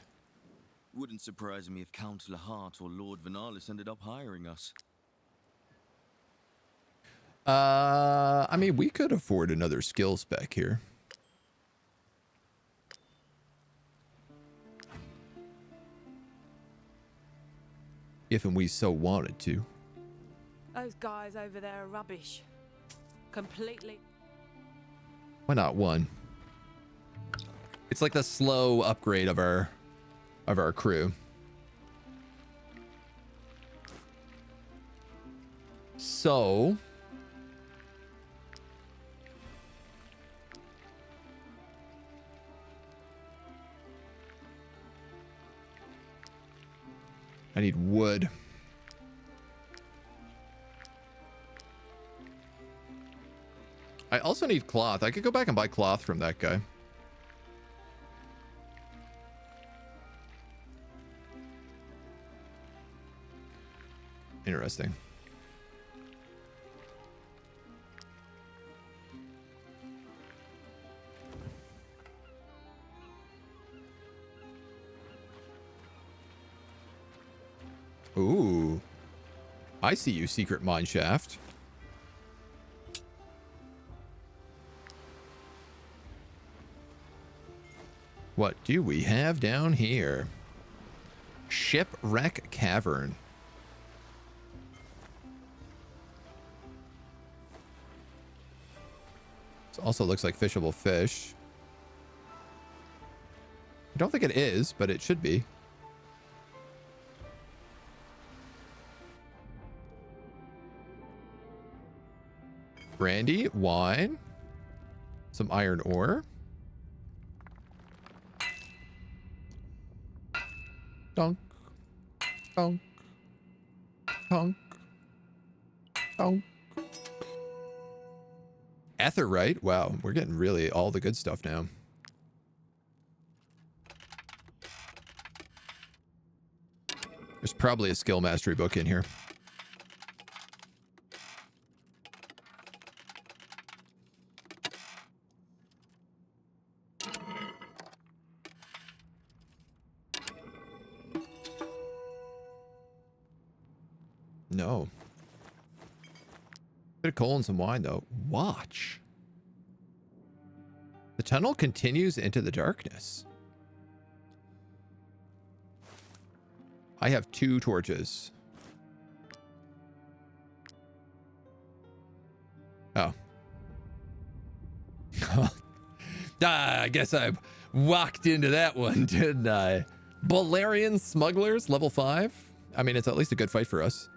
[SPEAKER 16] Wouldn't surprise me if Councillor Hart or Lord Venalis ended up hiring us.
[SPEAKER 1] I mean, we could afford another skill spec here. If and we so wanted to.
[SPEAKER 18] Those guys over there are rubbish. Completely.
[SPEAKER 1] Why not one? It's like the slow upgrade of our crew. So I need wood. I also need cloth. I could go back and buy cloth from that guy. Interesting. Ooh. I see you, secret mine shaft. What do we have down here? Shipwreck Cavern. This also looks like fishable fish. I don't think it is, but it should be. Brandy, wine, some iron ore. Dunk, dunk, dunk, dunk. Etherite. Wow, we're getting really all the good stuff now. There's probably a skill mastery book in here. No. Bit of coal and some wine, though. Watch. The tunnel continues into the darkness. I have 2 torches. Oh. I guess I walked into that one, didn't I? Balerian smugglers, level 5. I mean, it's at least a good fight for us.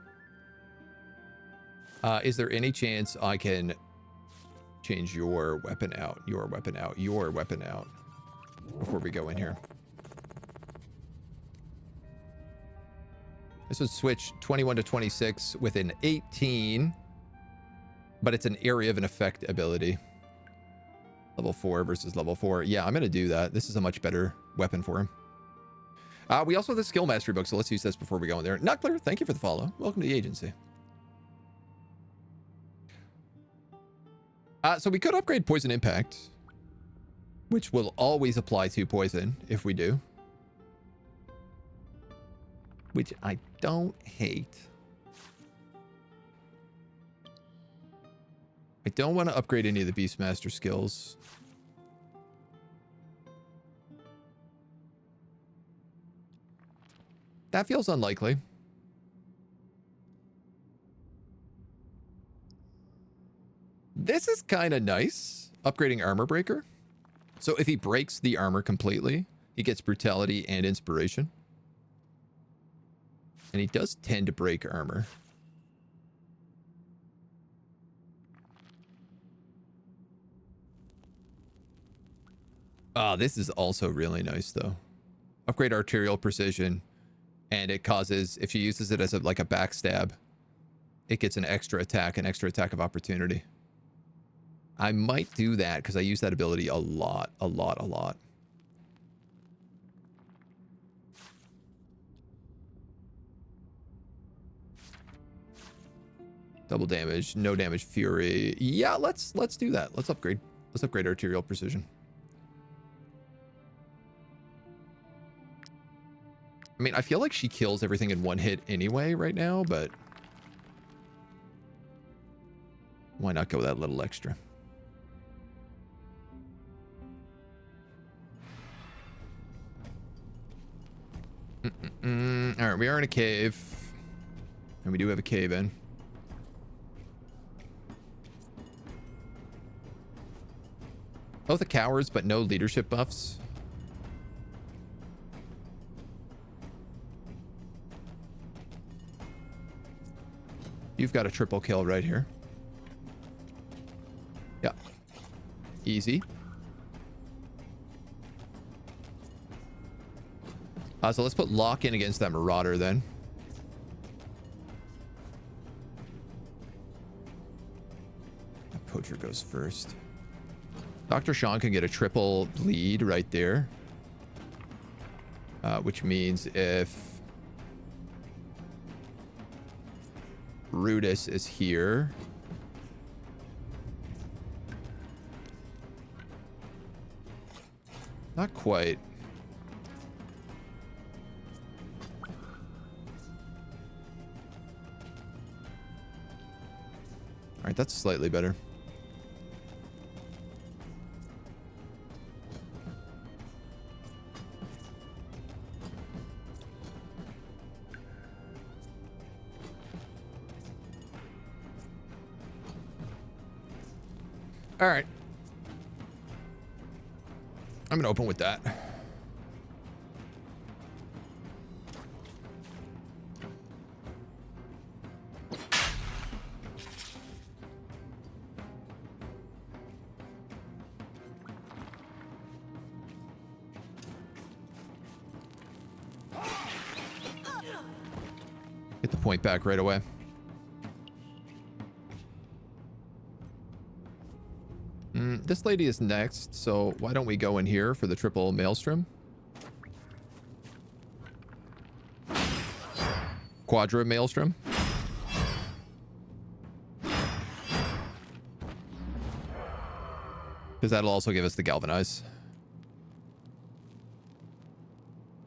[SPEAKER 1] Is there any chance I can change your weapon out, your weapon out, your weapon out before we go in here? This would switch 21 to 26 with an 18, but it's an area of an effect ability. Level 4 versus level 4. Yeah, I'm going to do that. This is a much better weapon for him. We also have the skill mastery book, so let's use this before we go in there. Knuckler, thank you for the follow. Welcome to the agency. So we could upgrade Poison Impact, which will always apply to poison if we do. Which I don't hate. I don't want to upgrade any of the Beastmaster skills. That feels unlikely. This is kind of nice. Upgrading Armor Breaker. So if he breaks the armor completely, he gets Brutality and Inspiration. And he does tend to break armor. Ah, this is also really nice, though. Upgrade Arterial Precision. And it causes, if she uses it as like a backstab, it gets an extra attack of opportunity. I might do that because I use that ability a lot. Double damage, no damage, fury. Yeah, let's do that. Let's upgrade. Let's upgrade arterial precision. I mean, I feel like she kills everything in one hit anyway right now, but why not go that little extra? All right, we are in a cave, and we do have a cave in. Both the cowards, but no leadership buffs. You've got a triple kill right here. Yeah. Easy. So let's put lock in against that marauder then. Poacher goes first. Dr. Sean can get a triple bleed right there. Which means if Rudis is here. Not quite. All right, that's slightly better. All right. I'm going to open with that. Get the point back right away. This lady is next, so why don't we go in here for the triple maelstrom? Quadra maelstrom. Because that'll also give us the galvanize.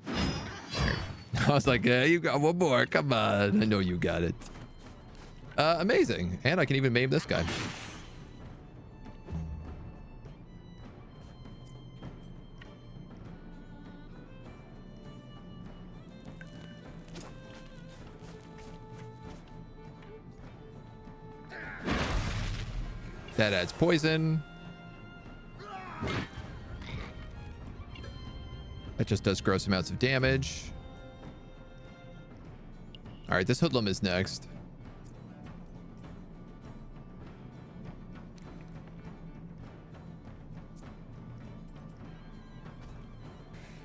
[SPEAKER 1] I was like, yeah, you got one more. Come on. I know you got it. Amazing. And I can even maim this guy. That adds poison. That just does gross amounts of damage. All right, this hoodlum is next.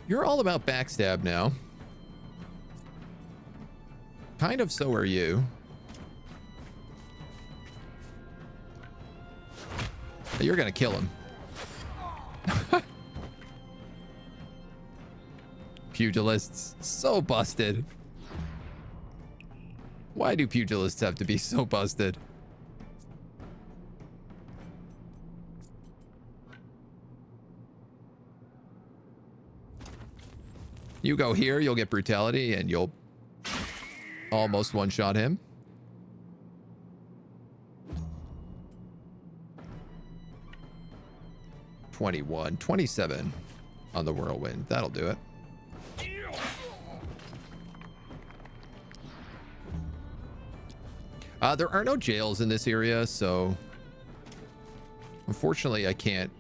[SPEAKER 1] You're all about backstab now. Kind of so are you. You're gonna kill him. Pugilists, so busted. Why do pugilists have to be so busted? You go here, you'll get brutality, and you'll almost one-shot him. 21, 27 on the whirlwind. That'll do it. There are no jails in this area, so unfortunately I can't.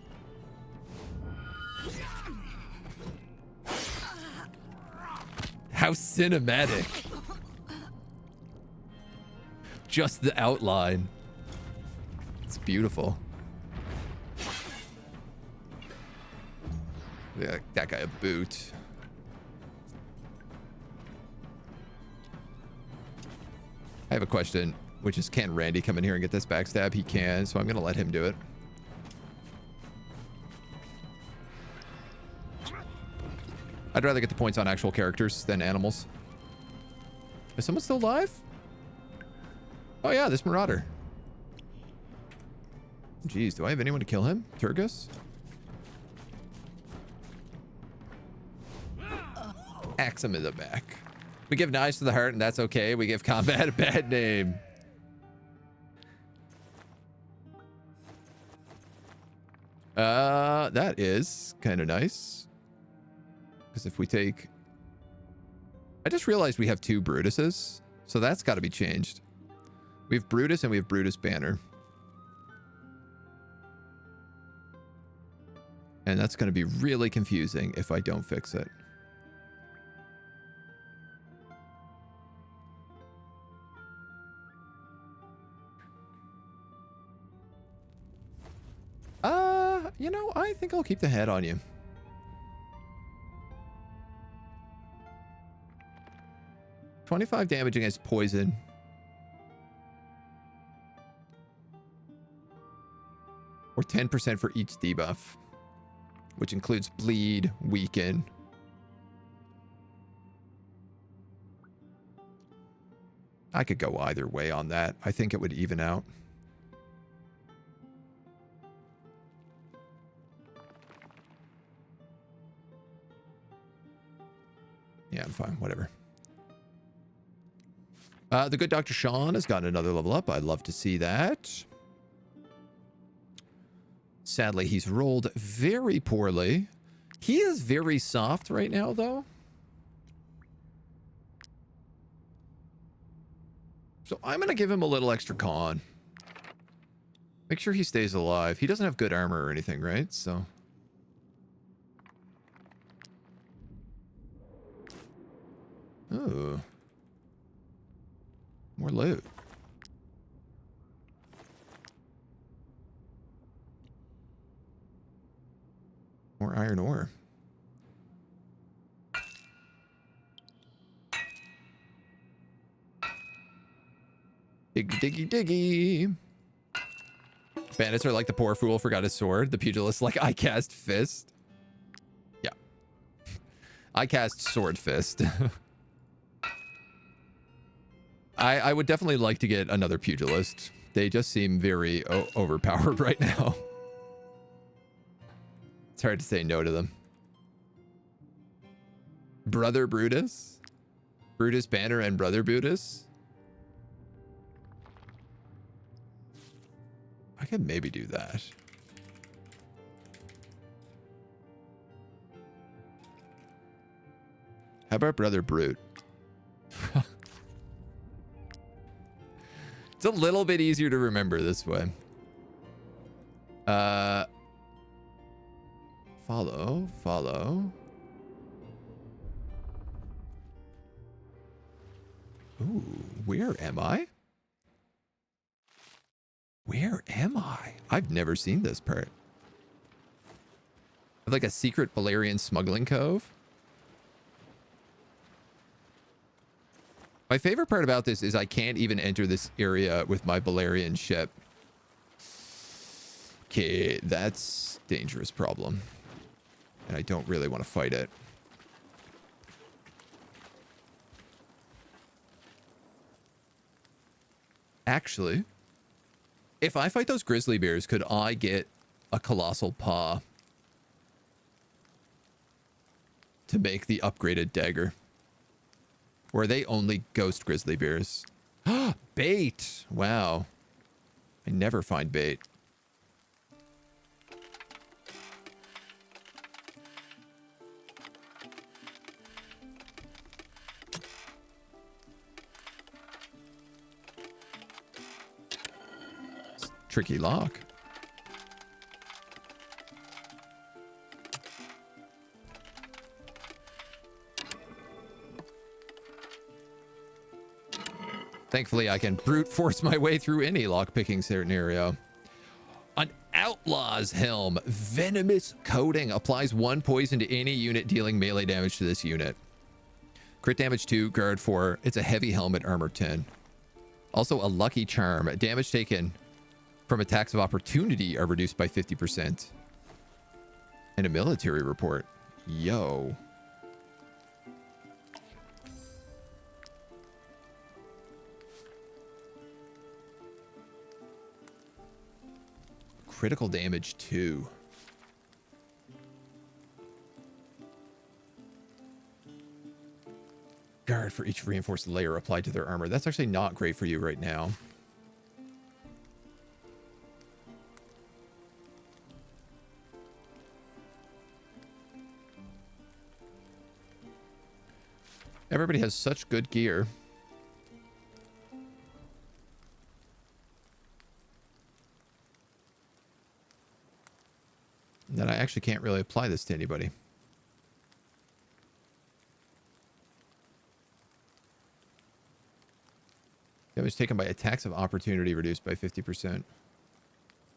[SPEAKER 1] How cinematic. Just the outline. It's beautiful. Yeah, that guy a boot. I have a question, which is, can Randy come in here and get this backstab? He can, so I'm going to let him do it. I'd rather get the points on actual characters than animals. Is someone still alive? Oh yeah, this marauder. Jeez, do I have anyone to kill him? Turgus? Axe him in the back. We give knives to the heart, and that's okay. We give combat a bad name. That is kind of nice. Because if we take... I just realized we have 2 Brutuses, so that's got to be changed. We have Brutus and we have Brutus Banner. And that's going to be really confusing if I don't fix it. You know, I think I'll keep the head on you. $25 damage against poison. Or 10% for each debuff, which includes bleed, weaken. I could go either way on that. I think it would even out. Yeah, I'm fine. Whatever. The good Dr. Sean has gotten another level up. I'd love to see that. Sadly, he's rolled very poorly. He is very soft right now, though. So I'm going to give him a little extra con. Make sure he stays alive. He doesn't have good armor or anything, right? So... Ooh. More loot. More iron ore. Diggy, diggy, diggy. Bandits are like the poor fool forgot his sword. The pugilist like I cast fist. Yeah. I cast sword fist. I would definitely like to get another pugilist. They just seem very overpowered right now. It's hard to say no to them. Brother Brutus? Brutus Banner and Brother Brutus? I could maybe do that. How about Brother Brute? It's a little bit easier to remember this way. Follow. Ooh, where am I? Where am I? I've never seen this part. Like a secret Balerian smuggling cove. My favorite part about this is I can't even enter this area with my Balerian ship. Okay, that's a dangerous problem. And I don't really want to fight it. Actually, if I fight those grizzly bears, could I get a colossal paw to make the upgraded dagger? Or are they only ghost grizzly bears? Bait! Wow. I never find bait. Tricky lock. Thankfully, I can brute force my way through any lockpicking scenario. An outlaw's helm. Venomous coating. Applies 1 poison to any unit dealing melee damage to this unit. Crit damage 2, guard 4. It's a heavy helmet, armor 10. Also a lucky charm. Damage taken from attacks of opportunity are reduced by 50%. And a military report. Yo. critical damage too. Guard for each reinforced layer applied to their armor. That's actually not great for you right now. Everybody has such good gear. That I actually can't really apply this to anybody. Damage taken by attacks of opportunity reduced by 50%.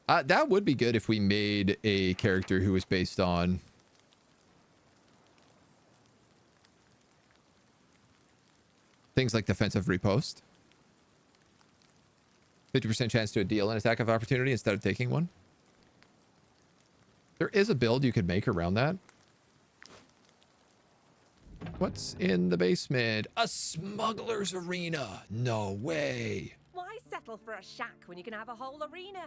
[SPEAKER 1] That would be good if we made a character who was based on things like defensive riposte. 50% chance to deal an attack of opportunity instead of taking one. There is a build you could make around that. What's in the basement? A smuggler's arena. No way.
[SPEAKER 14] Why settle for a shack when you can have a whole arena?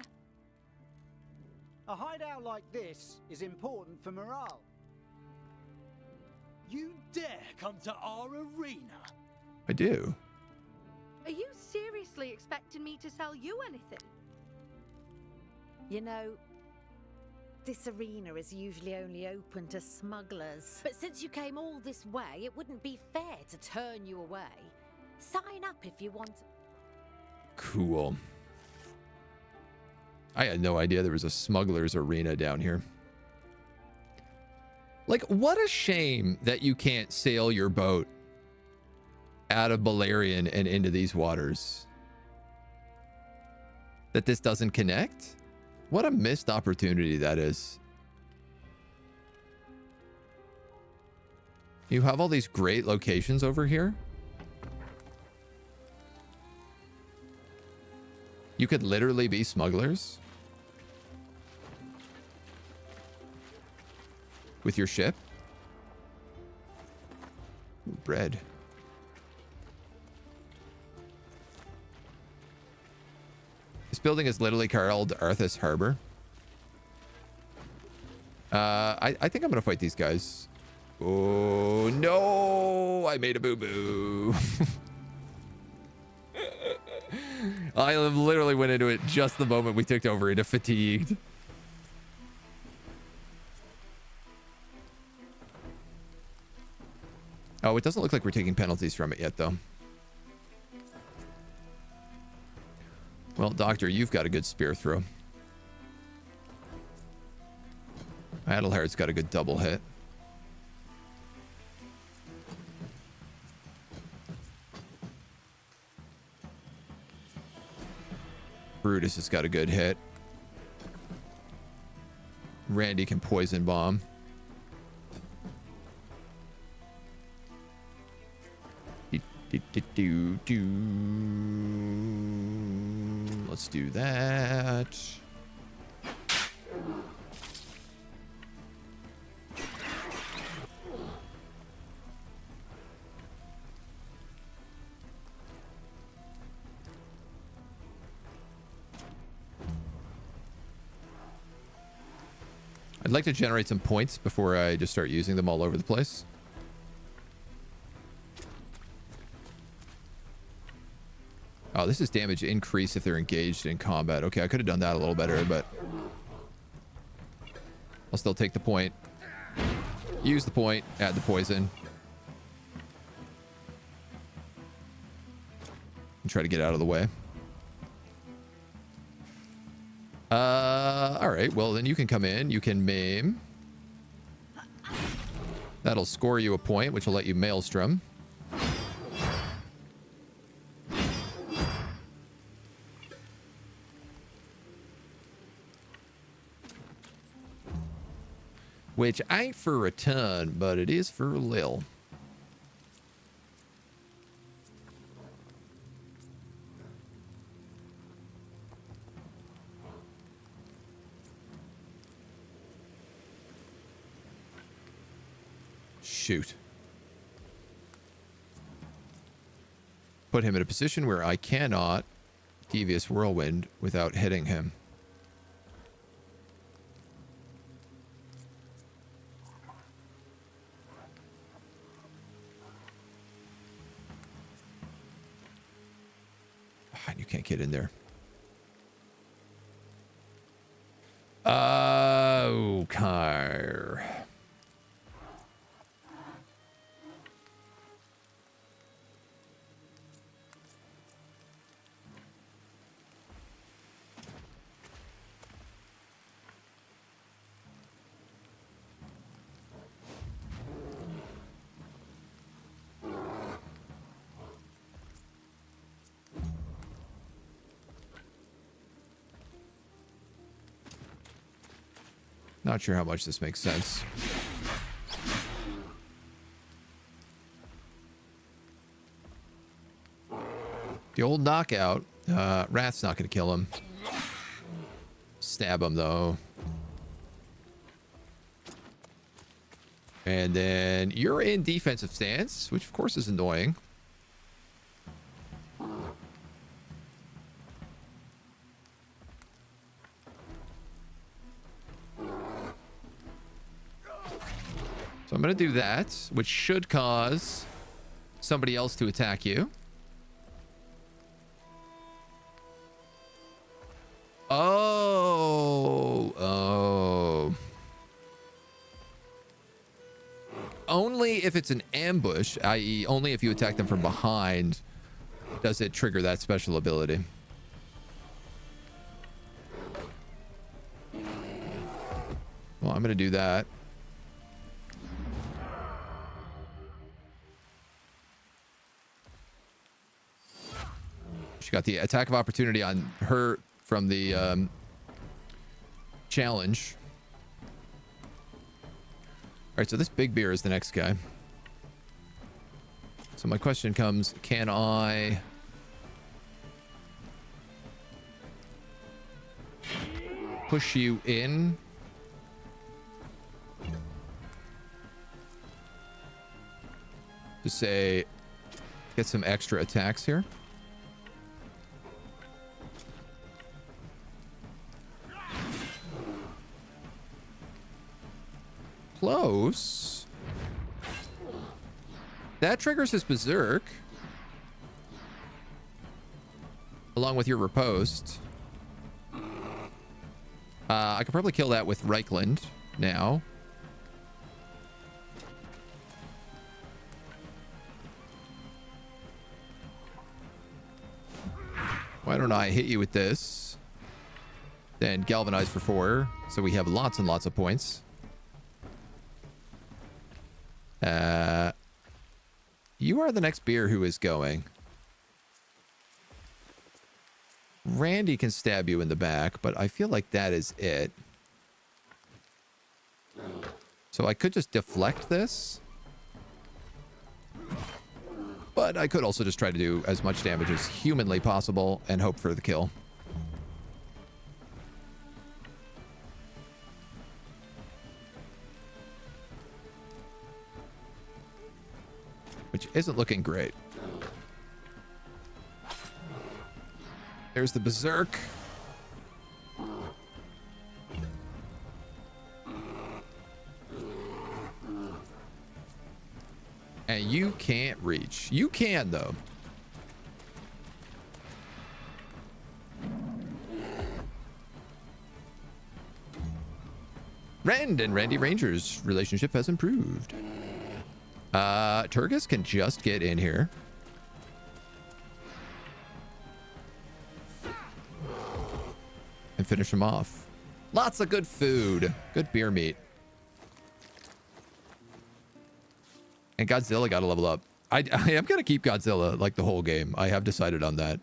[SPEAKER 19] A hideout like this is important for morale.
[SPEAKER 20] You dare come to our arena?
[SPEAKER 1] I do.
[SPEAKER 14] Are you seriously expecting me to sell you anything?
[SPEAKER 9] You know, this arena is usually only open to smugglers. But since you came all this way, it wouldn't be fair to turn you away. Sign up if you want.
[SPEAKER 1] Cool. I had no idea there was a smuggler's arena down here. Like, what a shame that you can't sail your boat out of Balerion and into these waters. That this doesn't connect? What a missed opportunity that is. You have all these great locations over here. You could literally be smugglers with your ship. Ooh, bread. This building is literally called Arthes Harbor. I think I'm gonna fight these guys. Oh no! I made a boo-boo. I literally went into it just the moment we ticked over into fatigued. Oh, it doesn't look like we're taking penalties from it yet, though. Well, Doctor, you've got a good spear throw. Adelhard's got a good double hit. Brutus has got a good hit. Randy can poison bomb. Let's do that. I'd like to generate some points before I just start using them all over the place. Oh, this is damage increase if they're engaged in combat. Okay, I could have done that a little better, but I'll still take the point. Use the point, add the poison. And try to get out of the way. All right, well, then you can come in. You can maim. That'll score you a point, which will let you maelstrom. Which ain't for a ton, but it is for a lil. Shoot. Put him in a position where I cannot devious whirlwind without hitting him. you can't get in there. Okay. Not sure how much this makes sense. The old knockout. Wrath's not going to kill him. Stab him, though. And then you're in defensive stance, which of course is annoying. So I'm going to do that, which should cause somebody else to attack you. Oh. Only if it's an ambush, i.e. only if you attack them from behind, does it trigger that special ability. Well, I'm going to do that. She got the attack of opportunity on her from the challenge. All right, so this big bear is the next guy. So my question comes, can I push you in? To say, get some extra attacks here. Close. That triggers his berserk. Along with your riposte. I could probably kill that with Reichland now. Why don't I hit you with this? Then galvanize for 4. So we have lots and lots of points. You are the next beer who is going. Randy can stab you in the back, but I feel like that is it. So I could just deflect this. But I could also just try to do as much damage as humanly possible and hope for the kill. Which isn't looking great. There's the berserk. And you can't reach. You can, though. Rand and Randy Ranger's relationship has improved. Turgis can just get in here. And finish him off. Lots of good food. Good beer meat. And Godzilla got to level up. I am going to keep Godzilla like the whole game. I have decided on that.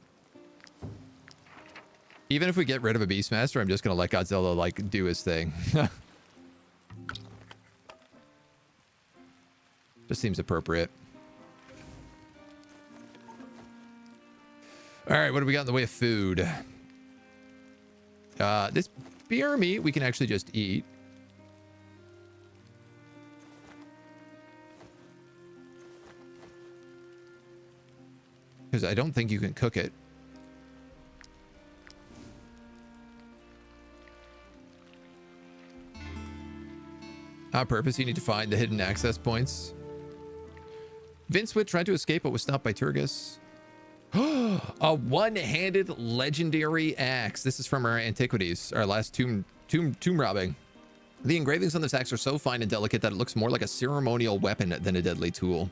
[SPEAKER 1] Even if we get rid of a Beastmaster, I'm just going to let Godzilla like do his thing. Just seems appropriate. All right, what do we got in the way of food? This beer meat we can actually just eat. Because I don't think you can cook it. On purpose, you need to find the hidden access points. Vincewood tried to escape but was stopped by Turgis. A one-handed legendary axe. This is from our antiquities, our last tomb robbing. The engravings on this axe are so fine and delicate that it looks more like a ceremonial weapon than a deadly tool.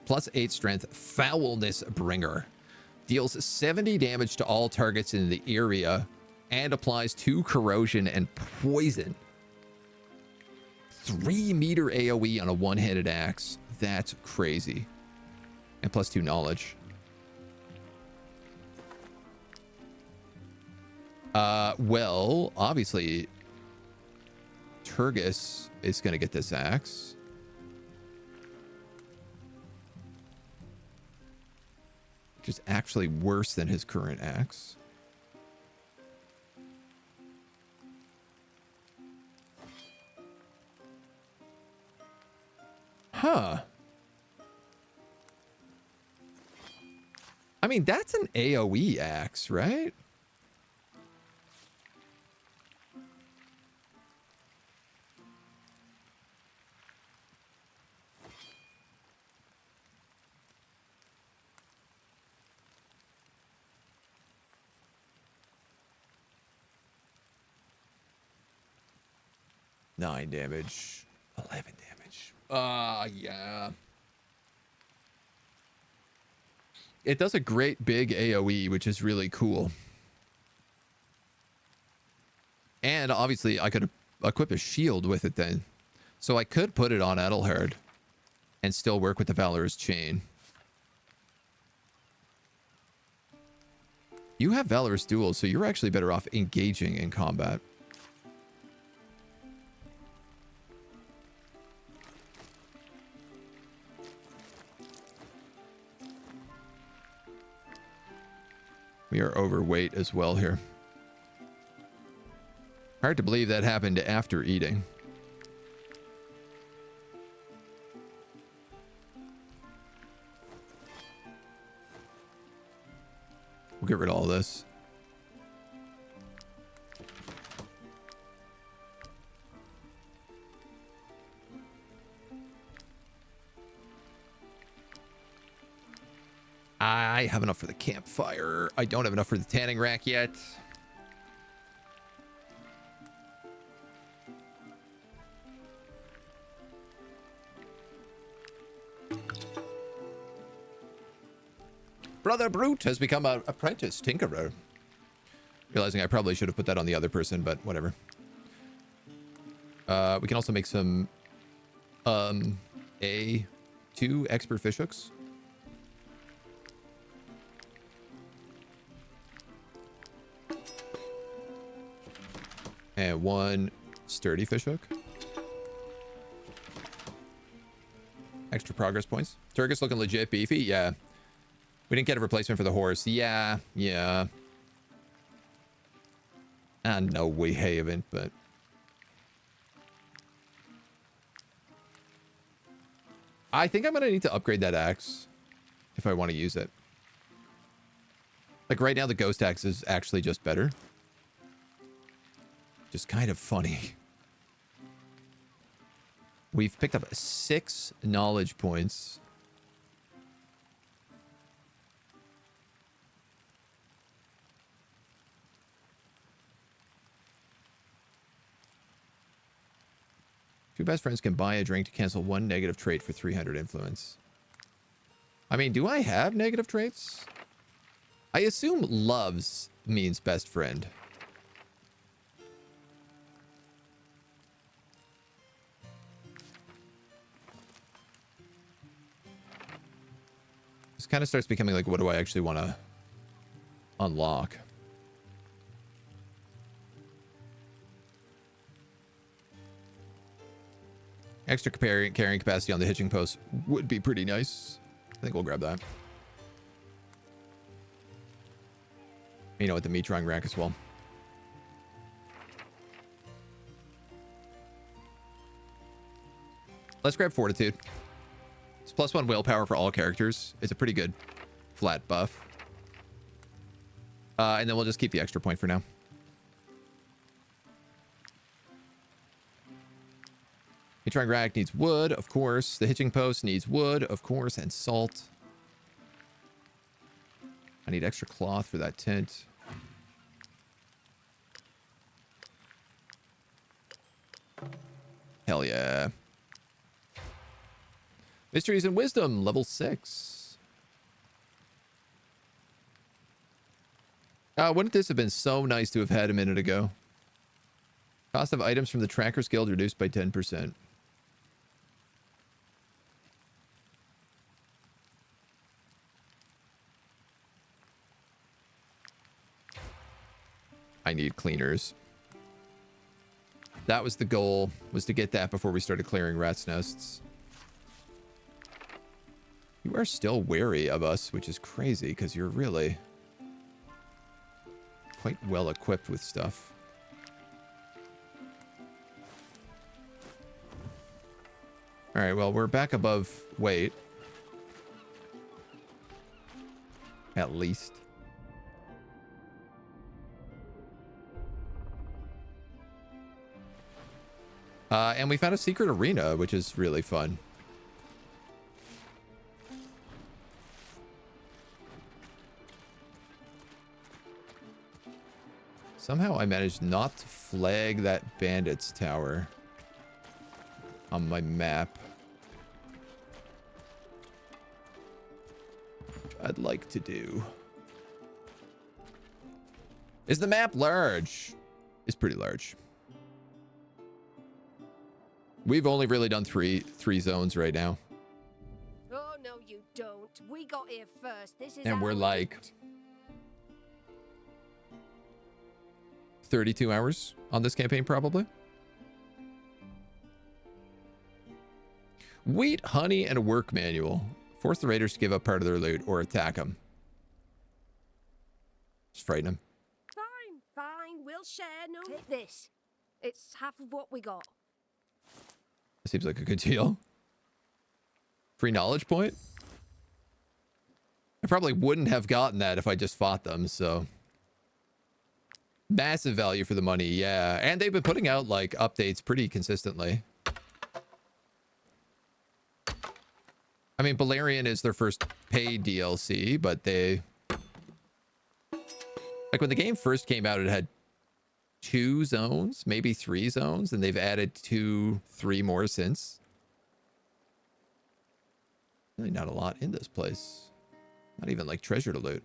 [SPEAKER 1] Plus 8 strength, foulness bringer. Deals 70 damage to all targets in the area and applies 2 corrosion and poison. 3 meter AoE on a one-handed axe. That's crazy. And plus 2 knowledge. Well, obviously, Turgus is going to get this axe. Which is actually worse than his current axe. Huh. I mean, that's an AoE axe, right? Nine damage, 11 damage. Yeah. It does a great big AoE, which is really cool. And obviously, I could equip a shield with it then. So I could put it on Edelhard and still work with the Valorous Chain. You have Valorous Duels, so you're actually better off engaging in combat. We are overweight as well here. Hard to believe that happened after eating. We'll get rid of all this. I have enough for the campfire. I don't have enough for the tanning rack yet. Brother Brute has become an apprentice tinkerer. Realizing I probably should have put that on the other person, but whatever. We can also make some A2 expert fish hooks. And 1 sturdy fish hook. Extra progress points. Turgus looking legit beefy. Yeah. We didn't get a replacement for the horse. Yeah. I know we haven't, but... I think I'm going to need to upgrade that axe if I want to use it. Like right now, the ghost axe is actually just better. Just kind of funny. We've picked up 6 knowledge points. Two best friends can buy a drink to cancel 1 negative trait for 300 influence. I mean, do I have negative traits? I assume loves means best friend. This kind of starts becoming like, what do I actually want to unlock? Extra carrying capacity on the hitching post would be pretty nice. I think we'll grab that. You know, with the meat drawing rack as well. Let's grab Fortitude. It's +1 willpower for all characters. It's a pretty good flat buff. And then we'll just keep the extra point for now. Hitching rack needs wood, of course. The hitching post needs wood, of course, and salt. I need extra cloth for that tent. Hell yeah. Mysteries and Wisdom, level 6. Wouldn't this have been so nice to have had a minute ago? Cost of items from the Trackers Guild reduced by 10%. I need cleaners. That was the goal, was to get that before we started clearing rat's nests. You are still wary of us, which is crazy because you're really quite well equipped with stuff. All right, well, we're back above weight. At least. And we found a secret arena, which is really fun. Somehow I managed not to flag that bandits tower on my map. Which I'd like to do. Is the map large? It's pretty large. We've only really done three zones right now.
[SPEAKER 3] Oh, no, you don't. We got here first. This is
[SPEAKER 1] And we're
[SPEAKER 3] our
[SPEAKER 1] like
[SPEAKER 3] route.
[SPEAKER 1] 32 hours on this campaign, probably. Wheat, honey, and a work manual. Force the raiders to give up part of their loot or attack them. Just frighten them.
[SPEAKER 3] Fine, fine. We'll share. No, take this. It's half of what we got.
[SPEAKER 1] Seems like a good deal. Free knowledge point? I probably wouldn't have gotten that if I just fought them, so. Massive value for the money, yeah. And they've been putting out, like, updates pretty consistently. I mean, Balerion is their first paid DLC, but they... Like, when the game first came out, it had 2 zones, maybe 3 zones, and they've added 2, 3 more since. Really not a lot in this place. Not even, like, treasure to loot.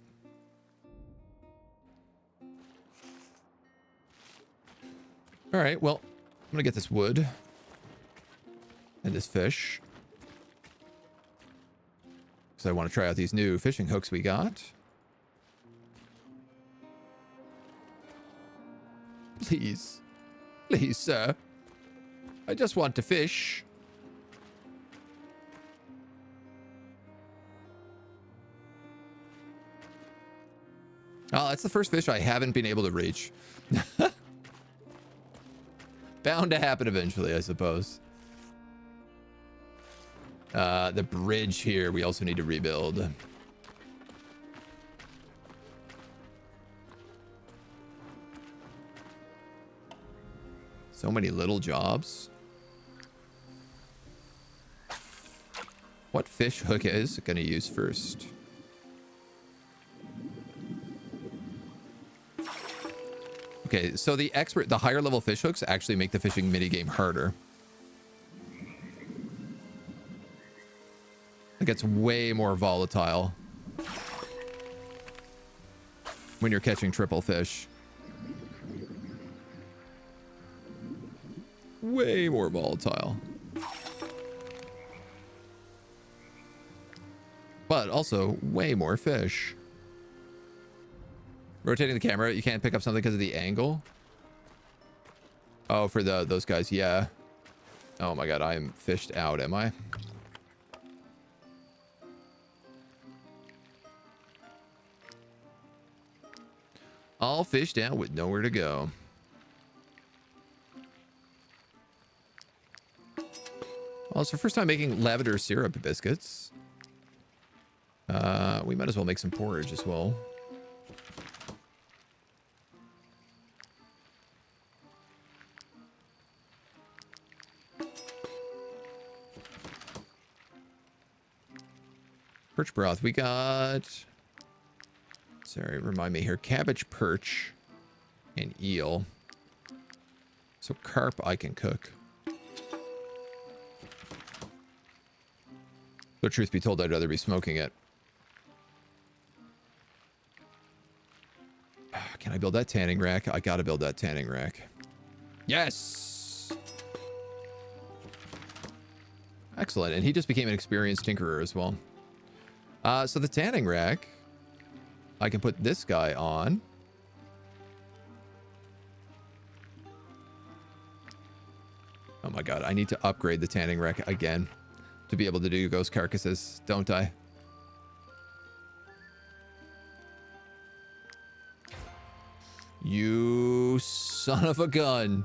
[SPEAKER 1] All right, well, I'm gonna get this wood and this fish because I want to try out these new fishing hooks we got. Please, please, sir. I just want to fish. Oh, that's the first fish I haven't been able to reach. Bound to happen eventually, I suppose. The bridge here, we also need to rebuild. So many little jobs. What fish hook is it gonna use first? Okay, so the higher level fish hooks actually make the fishing minigame harder. It gets way more volatile when you're catching triple fish. Way more volatile. But also way more fish. Rotating the camera, you can't pick up something because of the angle. Oh, for those guys, yeah. Oh my god, I am fished out, am I? All fished out with nowhere to go. Well, it's the first time making lavender syrup biscuits. We might as well make some porridge as well. Perch broth. We got Sorry, remind me here. Cabbage, perch, and eel. So carp I can cook. But truth be told, I'd rather be smoking it. Can I build that tanning rack? I gotta build that tanning rack. Yes! Excellent. And he just became an experienced tinkerer as well. So the tanning rack, I can put this guy on. Oh my god, I need to upgrade the tanning rack again to be able to do ghost carcasses, don't I? You son of a gun.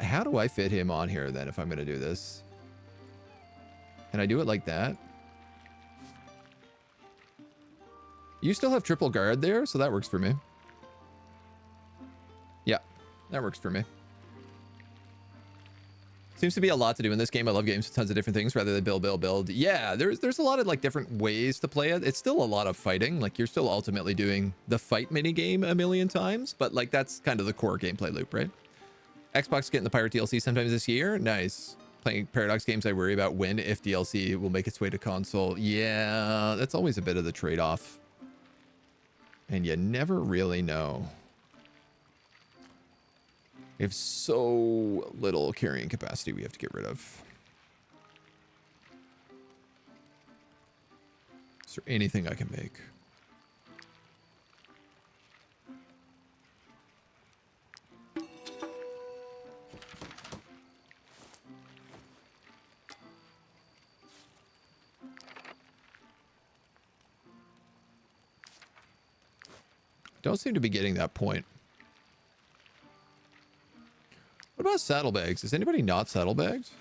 [SPEAKER 1] How do I fit him on here then if I'm going to do this? Can I do it like that? You still have triple guard there, so that works for me. Yeah, that works for me. Seems to be a lot to do in this game. I love games with tons of different things rather than build. Yeah, there's a lot of like different ways to play it. It's still a lot of fighting. Like you're still ultimately doing the fight mini game a million times, but like that's kind of the core gameplay loop, right? Xbox getting the Pirate DLC sometimes this year. Nice. Playing Paradox games, I worry about when, if DLC will make its way to console. Yeah, that's always a bit of the trade-off. And you never really know. We have so little carrying capacity we have to get rid of. Is there anything I can make? Don't seem to be getting that point. What about saddlebags? Is anybody not saddlebagged?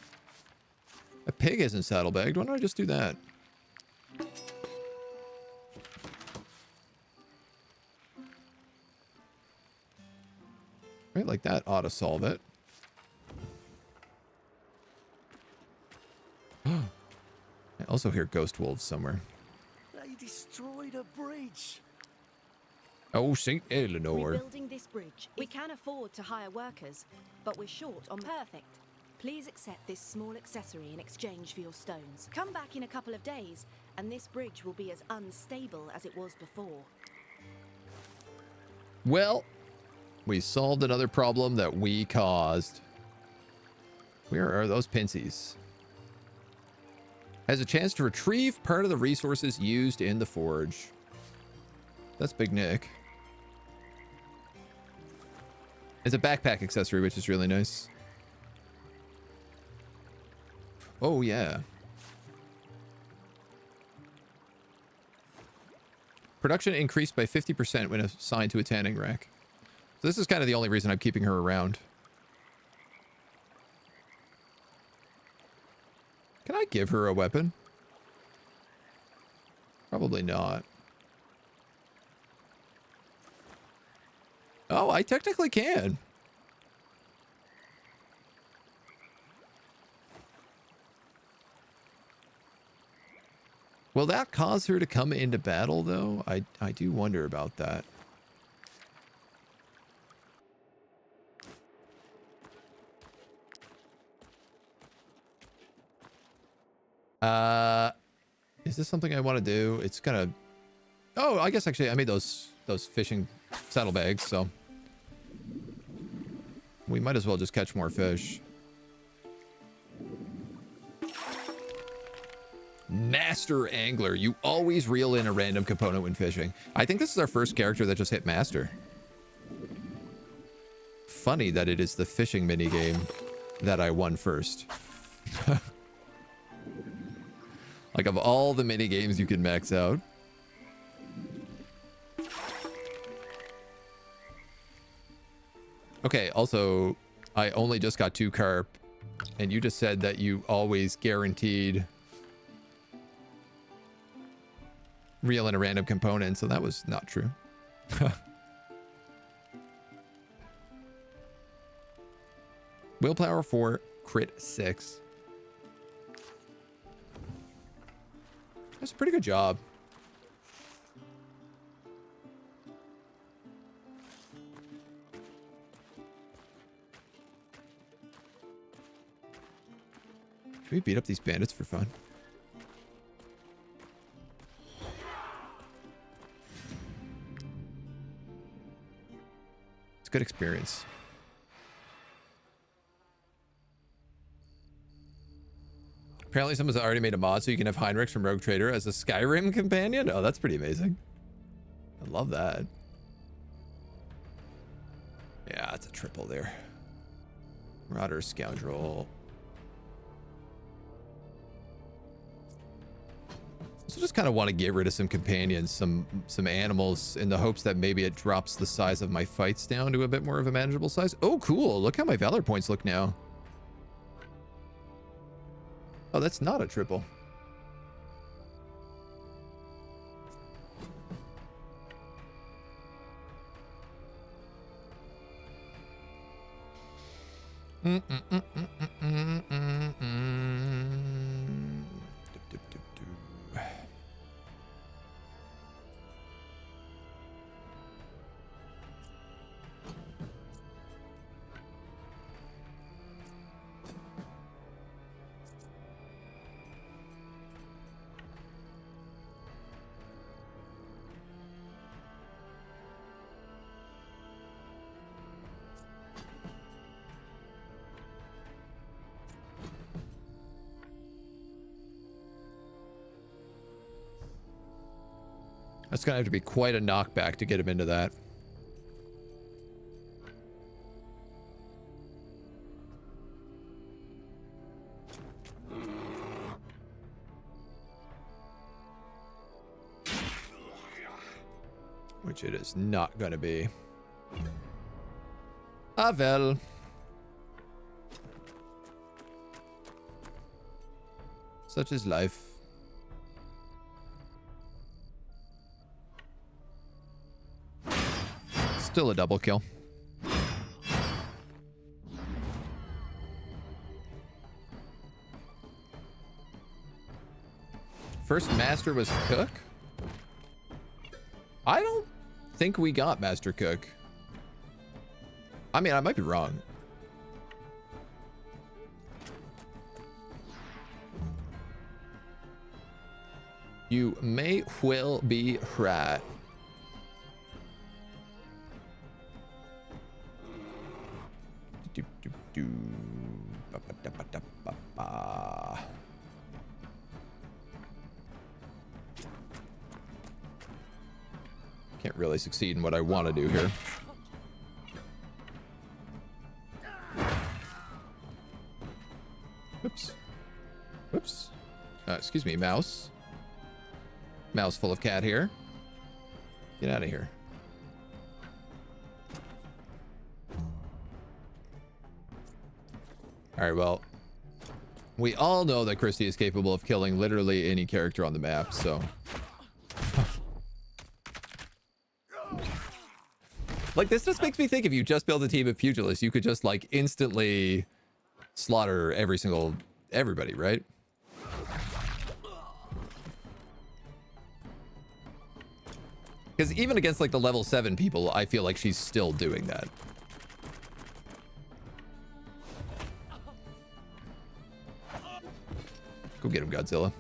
[SPEAKER 1] A pig isn't saddlebagged. Why don't I just do that? Right, like that ought to solve it. I also hear ghost wolves somewhere.
[SPEAKER 2] They destroyed a bridge.
[SPEAKER 1] Oh, St. Eleanor.
[SPEAKER 14] Rebuilding this bridge. We can afford to hire workers, but we're short on perfect. Please accept this small accessory in exchange for your stones. Come back in a couple of days, and this bridge will be as unstable as it was before.
[SPEAKER 1] Well, we solved another problem that we caused. Where are those pinsies? Has a chance to retrieve part of the resources used in the forge. That's Big Nick. It's a backpack accessory, which is really nice. Oh, yeah. Production increased by 50% when assigned to a tanning rack. So this is kind of the only reason I'm keeping her around. Can I give her a weapon? Probably not. Oh, I technically can. Will that cause her to come into battle, though? I do wonder about that. Is this something I want to do? It's gonna... Oh, I guess actually I made those fishing saddlebags, so... We might as well just catch more fish. Master Angler. You always reel in a random component when fishing. I think this is our first character that just hit Master. Funny that it is the fishing minigame that I won first. Like, of all the minigames you can max out. Okay, also, I only just got 2 carp, and you just said that you always guaranteed reel in a random component, so that was not true. Willpower 4, crit 6. That's a pretty good job. Should we beat up these bandits for fun? It's a good experience. Apparently someone's already made a mod so you can have Heinrichs from Rogue Trader as a Skyrim companion. Oh, that's pretty amazing. I love that. Yeah, it's a triple there. Marauder, Scoundrel. So just kind of want to get rid of some companions, some animals, in the hopes that maybe it drops the size of my fights down to a bit more of a manageable size. Oh, cool. Look how my Valor points look now. Oh, that's not a triple. That's gonna have to be quite a knockback to get him into that. Which it is not gonna be. Ah, well. Such is life. Still a double kill. First master was Cook? I don't think we got Master Cook. I mean, I might be wrong. You may well be right. Can't really succeed in what I want to do here. Whoops. Whoops. Excuse me, mouse. Mouse full of cat here. Get out of here. All right, well, we all know that Christy is capable of killing literally any character on the map, so. Like, this just makes me think if you just build a team of pugilists, you could just, like, instantly slaughter everybody, right? Because even against, like, the level 7 people, I feel like she's still doing that. Go get him, Godzilla.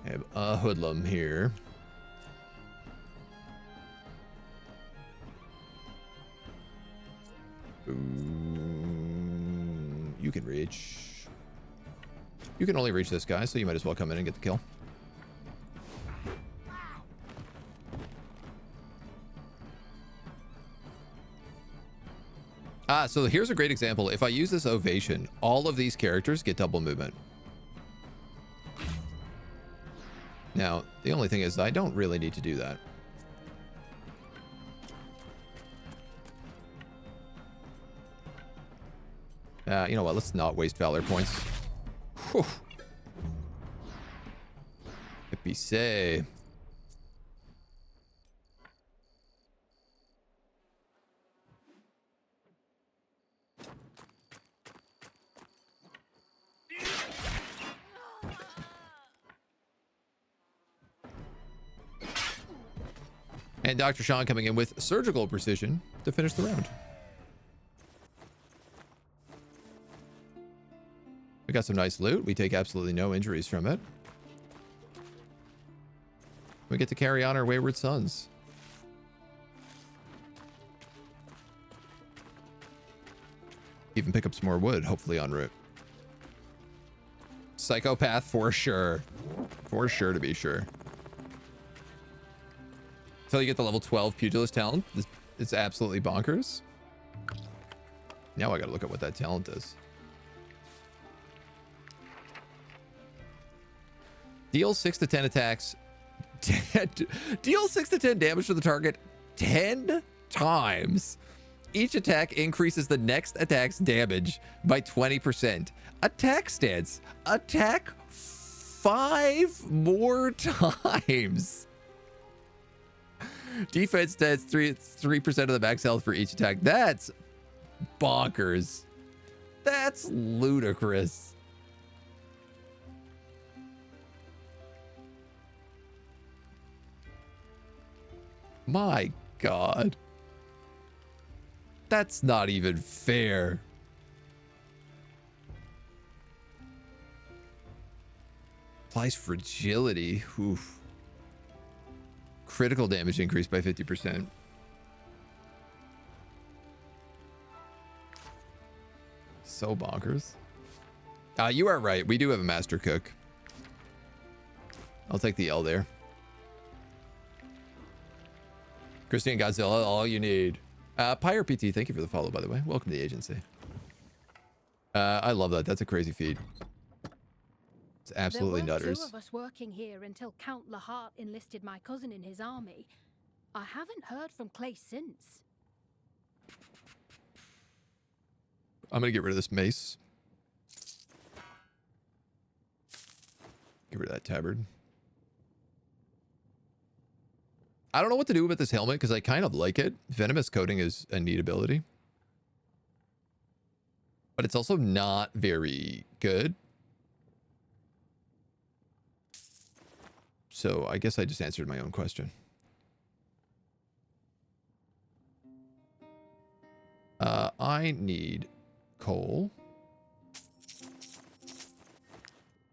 [SPEAKER 1] I have a hoodlum here. Boom. You can reach. You can only reach this guy, so you might as well come in and get the kill. Ah, so here's a great example. If I use this ovation, all of these characters get double movement. Now, the only thing is I don't really need to do that. You know what? Let's not waste valor points. Whew. Epicé. And Dr. Sean coming in with surgical precision to finish the round. We got some nice loot. We take absolutely no injuries from it. We get to carry on our wayward sons. Even pick up some more wood, hopefully en route. Psychopath for sure. For sure, to be sure. Until you get the level 12 pugilist talent, it's absolutely bonkers. Now I gotta look at what that talent is. Deal 6 to 10 attacks. Deal 6 to 10 damage to the target 10 times. Each attack increases the next attack's damage by 20%. Attack stance. Attack 5 more times. Defense stats 3% of the max health for each attack. That's bonkers. That's ludicrous. My God. That's not even fair. Applies fragility. Oof. Critical damage increased by 50%. So bonkers. You are right. We do have a master cook. I'll take the L there. Christian Godzilla, all you need. Pyre PT, thank you for the follow, by the way. Welcome to the agency. I love that. That's a crazy feed. It's absolutely
[SPEAKER 21] there were
[SPEAKER 1] nutters.
[SPEAKER 21] 2 of us working here until Count Lahart enlisted my cousin in his army. I haven't heard from Clay since.
[SPEAKER 1] I'm gonna get rid of this mace. Get rid of that tabard. I don't know what to do with this helmet because I kind of like it. Venomous coating is a neat ability. But it's also not very good. So I guess I just answered my own question. I need coal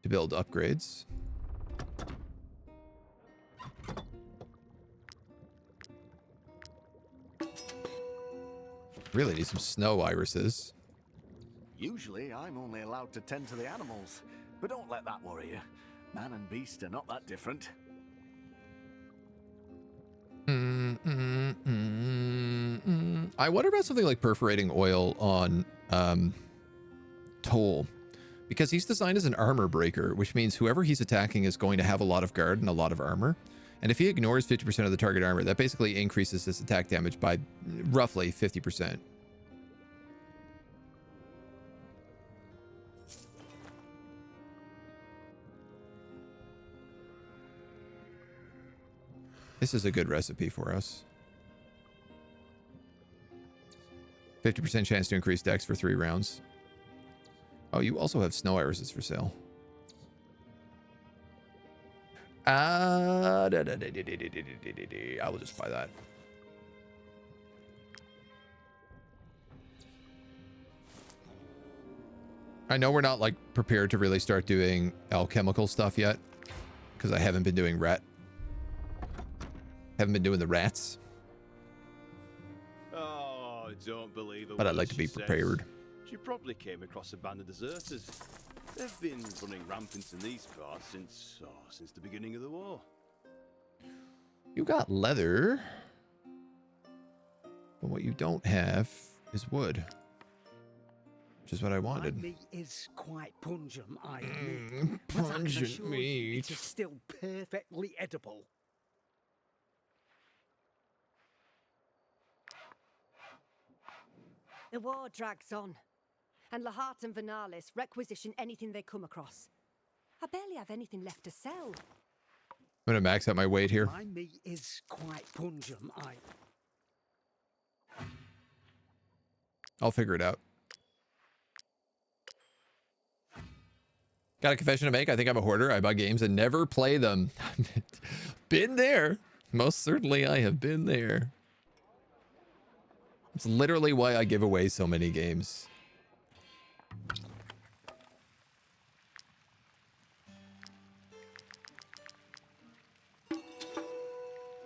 [SPEAKER 1] to build upgrades. Really need some snow irises.
[SPEAKER 22] Usually, I'm only allowed to tend to the animals, but don't let that worry you. Man and beast are not that different.
[SPEAKER 1] I wonder about something like perforating oil on Toll, because he's designed as an armor breaker, which means whoever he's attacking is going to have a lot of guard and a lot of armor. And if he ignores 50% of the target armor, that basically increases his attack damage by roughly 50%. This is a good recipe for us. 50% chance to increase dex for 3 rounds. Oh, you also have snow irises for sale. I will just buy that. I know we're not like prepared to really start doing alchemical stuff yet, because I haven't been doing haven't been doing the rats.
[SPEAKER 13] Oh, don't believe it.
[SPEAKER 1] But I'd like to be prepared.
[SPEAKER 13] She probably came across a band of deserters. They've been running rampant in these parts since the beginning of the war.
[SPEAKER 1] You got leather, but what you don't have is wood, which is what I wanted.
[SPEAKER 15] My meat is quite pungent, I admit. But I can
[SPEAKER 1] Pungent
[SPEAKER 15] assure you
[SPEAKER 1] meat.
[SPEAKER 15] it is still perfectly edible.
[SPEAKER 3] The war drags on, and Lahart and Vernalis requisition anything they come across. I barely have anything left to sell.
[SPEAKER 1] I'm gonna max out my weight here.
[SPEAKER 15] My meat is quite pungent,
[SPEAKER 1] I'll figure it out. Got a confession to make. I think I'm a hoarder. I buy games and never play them. Been there. Most certainly I have been there. It's literally why I give away so many games.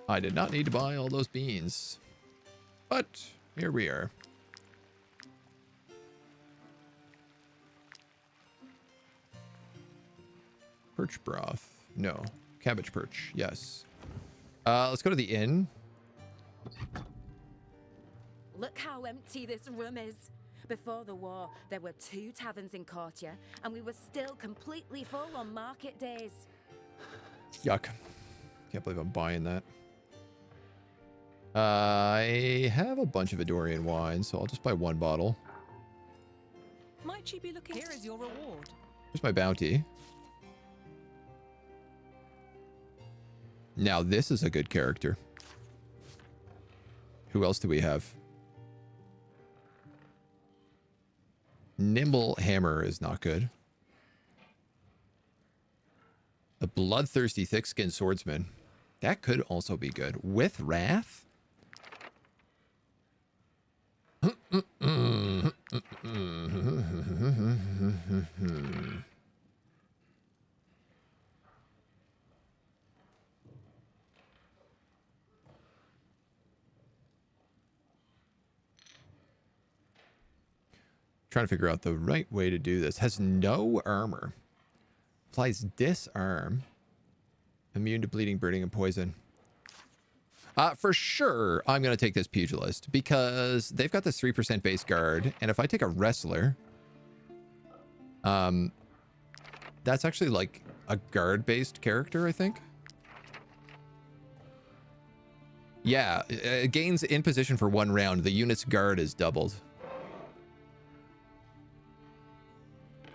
[SPEAKER 1] I did not need to buy all those beans. But here we are. Perch broth. No. Cabbage perch. Yes. Let's go to the inn.
[SPEAKER 14] Look how empty this room is. Before the war, there were 2 taverns in Courtier, and we were still completely full on market days.
[SPEAKER 1] Yuck. Can't believe I'm buying that. I have a bunch of Edoran wine, so I'll just buy 1 bottle.
[SPEAKER 8] Might she be looking? Here is your reward.
[SPEAKER 1] Here's my bounty. Now this is a good character. Who else do we have? Nimble Hammer is not good. A bloodthirsty thick-skinned swordsman. That could also be good. With wrath? Trying to figure out the right way to do this. Has no armor. Applies disarm. Immune to bleeding, burning, and poison. For sure, I'm going to take this pugilist because they've got this 3% base guard. And if I take a wrestler, that's actually like a guard-based character, I think. Yeah, it gains in position for 1 round. The unit's guard is doubled.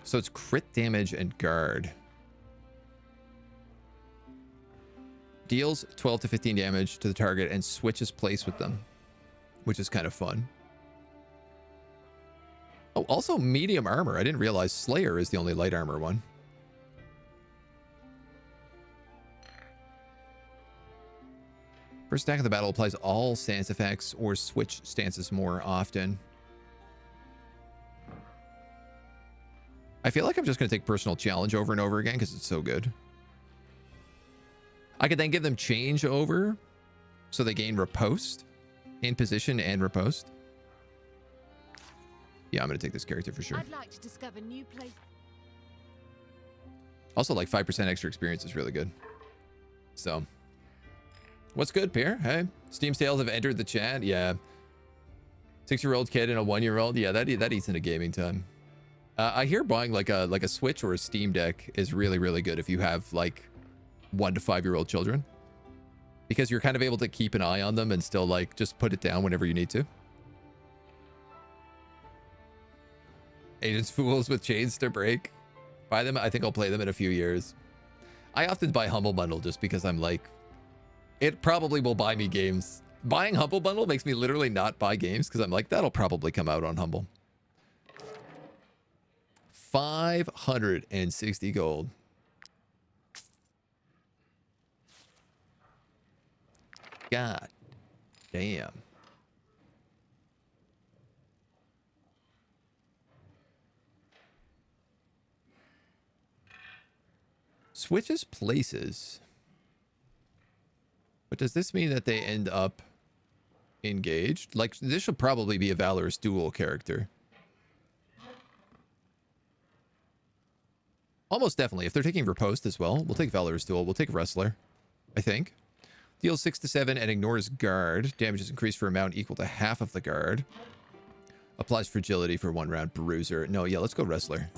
[SPEAKER 1] So it's crit damage and guard. Deals 12 to 15 damage to the target and switches place with them, which is kind of fun. Oh, also medium armor. I didn't realize Slayer is the only light armor one. First attack of the battle applies all stance effects or switch stances more often. I feel like I'm just going to take personal challenge over and over again because it's so good. I could then give them change over so they gain riposte in position and riposte. Yeah, I'm going to take this character for sure.
[SPEAKER 9] I'd like to discover new places.
[SPEAKER 1] Also, like 5% extra experience is really good. So, what's good, Pierre? Hey, Steam sales have entered the chat. Yeah. 6-year-old kid and a 1-year-old. Yeah, that eats into gaming time. I hear buying like a Switch or a Steam Deck is really, really good if you have like 1 to 5-year-old children, because you're kind of able to keep an eye on them and still like just put it down whenever you need to. Agents Fools with chains to break. Buy them. I think I'll play them in a few years. I often buy Humble Bundle just because I'm like, it probably will buy me games. Buying Humble Bundle makes me literally not buy games because I'm like, that'll probably come out on Humble. 560 gold. God damn. Switches places. But does this mean that they end up engaged? Like, this should probably be a Valorous Duel character. Almost definitely. If they're taking Riposte as well, we'll take Valorous Duel. We'll take Wrestler, I think. Deals 6 to 7 and ignores guard. Damage is increased for amount equal to half of the guard. Applies fragility for 1 round. Bruiser. No, yeah, let's go Wrestler.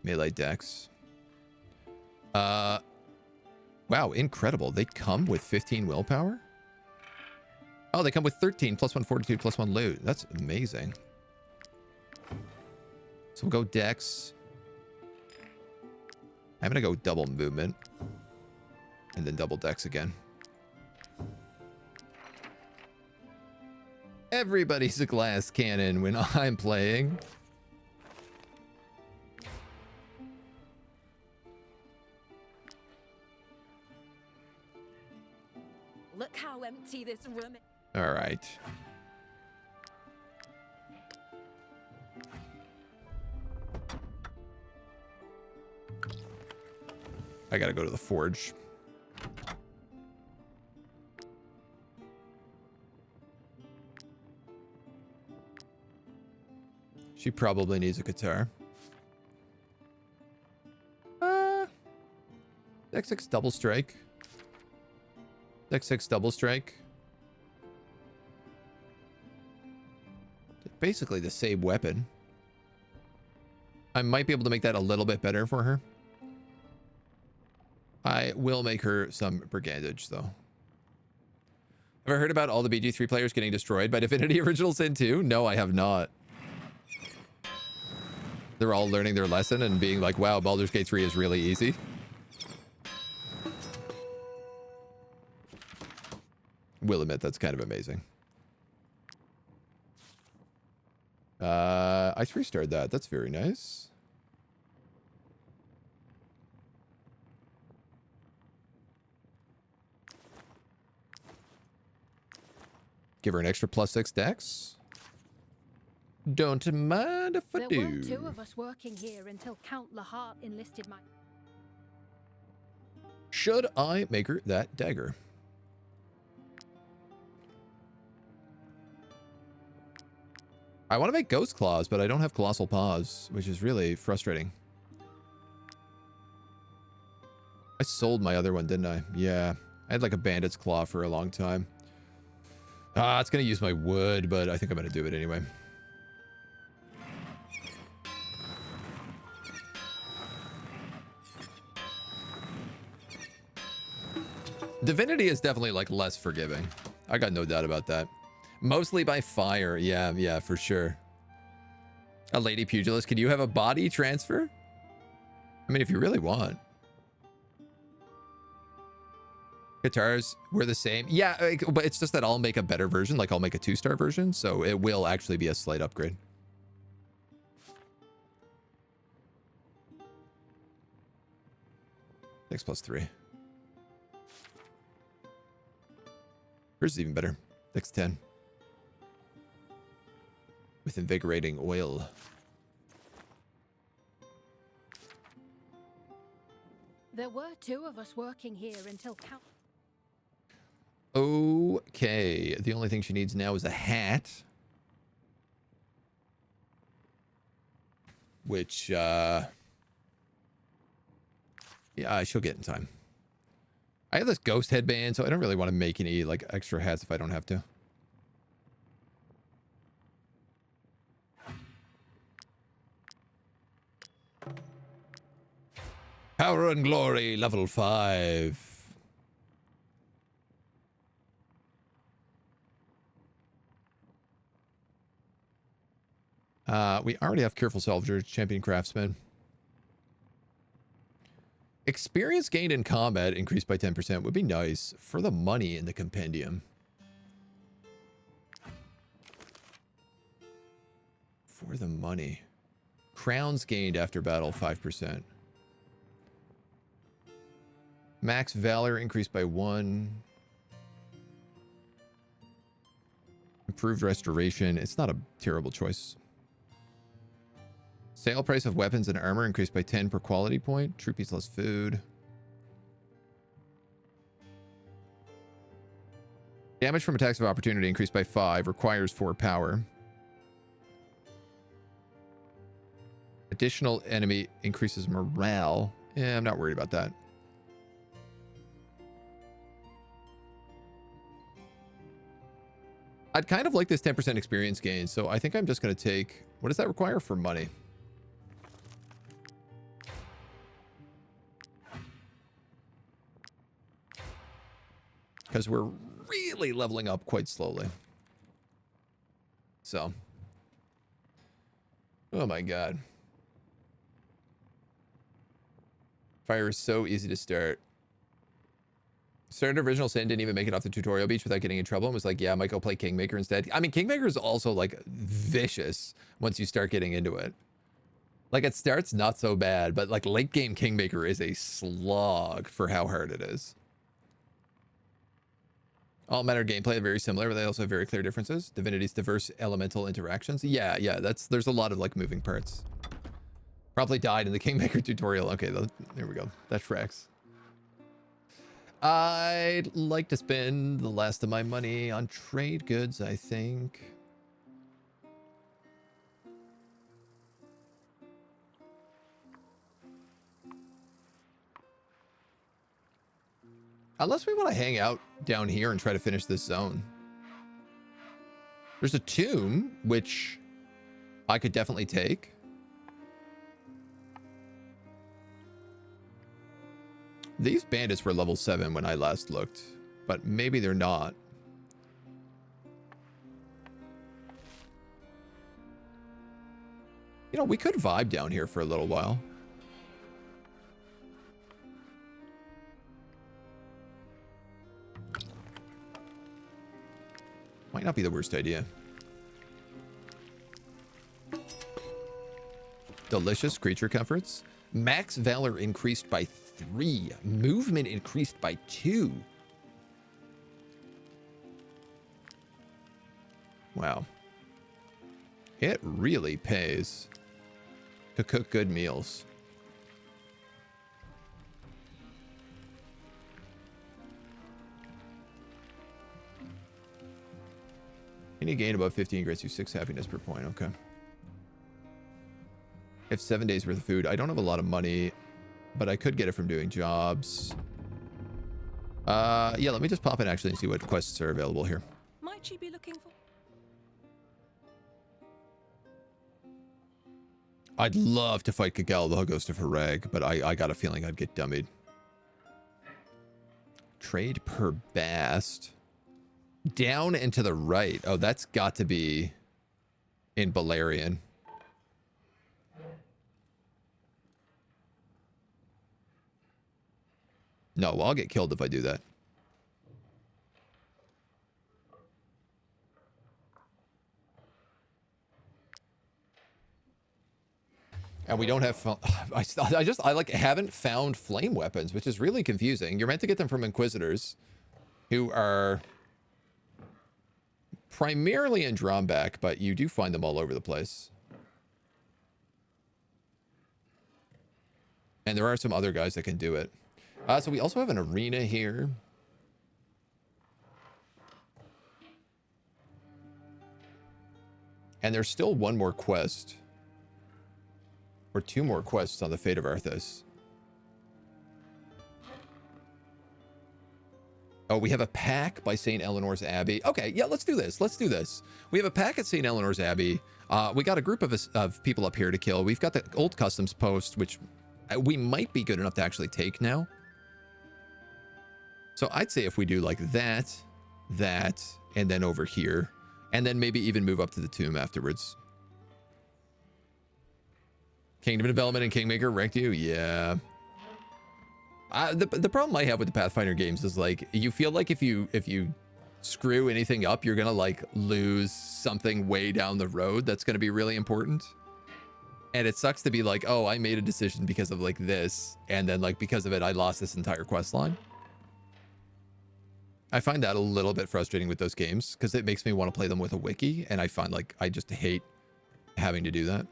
[SPEAKER 1] Melee dex. Wow, incredible. They come with 15 willpower? Oh, they come with 13 plus 1 fortitude plus 1 loot. That's amazing. So we'll go dex. I'm going to go double movement. And then double dex again. Everybody's a glass cannon when I'm playing.
[SPEAKER 14] look how empty this room is.
[SPEAKER 1] All right. I gotta go to the forge. She probably needs a guitar. X6 double strike. X6 double strike. Basically the same weapon. I might be able to make that a little bit better for her. I will make her some brigandage, though. Have I heard about all the BG3 players getting destroyed by Divinity Original Sin 2? No, I have not. They're all learning their lesson and being like, wow, Baldur's Gate 3 is really easy. Will admit that's kind of amazing. I 3-starred that. That's very nice. Give her an extra +6 dex. Don't mind if I do.
[SPEAKER 21] There were 2 of us working here until Count Lahart enlisted my...
[SPEAKER 1] Should I make her that dagger? I want to make ghost claws, but I don't have colossal paws, which is really frustrating. I sold my other one, didn't I? Yeah. I had like a bandit's claw for a long time. It's going to use my wood, but I think I'm going to do it anyway. Divinity is definitely like less forgiving. I got no doubt about that. Mostly by fire. Yeah, for sure. A lady pugilist. Can you have a body transfer? I mean, if you really want. Guitars were the same. Yeah, but it's just that I'll make a better version. Like I'll make a 2-star version. So it will actually be a slight upgrade. X +3. Hers is even better. X10. With invigorating oil.
[SPEAKER 21] There were 2 of us working here until Count...
[SPEAKER 1] Okay. The only thing she needs now is a hat. Which, yeah, she'll get in time. I have this ghost headband, so I don't really want to make any, like, extra hats if I don't have to. Power and Glory, level 5. We already have Careful Salvager, Champion Craftsman. Experience gained in combat increased by 10% would be nice for the money in the compendium. For the money. Crowns gained after battle, 5%. Max Valor increased by 1. Improved Restoration. It's not a terrible choice. Sale price of weapons and armor increased by 10 per quality point. Troopies less food. Damage from attacks of opportunity increased by 5. Requires 4 power. Additional enemy increases morale. Yeah, I'm not worried about that. I'd kind of like this 10% experience gain, so I think I'm just going to take... What does that require for money? Because we're really leveling up quite slowly. So. Oh my god. Fire is so easy to start. Started Original Sin, didn't even make it off the tutorial beach without getting in trouble, and was like, yeah, I might go play Kingmaker instead. I mean, Kingmaker is also, like, vicious once you start getting into it. Like, it starts not so bad, but, like, late game Kingmaker is a slog for how hard it is. All matter gameplay are very similar, but they also have very clear differences. Divinity's diverse elemental interactions. Yeah, there's a lot of like moving parts. Probably died in the Kingmaker tutorial. Okay, there we go. That tracks. I'd like to spend the last of my money on trade goods, I think. Unless we want to hang out down here and try to finish this zone. There's a tomb, which I could definitely take. These bandits were level 7 when I last looked, but maybe they're not. You know, we could vibe down here for a little while. Might not be the worst idea. Delicious creature comforts. Max valor increased by 3. Movement increased by 2. Wow. It really pays to cook good meals. Any gain above 15 grants you 6 happiness per point. Okay. If 7 days worth of food. I don't have a lot of money, but I could get it from doing jobs. Yeah, let me just pop in actually and see what quests are available here.
[SPEAKER 14] Might she be looking for?
[SPEAKER 1] I'd love to fight Kagel, the Ghost of Harag, but I got a feeling I'd get dummied. Trade per bast. Down and to the right. Oh, that's got to be in Balerion. No, well, I'll get killed if I do that. And we don't have... I like haven't found flame weapons, which is really confusing. You're meant to get them from Inquisitors, who are primarily in Dromback, but you do find them all over the place. And there are some other guys that can do it. So we also have an arena here. And there's still one more quest. Or 2 more quests on the fate of Arthes. Oh, we have a pack by St. Eleanor's Abbey. Okay, yeah, let's do this. Let's do this. We have a pack at St. Eleanor's Abbey. We got a group of people up here to kill. We've got the old customs post, which we might be good enough to actually take now. So I'd say if we do like that, and then over here, and then maybe even move up to the tomb afterwards. Kingdom Development and Kingmaker wrecked you? Yeah. The problem I have with the Pathfinder games is like, you feel like if you screw anything up, you're gonna like lose something way down the road that's gonna be really important. And it sucks to be like, oh, I made a decision because of like this, and then like because of it, I lost this entire quest line. I find that a little bit frustrating with those games because it makes me want to play them with a wiki, and I find like I just hate having to do that.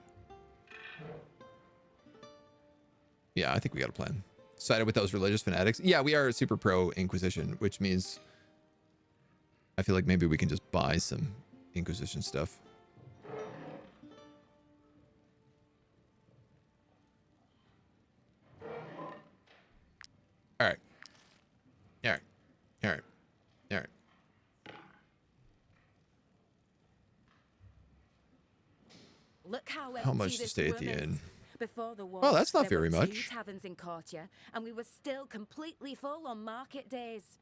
[SPEAKER 1] Yeah, I think we got a plan. Sided with those religious fanatics. Yeah, we are super pro Inquisition, which means I feel like maybe we can just buy some Inquisition stuff. All right. All right. All right. All right.
[SPEAKER 14] Look
[SPEAKER 1] How much to stay at the inn?
[SPEAKER 14] Before the war,
[SPEAKER 1] Oh, that's not
[SPEAKER 14] there
[SPEAKER 1] very
[SPEAKER 14] were 2
[SPEAKER 1] much.
[SPEAKER 14] taverns in Courtier, and we were still completely full on market days.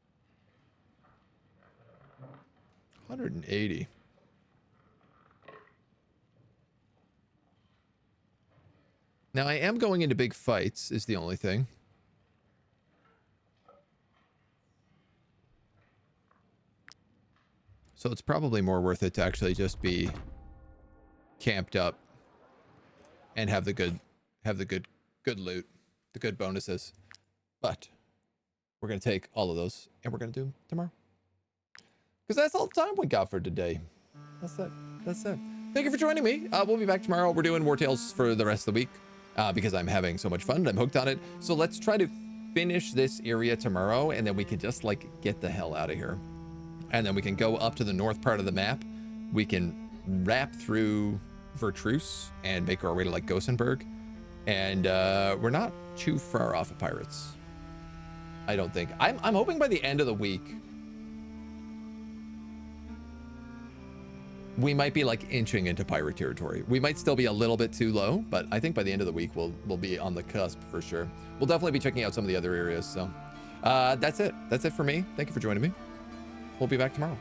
[SPEAKER 1] 180. Now I am going into big fights is the only thing. So it's probably more worth it to actually just be camped up and have the good loot, the good bonuses. But we're going to take all of those and we're going to do them tomorrow. because that's all the time we got for today. That's it. That's it. Thank you for joining me. We'll be back tomorrow. We're doing Wartales for the rest of the week because I'm having so much fun and I'm hooked on it. So let's try to finish this area tomorrow, and then we can just like get the hell out of here. And then we can go up to the north part of the map. We can wrap through Vertruse and make our way to like Gossenburg. And we're not too far off of pirates, I don't think. I'm hoping by the end of the week, we might be like inching into pirate territory. We might still be a little bit too low, but I think by the end of the week, we'll be on the cusp for sure. We'll definitely be checking out some of the other areas. So that's it. That's it for me. Thank you for joining me. We'll be back tomorrow.